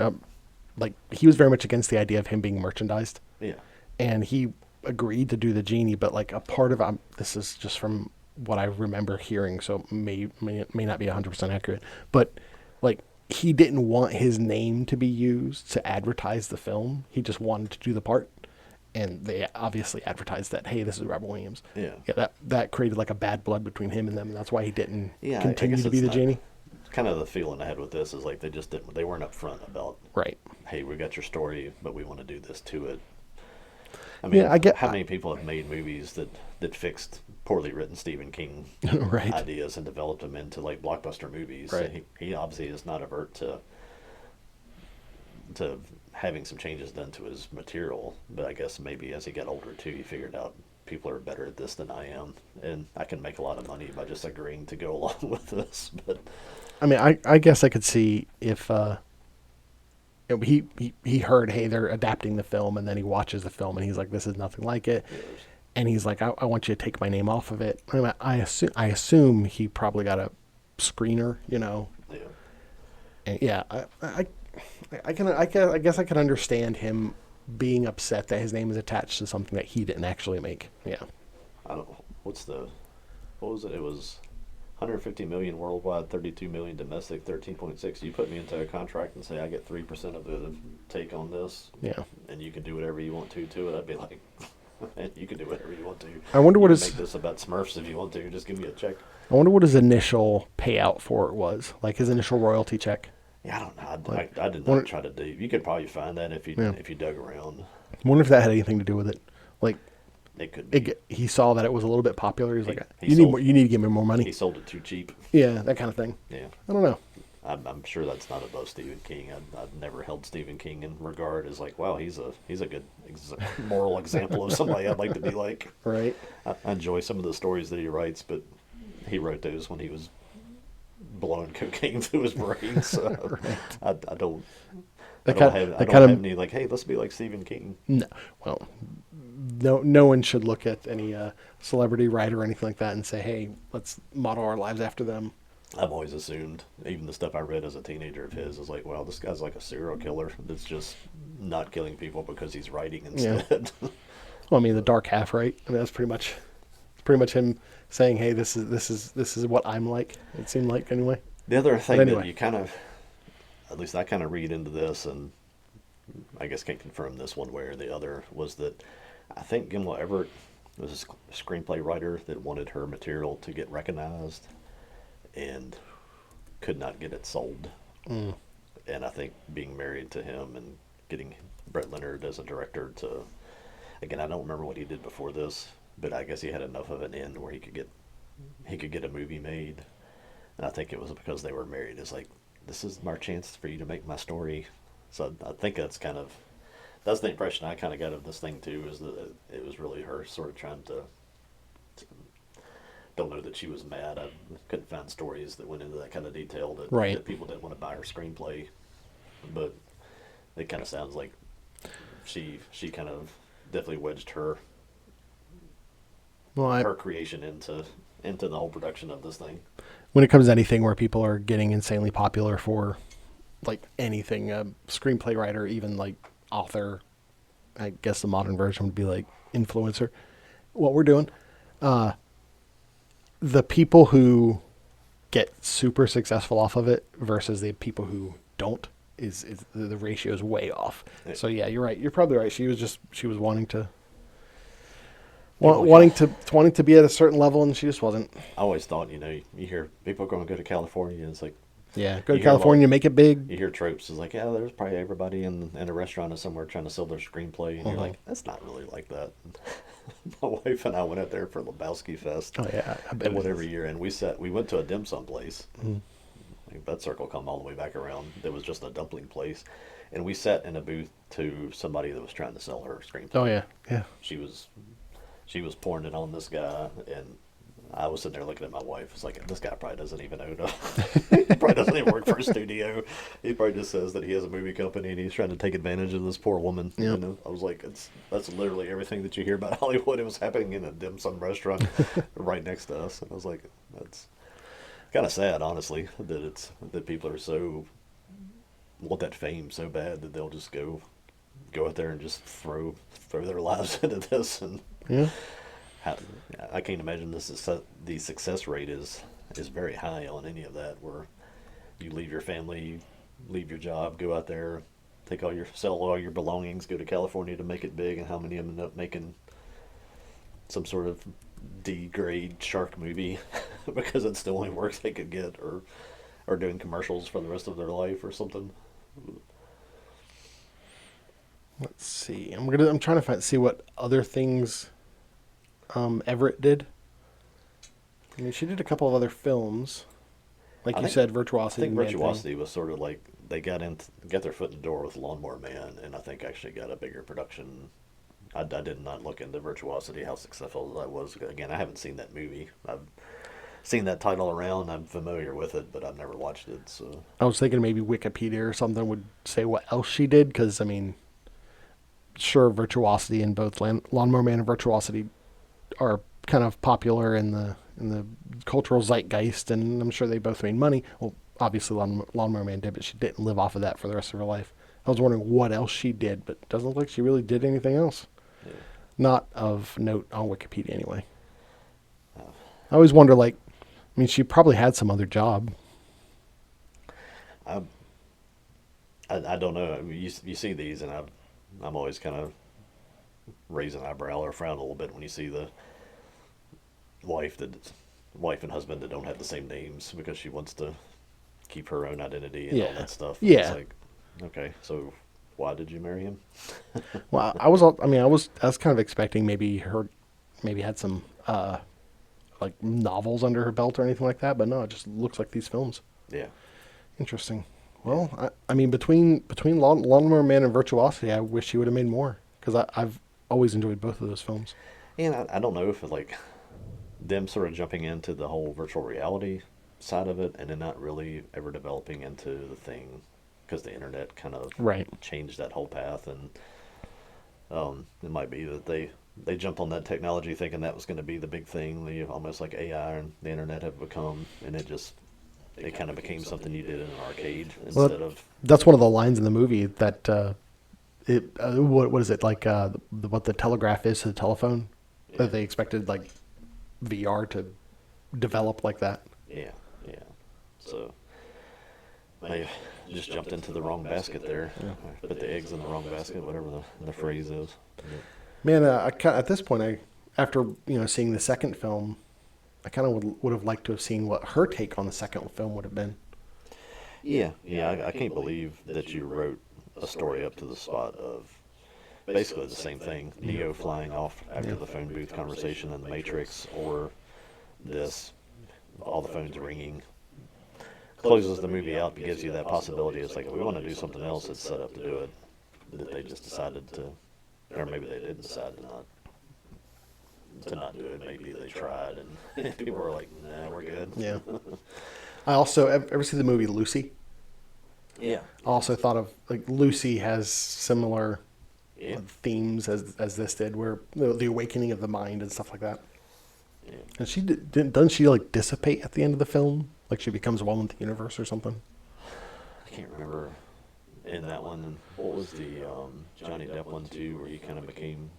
he was very much against the idea of him being merchandised, Yeah. and he agreed to do the Genie, but like a part of this is just from what I remember hearing, so may not be 100% accurate, but like he didn't want his name to be used to advertise the film. He just wanted to do the part. And they obviously advertised that, hey, this is Robin Williams. Yeah. That created like a bad blood between him and them. And that's why he didn't Yeah, continue to be the Genie. Kind of the feeling I had with this is like they just didn't. They weren't upfront about, Right. hey, we got your story, but we want to do this to it. I mean, how many people have made movies that fixed poorly written Stephen King Right. ideas and developed them into like blockbuster movies? Right. He obviously is not avert to having some changes done to his material, but I guess maybe as he got older too, he figured out people are better at this than I am, and I can make a lot of money by just agreeing to go along with this. But I mean, I guess I could see if he heard, hey, they're adapting the film, and then he watches the film and he's like, this is nothing like it. And he's like, I want you to take my name off of it. I mean, I assume he probably got a screener, you know. Yeah. And yeah, I guess I can understand him being upset that his name is attached to something that he didn't actually make. Yeah. I don't. What was it? It was 150 million worldwide, 32 million domestic, 13.6. You put me into a contract and say I get 3% of the take on this. Yeah. And you can do whatever you want to it. I'd be like, man, you can do whatever you want to. I wonder what you his can make this about Smurfs if you want to. Just give me a check. I wonder what his initial payout for it was, like his initial royalty check. Yeah, I don't know. I did not try to do. You could probably find that if you dug around. I wonder if that had anything to do with it. Like, It could be. he saw that it was a little bit popular. He's like, he you sold- need more. You need to give me more money. He sold it too cheap. Yeah, that kind of thing. Yeah. I don't know. I'm sure that's not above Stephen King. I've never held Stephen King in regard as like, wow, he's a good moral example of somebody I'd like to be like. Right. I enjoy some of the stories that he writes, but he wrote those when he was blowing cocaine through his brain. So Right. I don't That have any like, hey, let's be like Stephen King. No. Well, no one should look at any celebrity writer or anything like that and say, hey, let's model our lives after them. I've always assumed, even the stuff I read as a teenager of his, is like, well, this guy's like a serial killer that's just not killing people because he's writing instead. Yeah. Well, I mean, the dark half, right? I mean, that's pretty much him saying, hey, this is what I'm like. It seemed like anyway. The other thing anyway. that you kind of, at least I kind of read into this, and I guess can't confirm this one way or the other, was that I think Gimla Everett was a screenplay writer that wanted her material to get recognized and could not get it sold. Mm. And I think being married to him and getting Brett Leonard as a director to, again, I don't remember what he did before this, but I guess he had enough of an end where he could get a movie made. And I think it was because they were married. It's like, this is our chance for you to make my story. So I think that's the impression I kind of got of this thing too, is that it was really her sort of trying to don't know that she was mad. I couldn't find stories that went into that kind of detail that, Right. that people didn't want to buy her screenplay. But it kind of sounds like she kind of definitely wedged Well, her creation into the whole production of this thing. when it comes to anything where people are getting insanely popular for like anything, a screenplay writer, even like author, I guess the modern version would be like influencer. What we're doing, the people who get super successful off of it versus the people who don't is the ratio is way off. So yeah, you're right. You're probably right. She was wanting to wanting to be at a certain level, and she just wasn't. I always thought, you hear people are going to go to California, and it's like, Yeah, go to California, make it big. you hear tropes. It's like, yeah, there's probably everybody in a restaurant or somewhere trying to sell their screenplay, and you're like, that's not really like that. My wife and I went out there for Lebowski Fest. Oh yeah, I bet Every year, and we went to a dim sum place. Like that circle come all the way back around. There was just a dumpling place, and we sat in a booth to somebody that was trying to sell her screenplay. Oh yeah, yeah. She was pouring it on this guy, and I was sitting there looking at my wife. It's like, this guy probably doesn't even own he probably doesn't even work for a studio. He probably just says that he has a movie company and he's trying to take advantage of this poor woman. Yep. I was like, that's literally everything that you hear about Hollywood. It was happening in a dim sum restaurant right next to us, and I was like, that's kind of sad, honestly, that people are so want that fame so bad that they'll just go out there and just throw their lives into this. And Yeah. I can't imagine the success rate is very high on any of that, where you leave your family, you leave your job, go out there, sell all your belongings, go to California to make it big, and how many of them end up making some sort of D-grade shark movie because it's the only work they could get, or doing commercials for the rest of their life or something. Let's see. I'm trying to see what other things Everett did. I mean, she did a couple of other films, like you said, Virtuosity. I think Man Virtuosity was sort of like they got their foot in the door with Lawnmower Man, and I think actually got a bigger production. I did not look into Virtuosity, how successful that was. Again, I haven't seen that movie. I've seen that title around. I'm familiar with it, but I've never watched it. So I was thinking maybe Wikipedia or something would say what else she did, because I mean, sure, Virtuosity and both Lawnmower Man and Virtuosity are kind of popular in the cultural zeitgeist, and I'm sure they both made money. Well, obviously Lawnmower Man did, but she didn't live off of that for the rest of her life. I was wondering what else she did, but it doesn't look like she really did anything else. yeah. Not of note on Wikipedia, anyway. I always wonder, like, I mean, she probably had some other job. I don't know. I mean, you see these, and I'm always kind of raise an eyebrow or frown a little bit when you see the wife and husband that don't have the same names because she wants to keep her own identity and all that stuff. Yeah. It's like, okay, so why did you marry him? Well, I was kind of expecting maybe had some like novels under her belt or anything like that, but no, it just looks like these films. Yeah. Interesting. Well, I mean, between Lawnmower Man and Virtuosity, I wish she would have made more, because I've always enjoyed both of those films. And I don't know if it, like them sort of jumping into the whole virtual reality side of it and then not really ever developing into the thing because the internet kind of changed that whole path. And it might be that they jumped on that technology thinking that was going to be the big thing, almost like AI and the internet have become, and it kind of became something you did in an arcade instead of. That's one of the lines in the movie that what is it like? What the telegraph is to the telephone, that they expected like VR to develop like that. Yeah. So I just jumped into the wrong basket there. Yeah. Put the eggs in the wrong basket, whatever the phrase is. Man, at this point, after seeing the second film, I kind of would have liked to have seen what her take on the second film would have been. Yeah. I can't believe that you wrote a story up to the spot of basically the same thing. Neo flying off after the phone booth conversation in the Matrix, or all the phones ringing, closes the movie out, but gives you that possibility. It's like, if we want to do something else that's set up to do it, that they just decided to, or maybe they didn't decide to to not do it. Maybe they tried, and people were like, "Nah, we're good." Yeah. I also ever see the movie Lucy? Yeah. I also thought of like Lucy has similar Yeah. themes as this did, where the awakening of the mind and stuff like that. Yeah. And she doesn't she like dissipate at the end of the film? Like she becomes one with the universe or something? I can't remember in that one. And what was the Johnny Depp one too, where he kind of became?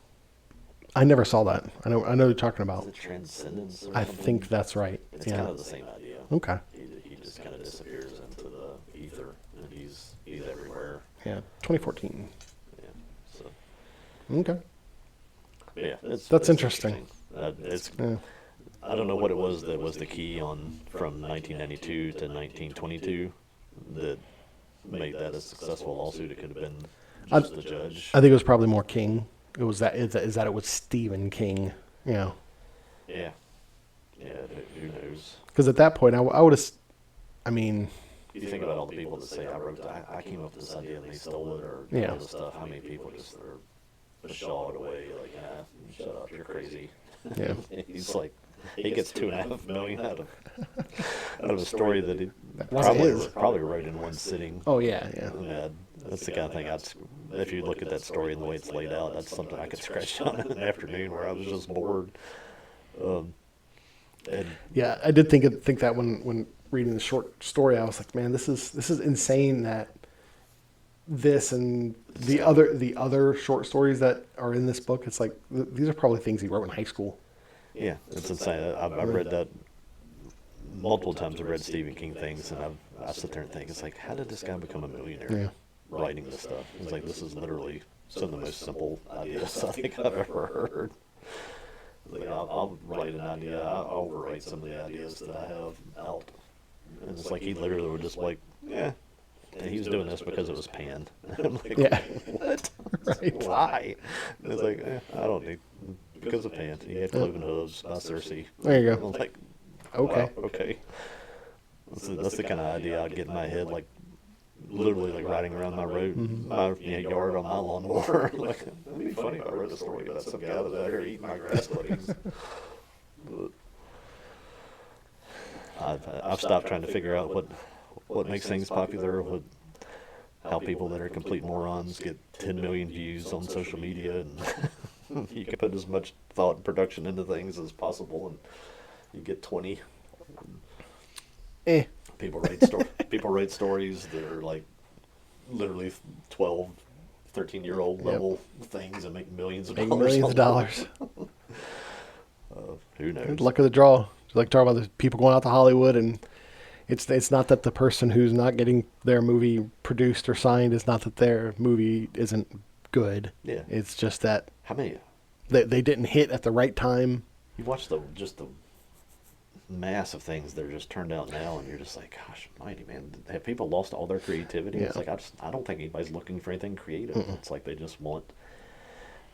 I never saw that. I know what you're talking Was about. it transcendence or I something? think that's right. It's Yeah. kind of the same idea. Okay. He just kind of disappears into the ether, and he's everywhere. Yeah. 2014. Yeah. So Okay. but yeah, That's interesting. It's Yeah. I don't know what it was that was the key on from 1992 to 1922 that made that a successful lawsuit. It could have been just the judge. I think it was probably more King. It was that it was Stephen King. You know. Yeah. Yeah. Who knows? Because at that point, I would have. I mean, If you think about all the people that say I came up with this idea and they stole it, or Yeah. all this stuff, how many people just are pshawed away like, shut up, you're crazy. yeah. He's like, he gets $2.5 million out of a story that he wasn't his. probably wrote in one sitting. Oh yeah, yeah. Yeah, that's the kind of thing if you look at that story and the way it's laid out, that's something I could scratch on in an afternoon where I was just bored. And Yeah, I did think that when reading the short story, I was like, man, this is insane that this and the other short stories that are in this book, it's like these are probably things he wrote in high school. yeah, it's insane. I've read that multiple times. I've read Stephen King things, and I sit there and think, it's like, how did this guy become a millionaire Yeah. writing this stuff? It's like, this is literally some of the most simple ideas I think I've ever heard. Like, I'll write an idea, I'll overwrite some of the ideas that I have out. And it's like, he literally would just like, yeah. And he was doing this because it was panned. I'm like, Yeah. what? Right. Why? And it's like, I don't need, because of panned. He had cloven hooves by Cersei. There you go. I'm like, Okay. wow, okay. That's the kind of idea I'd get in my head, like, literally, like, riding around my road, my yard on my lawnmower. Like, it'd be funny if I wrote a story about some guy that's out here eating my grass cuttings. But I've stopped trying to figure out what makes things popular, how people that are complete morons get 10 million views on social media, and you can put as much thought and production into things as possible, and you get 20. People write stories that are like literally 12, 13-year-old level things and make millions of Make dollars. millions of dollars. Who knows? Luck of the draw. Like talk about the people going out to Hollywood, and it's not that the person who's not getting their movie produced or signed is not that their movie isn't good. Yeah. It's just that How many? they didn't hit at the right time. You watch the mass of things that are just turned out now, and you're just like, gosh almighty, man, have people lost all their creativity? Yeah. It's like, I don't think anybody's looking for anything creative. It's like they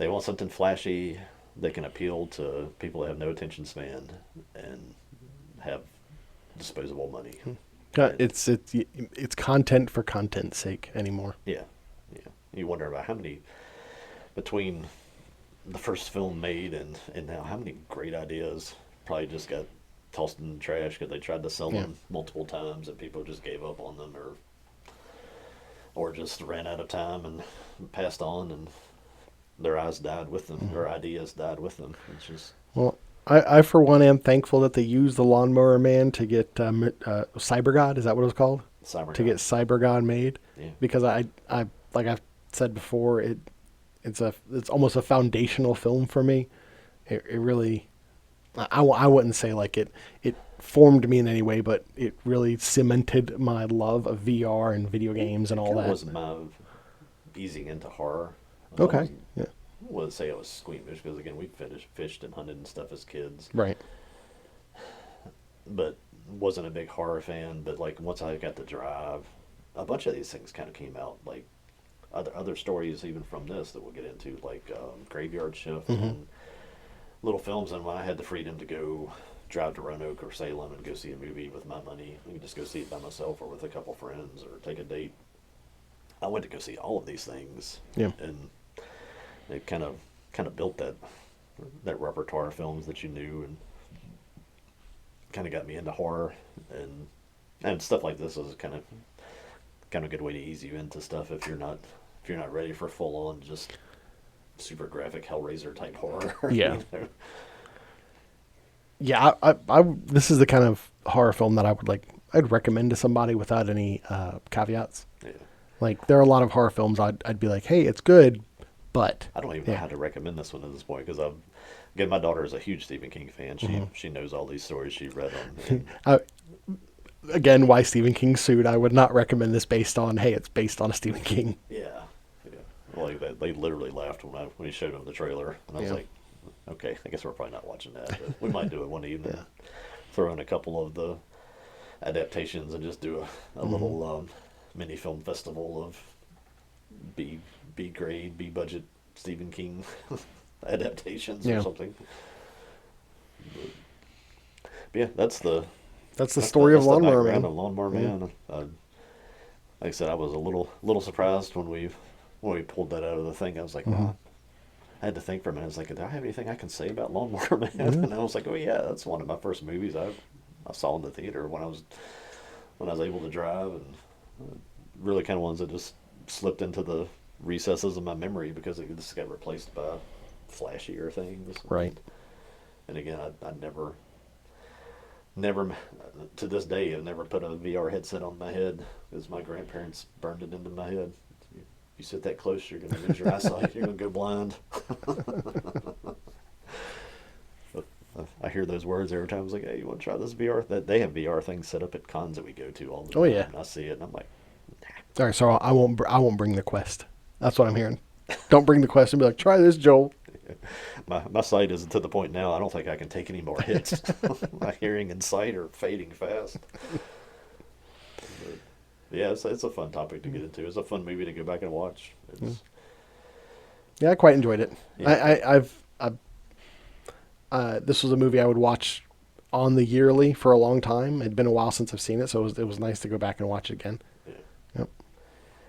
want something flashy that can appeal to people that have no attention span and have disposable money. It's content for content's sake anymore. Yeah. You wonder about how many, between the first film made and now, how many great ideas probably just got tossed in the trash because they tried to sell them multiple times and people just gave up on them, or just ran out of time and passed on, and their eyes died with them. Their ideas died with them. It's just, Well, I for one am thankful that they used the Lawnmower Man to get Cyber God. Is that what it was called? Cyber To God. get Cyber God made. Yeah. Because I like I've said before, it's almost a foundational film for me. It really, I wouldn't say like it formed me in any way, but it really cemented my love of VR and video games and all Kinda that. was my easing into horror. Okay. Yeah. I wouldn't say I was squeamish because, again, we fished and hunted and stuff as kids, Right. but wasn't a big horror fan. But like once I got to drive, a bunch of these things kind of came out. Like other stories even from this that we'll get into, like Graveyard Shift and little films. And when I had the freedom to go drive to Roanoke or Salem and go see a movie with my money, I could just go see it by myself or with a couple friends or take a date. I went to go see all of these things. Yeah. And it kind of built that repertoire of films that you knew, and kind of got me into horror, and stuff like this is kind of a good way to ease you into stuff if you're not ready for full on just super graphic Hellraiser type horror. Yeah. You know? Yeah, this is the kind of horror film that I'd recommend to somebody without any caveats. Yeah. Like, there are a lot of horror films I'd be like, hey, it's good, but I don't even know how to recommend this one at this point because again, my daughter is a huge Stephen King fan. She knows all these stories she read on. Again, why Stephen King sued? I would not recommend this based on, hey, it's based on a Stephen King. Yeah, yeah. Well, they literally laughed when he showed them the trailer, and I was like, okay, I guess we're probably not watching that, but we might do it one evening. Throw in a couple of the adaptations and just do a little mini film festival of B grade, B budget Stephen King adaptations or something. But yeah, that's the story of Lawnmower Man. Of Lawnmower Man. Like I said, I was a little surprised when we pulled that out of the thing. I was like, wow. I had to think for a minute. I was like, do I have anything I can say about Lawnmower Man? And I was like, oh yeah, that's one of my first movies I saw in the theater when I was able to drive, and really kind of ones that just slipped into the recesses of my memory because it just got replaced by flashier things. Right. And again, I never, to this day, I've never put a VR headset on my head because my grandparents burned it into my head. You sit that close, you're going to lose your eyesight. You're going to go blind. I hear those words every time. I was like, hey, you want to try this VR? They have VR things set up at cons that we go to all the time. Oh, yeah. And I see it, and I'm like, nah. All right, so I won't bring the Quest. That's what I'm hearing. Don't bring the Quest and be like, try this, Joel. My sight is to the point now, I don't think I can take any more hits. My hearing and sight are fading fast. But yeah, it's a fun topic to get into. It's a fun movie to go back and watch. Yeah, I quite enjoyed it. Yeah. This was a movie I would watch on the yearly for a long time. It'd been a while since I've seen it, so it was nice to go back and watch it again. Yeah. Yep.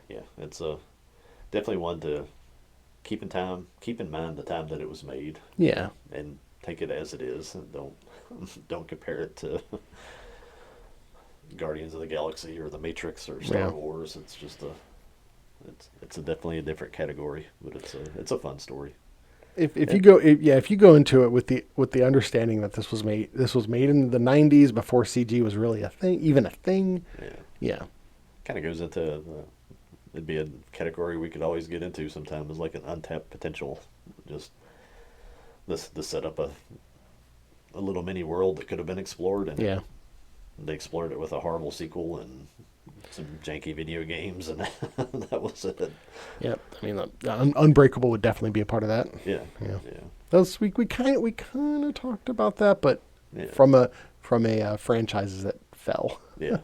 Yeah, it's definitely one to keep in mind the time that it was made. Yeah. And take it as it is, and don't compare it to Guardians of the Galaxy or The Matrix or Star Wars. It's just it's definitely a different category, but it's a fun story. If you go into it with the understanding that this was made in the 90s before CG was really a thing. Yeah. Kind of goes into it'd be a category we could always get into sometime, is like an untapped potential. Just this set up a little mini world that could have been explored, and they explored it with a horrible sequel and some janky video games, and that was it. Yep. I mean, Unbreakable would definitely be a part of that. Yeah. Those we kind of talked about that, but from a franchises that fell. Yeah.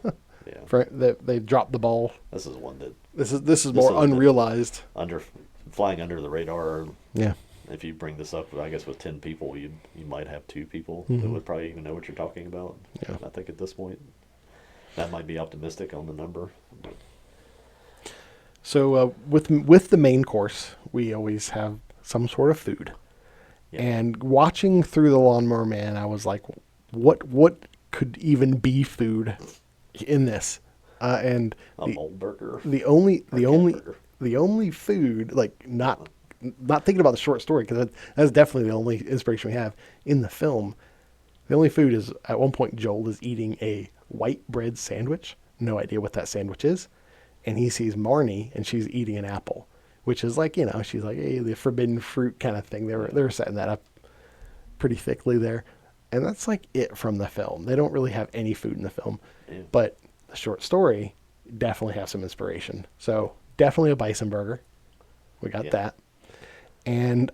They dropped the ball. This is one that this is more unrealized. Flying under the radar. Yeah. If you bring this up, I guess with 10 people, you might have 2 people that would probably even know what you're talking about. Yeah. I think at this point, that might be optimistic on the number. So with the main course, we always have some sort of food. Yeah. And watching through the Lawnmower Man, I was like, what could even be food in this? And a mold burger. The only food, like not thinking about the short story, because that's definitely the only inspiration we have in the film. The only food is, at one point, Joel is eating a white bread sandwich. No idea what that sandwich is. And he sees Marnie, and she's eating an apple, which is like, she's like, hey, the forbidden fruit kind of thing. They were setting that up pretty thickly there. And that's like it from the film. They don't really have any food in the film. Yeah. But the short story definitely has some inspiration. So definitely a bison burger. We got that. And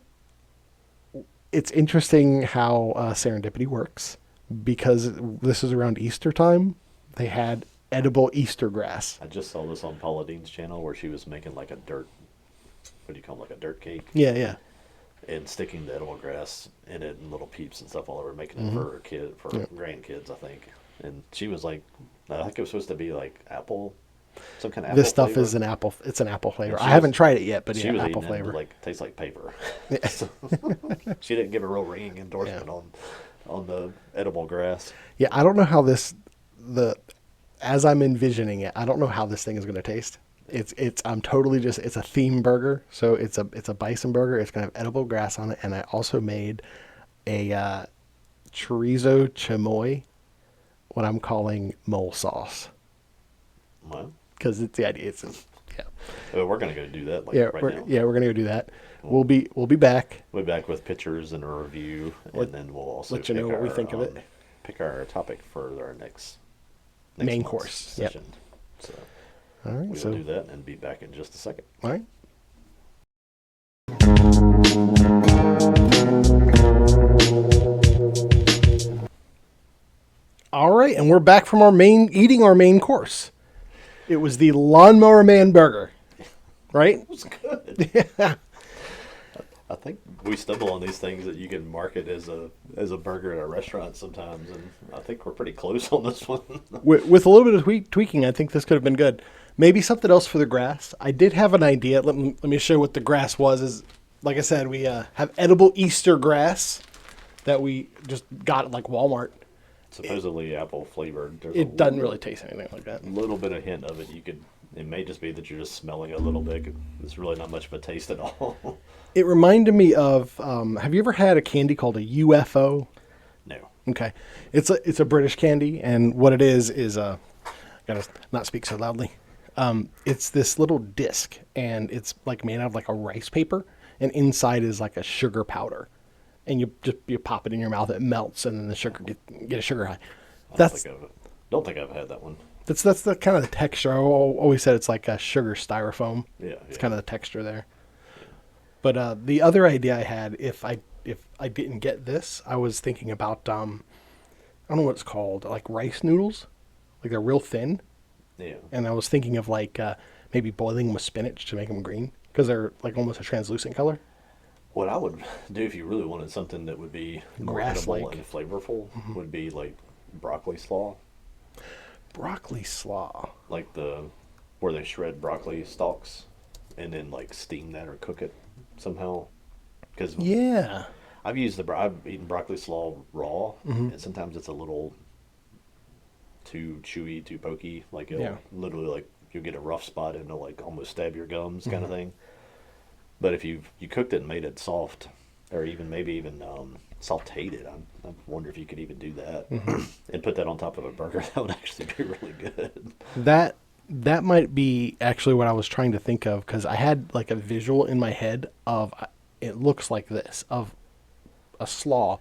it's interesting how serendipity works, because this is around Easter time. They had edible Easter grass. I just saw this on Paula Dean's channel where she was making like a dirt cake. Yeah. And sticking the edible grass in it and little peeps and stuff all over, making it for her grandkids, I think. And she was like, I think it was supposed to be like apple Some kind of This apple stuff flavor. is an apple. It's an apple flavor. And I haven't tried it yet, but she yeah, was apple eating flavor. it, like tastes like paper. So, she didn't give a real ringing endorsement on the edible grass. Yeah, I don't know how as I'm envisioning it, I don't know how this thing is going to taste. I'm totally just, it's a theme burger. So it's a bison burger. It's going to have edible grass on it. And I also made a chorizo chamoy, what I'm calling mole sauce. Well, Because it's the idea. Yeah. we're gonna go do that Yeah, right we're, now. yeah, we're going to go do that. We'll be back. We'll be back with pictures and a review, and then we'll also let you know what we think of it. Pick our topic for our next Main month's course. Yep. session. So All right. we So, will do that and be back in just a second. all right. All right, and we're back from eating our main course. It was the Lawnmower Man Burger, right? It was good. Yeah. I think we stumble on these things that you can market as a burger at a restaurant sometimes, and I think we're pretty close on this one. With a little bit of tweaking, I think this could have been good. Maybe something else for the grass. I did have an idea. Let me show what the grass was. Is like I said, we have edible Easter grass that we just got at like Walmart. Supposedly apple flavored. It doesn't really taste anything like that. A little bit of hint of it. It may just be that you're just smelling it a little bit. It's really not much of a taste at all. It reminded me of. Have you ever had a candy called a UFO? No. Okay, it's a British candy, and what it is gotta not speak so loudly. It's this little disc, and it's like made out of like a rice paper, and inside is like a sugar powder, and you pop it in your mouth, it melts, and then the sugar get a sugar high. Don't think I've had that one. That's the kind of the texture. I always said it's like a sugar styrofoam. Yeah, It's kind of the texture there. But the other idea I had, if I didn't get this, I was thinking about I don't know what it's called, like rice noodles, like they're real thin. Yeah. And I was thinking of like maybe boiling them with spinach to make them green because they're like almost a translucent color. What I would do if you really wanted something that would be more edible Grass-like. and flavorful would be like broccoli slaw, Broccoli slaw. like where they shred broccoli stalks and then like steam that or cook it somehow. Because Yeah. I've eaten broccoli slaw raw, and sometimes it's a little too chewy, too pokey. Like it'll literally like you'll get a rough spot and it'll like almost stab your gums, kind of thing. But if you cooked it and made it soft, or maybe even sauteed it, I wonder if you could even do that and put that on top of a burger. That would actually be really good. That might be actually what I was trying to think of because I had like a visual in my head of it looks like this of a slaw.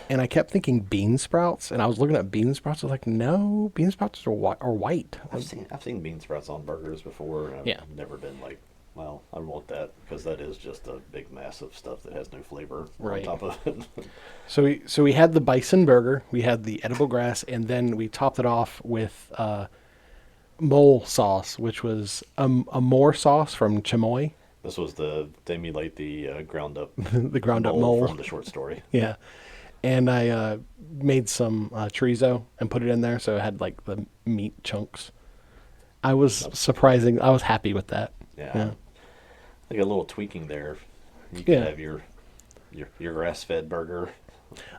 And I kept thinking bean sprouts, and I was looking at bean sprouts. I was like, no, bean sprouts are white. I've seen bean sprouts on burgers before, and I've never been like, well, I want that because that is just a big mass of stuff that has no flavor on top of it. So we had the bison burger, we had the edible grass, and then we topped it off with mole sauce, which was a more sauce from chamoy. This was to emulate the ground up The ground up mole from the short story. Yeah. And I made some chorizo and put it in there, so it had like the meat chunks. I was happy with that. Yeah. I think a little tweaking there. You could have your grass fed burger.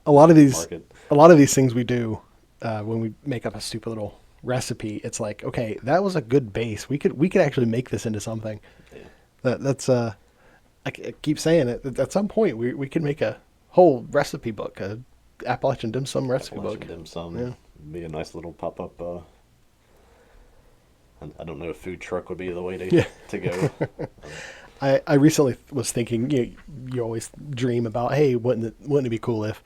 A lot of these things we do when we make up a stupid little recipe, it's like, okay, that was a good base. We could actually make this into something. Yeah. That's I keep saying it. At some point, we could make a whole recipe book, a Appalachian dim sum recipe book. Dim sum, be a nice little pop up. I don't know if food truck would be the way to go. I recently was thinking, you always dream about, hey, wouldn't it be cool if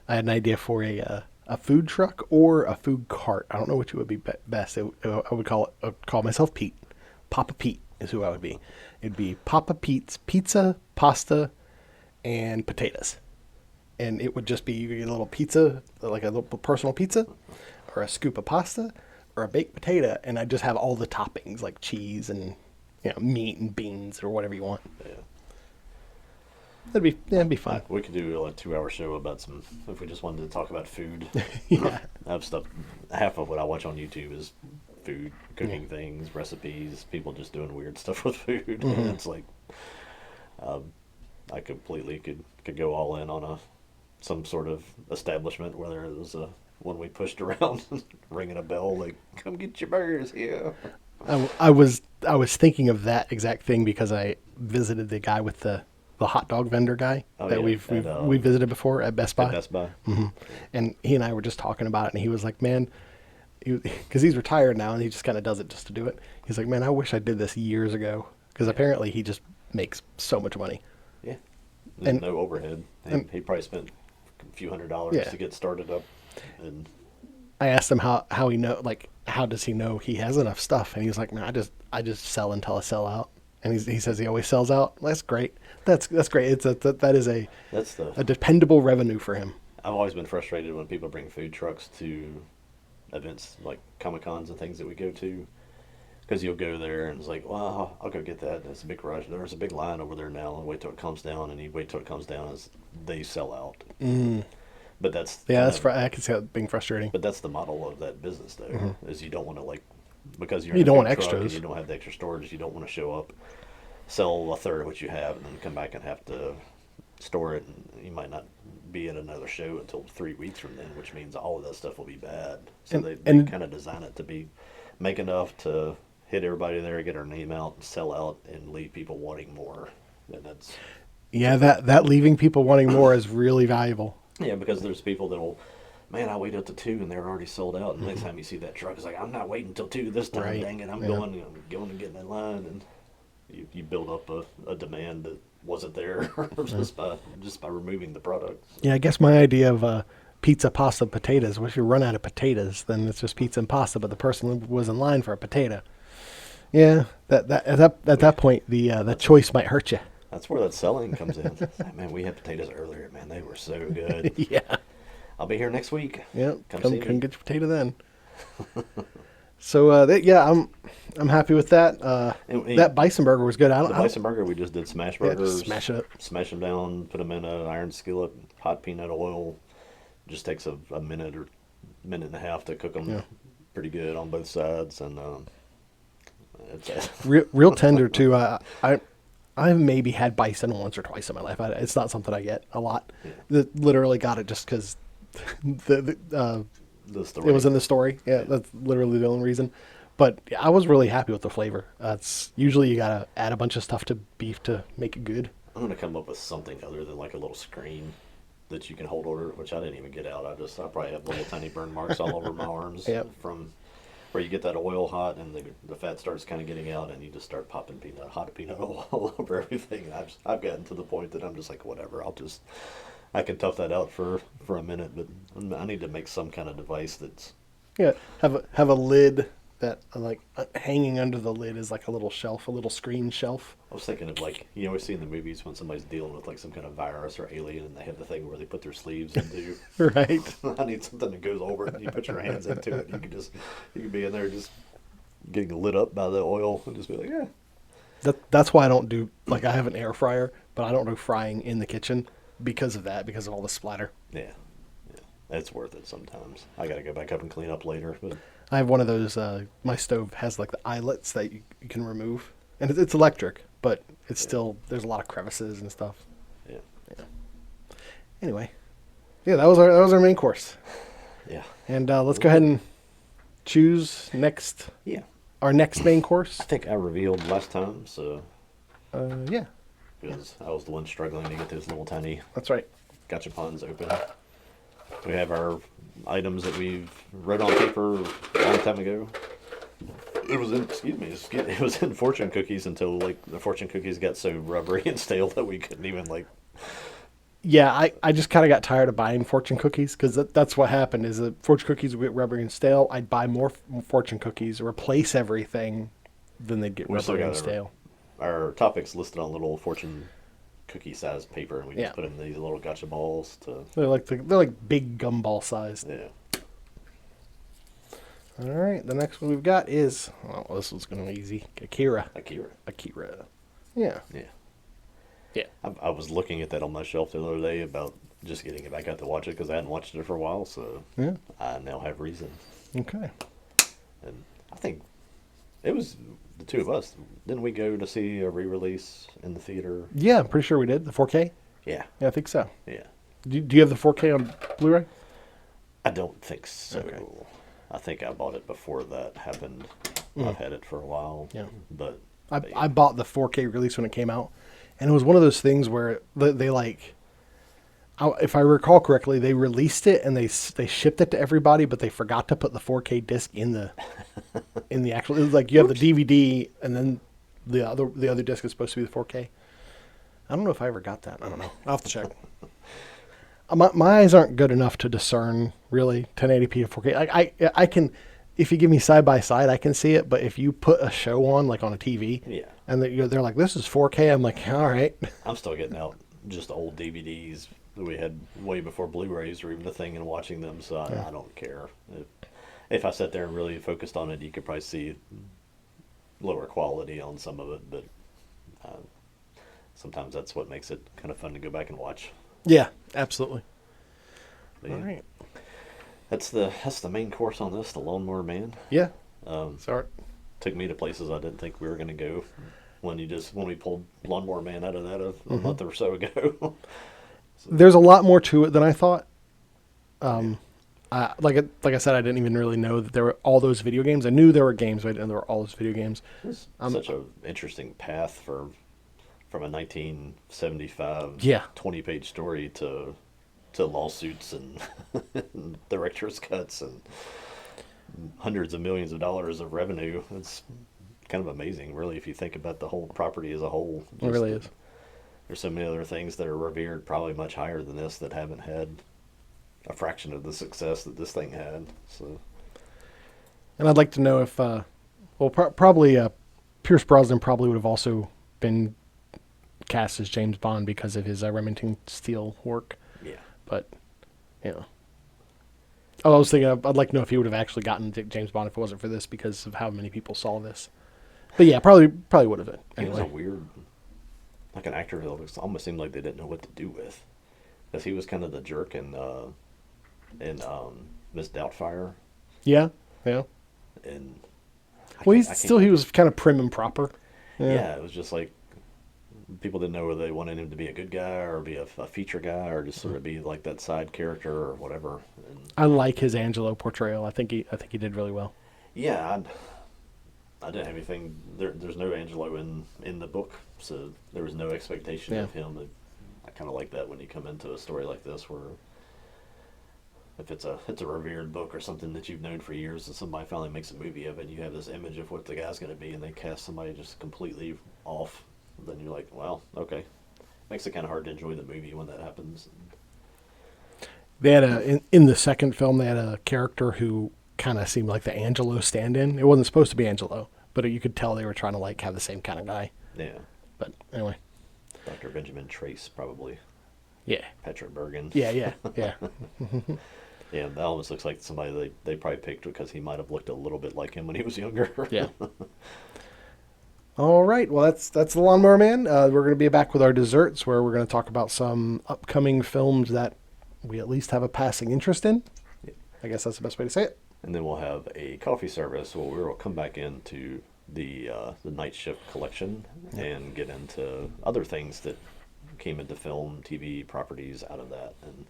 I had an idea for a food truck or a food cart? I don't know which would be best. I would call myself Pete. Papa Pete is who I would be. It'd be Papa Pete's pizza, pasta, and potatoes. And it would just be you get a little pizza, like a little personal pizza, or a scoop of pasta, or a baked potato, and I just have all the toppings like cheese and meat and beans or whatever you want. Yeah. That'd be fun. We could do a 2-hour show about some, if we just wanted to talk about food. Yeah. I have stuff, half of what I watch on YouTube is food, cooking Yeah. things, recipes, people just doing weird stuff with food. Mhm. And it's like, I completely could go all in on some sort of establishment, whether it was one we pushed around, ringing a bell like, come get your burgers here. I was thinking of that exact thing because I visited the guy with the hot dog vendor guy Oh, that yeah, we visited before at Best Buy. At Best Buy. Hmm. And he and I were just talking about it, and he was like, "Man," because he's retired now, and he just kind of does it just to do it. He's like, "Man, I wish I did this years ago," because apparently he just makes so much money. Yeah. And- No overhead. He probably spent a few $100s Yeah. to get started up. And I asked him how he know, like, how does he know he has enough stuff, and he was like, "Man, I just sell until I sell out." And he says he always sells out. That's great. That's great. That is a that's a dependable revenue for him. I've always been frustrated when people bring food trucks to events like Comic Cons and things that we go to. Because you'll go there and it's like, well, I'll go get that. It's a big rush. There's a big line over there now. And wait till it comes down. And you wait till it comes down as they sell out. Mm. But that's Yeah, kinda- I can see that being frustrating. But that's the model of that business, though. Mhm. Is you don't want to because you're You in a don't food want truck and extras. you don't have the extra storage. You don't want to show up, sell a third of what you have, and then come back and have to store it. And you might not be at another show until 3 weeks from then, which means all of that stuff will be bad. So And- they and- kind of design it to make enough to hit everybody there, get our name out, sell out, and leave people wanting more. And that's Yeah, that leaving people wanting more is really valuable. yeah, because there's people that'll, man, I wait up to 2 and they're already sold out. And next Mm-hmm. time you see that truck, it's like, I'm not waiting until 2 this time. Right. Dang it, I'm Yeah. going and getting in line, and you build up a demand that wasn't there just by removing the products. Yeah, I guess my idea of pizza, pasta, potatoes. What if you run out of potatoes? Then it's just pizza and pasta, but the person was in line for a potato. Yeah, at that point, the choice might hurt you. That's where that selling comes in. Man, we had potatoes earlier. Man, they were so good. Yeah. I'll be here next week. Yeah, Come come see me. get your potato then. So I'm happy with that. And That bison burger was good. the bison burger, we just did smash Yeah, burgers. just smash it up. Smash them down, put them in an iron skillet, hot peanut oil. Just takes a minute or minute and a half to cook them Yeah. pretty good on both sides. And it's real tender too. I've maybe had bison once or twice in my life. It's not something I get a lot. Yeah. Literally got it just because the story. it was in the story. Yeah, that's literally the only reason. But I was really happy with the flavor. It's usually you gotta add a bunch of stuff to beef to make it good. I'm gonna come up with something other than like a little screen that you can hold order, which I didn't even get out. I probably have little tiny burn marks all over my arms Yep. from where you get that oil hot and the fat starts kind of getting out, and you just start popping hot peanut oil all over everything. And I've gotten to the point that I'm just like, whatever, I can tough that out for a minute, but I need to make some kind of device that's Yeah, have a lid that hanging under the lid is like a little shelf, a little screen shelf. I was thinking of like, you always see in the movies when somebody's dealing with like some kind of virus or alien and they have the thing where they put their sleeves into. Right. I need something that goes over it and you put your hands into it. You can be in there just getting lit up by the oil and just be like, yeah. That's why I don't do, I have an air fryer, but I don't do frying in the kitchen because of all the splatter. Yeah. It's worth it sometimes. I got to go back up and clean up later. But I have one of those, my stove has the eyelets that you can remove. And it's electric, but it's still, there's a lot of crevices and stuff. yeah. Anyway, yeah, that was our main course. Yeah. And let's go ahead and choose Yeah. our next main course. I think I revealed last time, so Yeah, because I was the one struggling to get those little tiny that's right. gachapons open. We have our items that we've wrote on paper a long time ago. It was in fortune cookies until the fortune cookies got so rubbery and stale that we couldn't even Yeah, I just kind of got tired of buying fortune cookies because that's what happened is that fortune cookies would get rubbery and stale. I'd buy more fortune cookies, replace everything, then they'd get We still rubbery got and stale. our topics listed on little fortune cookie sized paper, and we Yeah. just put in these little gotcha balls to They're like big gumball sized. yeah. All right, the next one we've got is this one's gonna be easy. Akira. Akira. Yeah. Yeah. Yeah. I was looking at that on my shelf the other day about just getting it back out to watch it because I hadn't watched it for a while, so Yeah. I now have reason. Okay. And I think it was the two of us. Didn't we go to see a re-release in the theater? Yeah, I'm pretty sure we did. The 4K? Yeah. Yeah, I think so. Yeah. Do you have the 4K on Blu-ray? I don't think so. Okay. I think I bought it before that happened. Mm. I've had it for a while. Yeah. But I bought the 4K release when it came out, and it was one of those things where they like, if I recall correctly, they released it and they shipped it to everybody, but they forgot to put the 4K disc in the actual. It was like you have the DVD and then the other disc is supposed to be the 4K. I don't know if I ever got that. I don't know. I'll have to check. My eyes aren't good enough to discern really 1080p to 4K. I can, if you give me side by side, I can see it. But if you put a show on like on a TV, yeah, and they're like, this is 4K, I'm like, all right. I'm still getting out just old DVDs that we had way before Blu-rays were even a thing and watching them. So I don't care. If I sat there and really focused on it, you could probably see lower quality on some of it, but sometimes that's what makes it kind of fun to go back and watch. Yeah, absolutely. But All right. That's the main course on this, the Lawnmower Man. Yeah. Sorry. Took me to places I didn't think we were going to go when we pulled Lawnmower Man out of that a month or so ago. There's a lot more to it than I thought. Like I said, I didn't even really know that there were all those video games. I knew there were games, but I didn't know there were all those video games. It's such an interesting path from a 1975 20-page story to lawsuits and director's cuts and hundreds of millions of dollars of revenue. It's kind of amazing, really, if you think about the whole property as a whole. It really is. There's so many other things that are revered probably much higher than this that haven't had a fraction of the success that this thing had. So, and I'd like to know if, probably Pierce Brosnan probably would have also been cast as James Bond because of his Remington Steele work. Yeah. But, you know. I was thinking, I'd like to know if he would have actually gotten James Bond if it wasn't for this because of how many people saw this. But yeah, probably would have been. Anyway. He was a weird, like an actor that almost seemed like they didn't know what to do with. Because he was kind of the jerk in Miss Doubtfire. Yeah, yeah. And he was kind of prim and proper. Yeah, it was just like people didn't know whether they wanted him to be a good guy or be a feature guy or just sort of be like that side character or whatever. And I like his Angelo portrayal. I think he did really well. Yeah, I didn't have anything. There's no Angelo in the book, so there was no expectation of him. I kind of like that when you come into a story like this, where if it's a revered book or something that you've known for years, and somebody finally makes a movie of it, and you have this image of what the guy's going to be, and they cast somebody just completely off, then you're like, well, okay. Makes it kind of hard to enjoy the movie when that happens. They had in the second film, they had a character who kind of seemed like the Angelo stand-in. It wasn't supposed to be Angelo, but you could tell they were trying to like have the same kind of guy. Yeah. But anyway. Dr. Benjamin Trace, probably. Yeah. Petra Bergen. Yeah. Yeah, that almost looks like somebody they probably picked because he might have looked a little bit like him when he was younger. Yeah. All right. Well, that's the Lawnmower Man. We're going to be back with our desserts, where we're going to talk about some upcoming films that we at least have a passing interest in. Yeah. I guess that's the best way to say it. And then we'll have a coffee service where we'll come back into the night shift collection and get into other things that came into film, TV properties out of that. And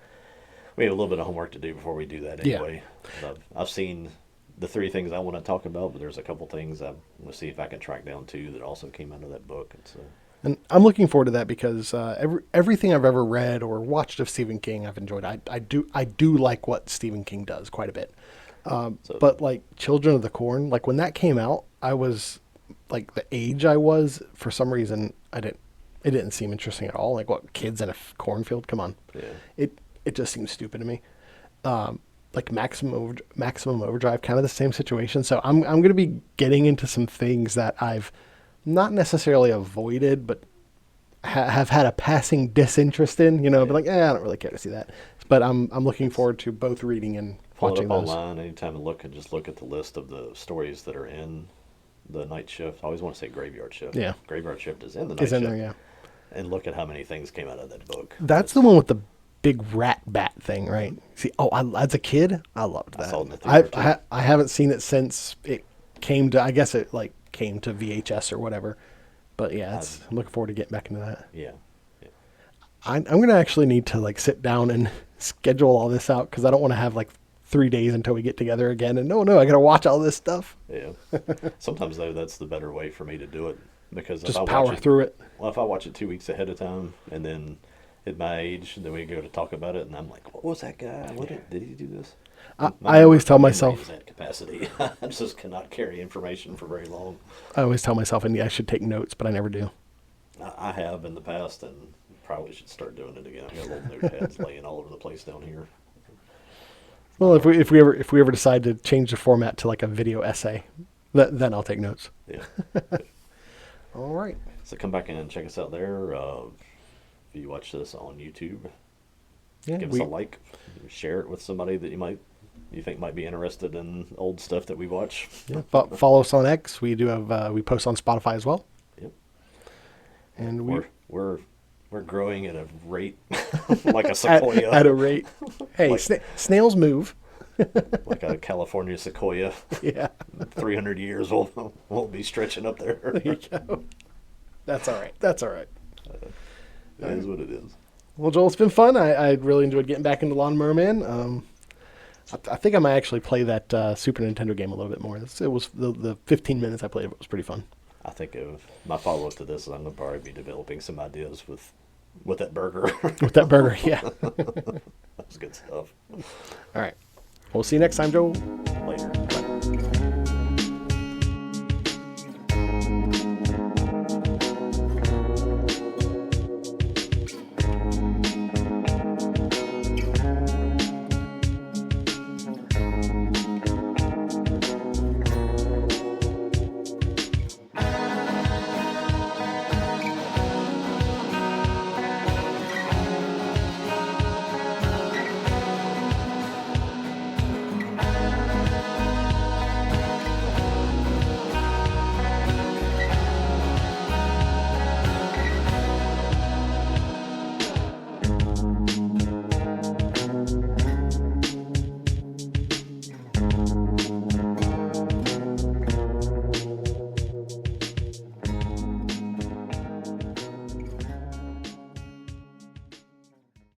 we have a little bit of homework to do before we do that anyway. Yeah. I've seen the three things I want to talk about, but there's a couple things I'm going to see if I can track down too that also came out of that book. And I'm looking forward to that because everything I've ever read or watched of Stephen King, I've enjoyed. I do like what Stephen King does quite a bit. But like Children of the Corn, like when that came out, I was like the age I was, for some reason, it didn't seem interesting at all. Like what, kids in a cornfield? Come on. Yeah. It just seems stupid to me. Like Maximum Overdrive, kind of the same situation. So I'm going to be getting into some things that I've not necessarily avoided, but have had a passing disinterest in, but like, I don't really care to see that. But I'm looking forward to both reading and watching those. Online, anytime I look and just look at the list of the stories that are in the night shift. I always want to say graveyard shift. Yeah. Graveyard shift is in the night shift. It's in there, yeah. And look at how many things came out of that book. That's the one with the big rat bat thing, right? See, as a kid, I loved I that. saw it in the theater, too. I haven't seen it since it came to. I guess it like came to VHS or whatever. But yeah, I'm looking forward to getting back into that. Yeah. Yeah. I'm gonna actually need to like sit down and schedule all this out because I don't want to have like 3 days until we get together again. And no, I gotta watch all this stuff. Yeah. Sometimes though, that's the better way for me to do it because Just if I power watch it, through it. well, if I watch it 2 weeks ahead of time and then at my age, then we go to talk about it, and I'm like, what was that guy? What did he do this? I always tell My memory myself. is at capacity. I just cannot carry information for very long. I always tell myself, and I should take notes, but I never do. I have in the past, and probably should start doing it again. I got little notepads laying all over the place down here. Well, if we ever decide to change the format to like a video essay, then I'll take notes. Yeah. All right. So come back and check us out there. If you watch this on YouTube, Yeah, give us a like, share it with somebody that you think might be interested in old stuff that we watch. yeah. Follow us on X. We do have we post on Spotify as well. Yep. And we're growing at a rate like a sequoia. at a rate. Hey, Like- snails move. like a California sequoia. Yeah. 300 years we'll be stretching up there. There you go. That's all right. That's all right. It is what it is. Well, Joel, it's been fun. I really enjoyed getting back into Lawnmower Man. I think I might actually play that Super Nintendo game a little bit more. It was the 15 minutes I played it was pretty fun. I think of my follow-up to this is I'm going to probably be developing some ideas with that burger. With that burger, yeah. That was good stuff. All right. We'll see you next time, Joel. Later.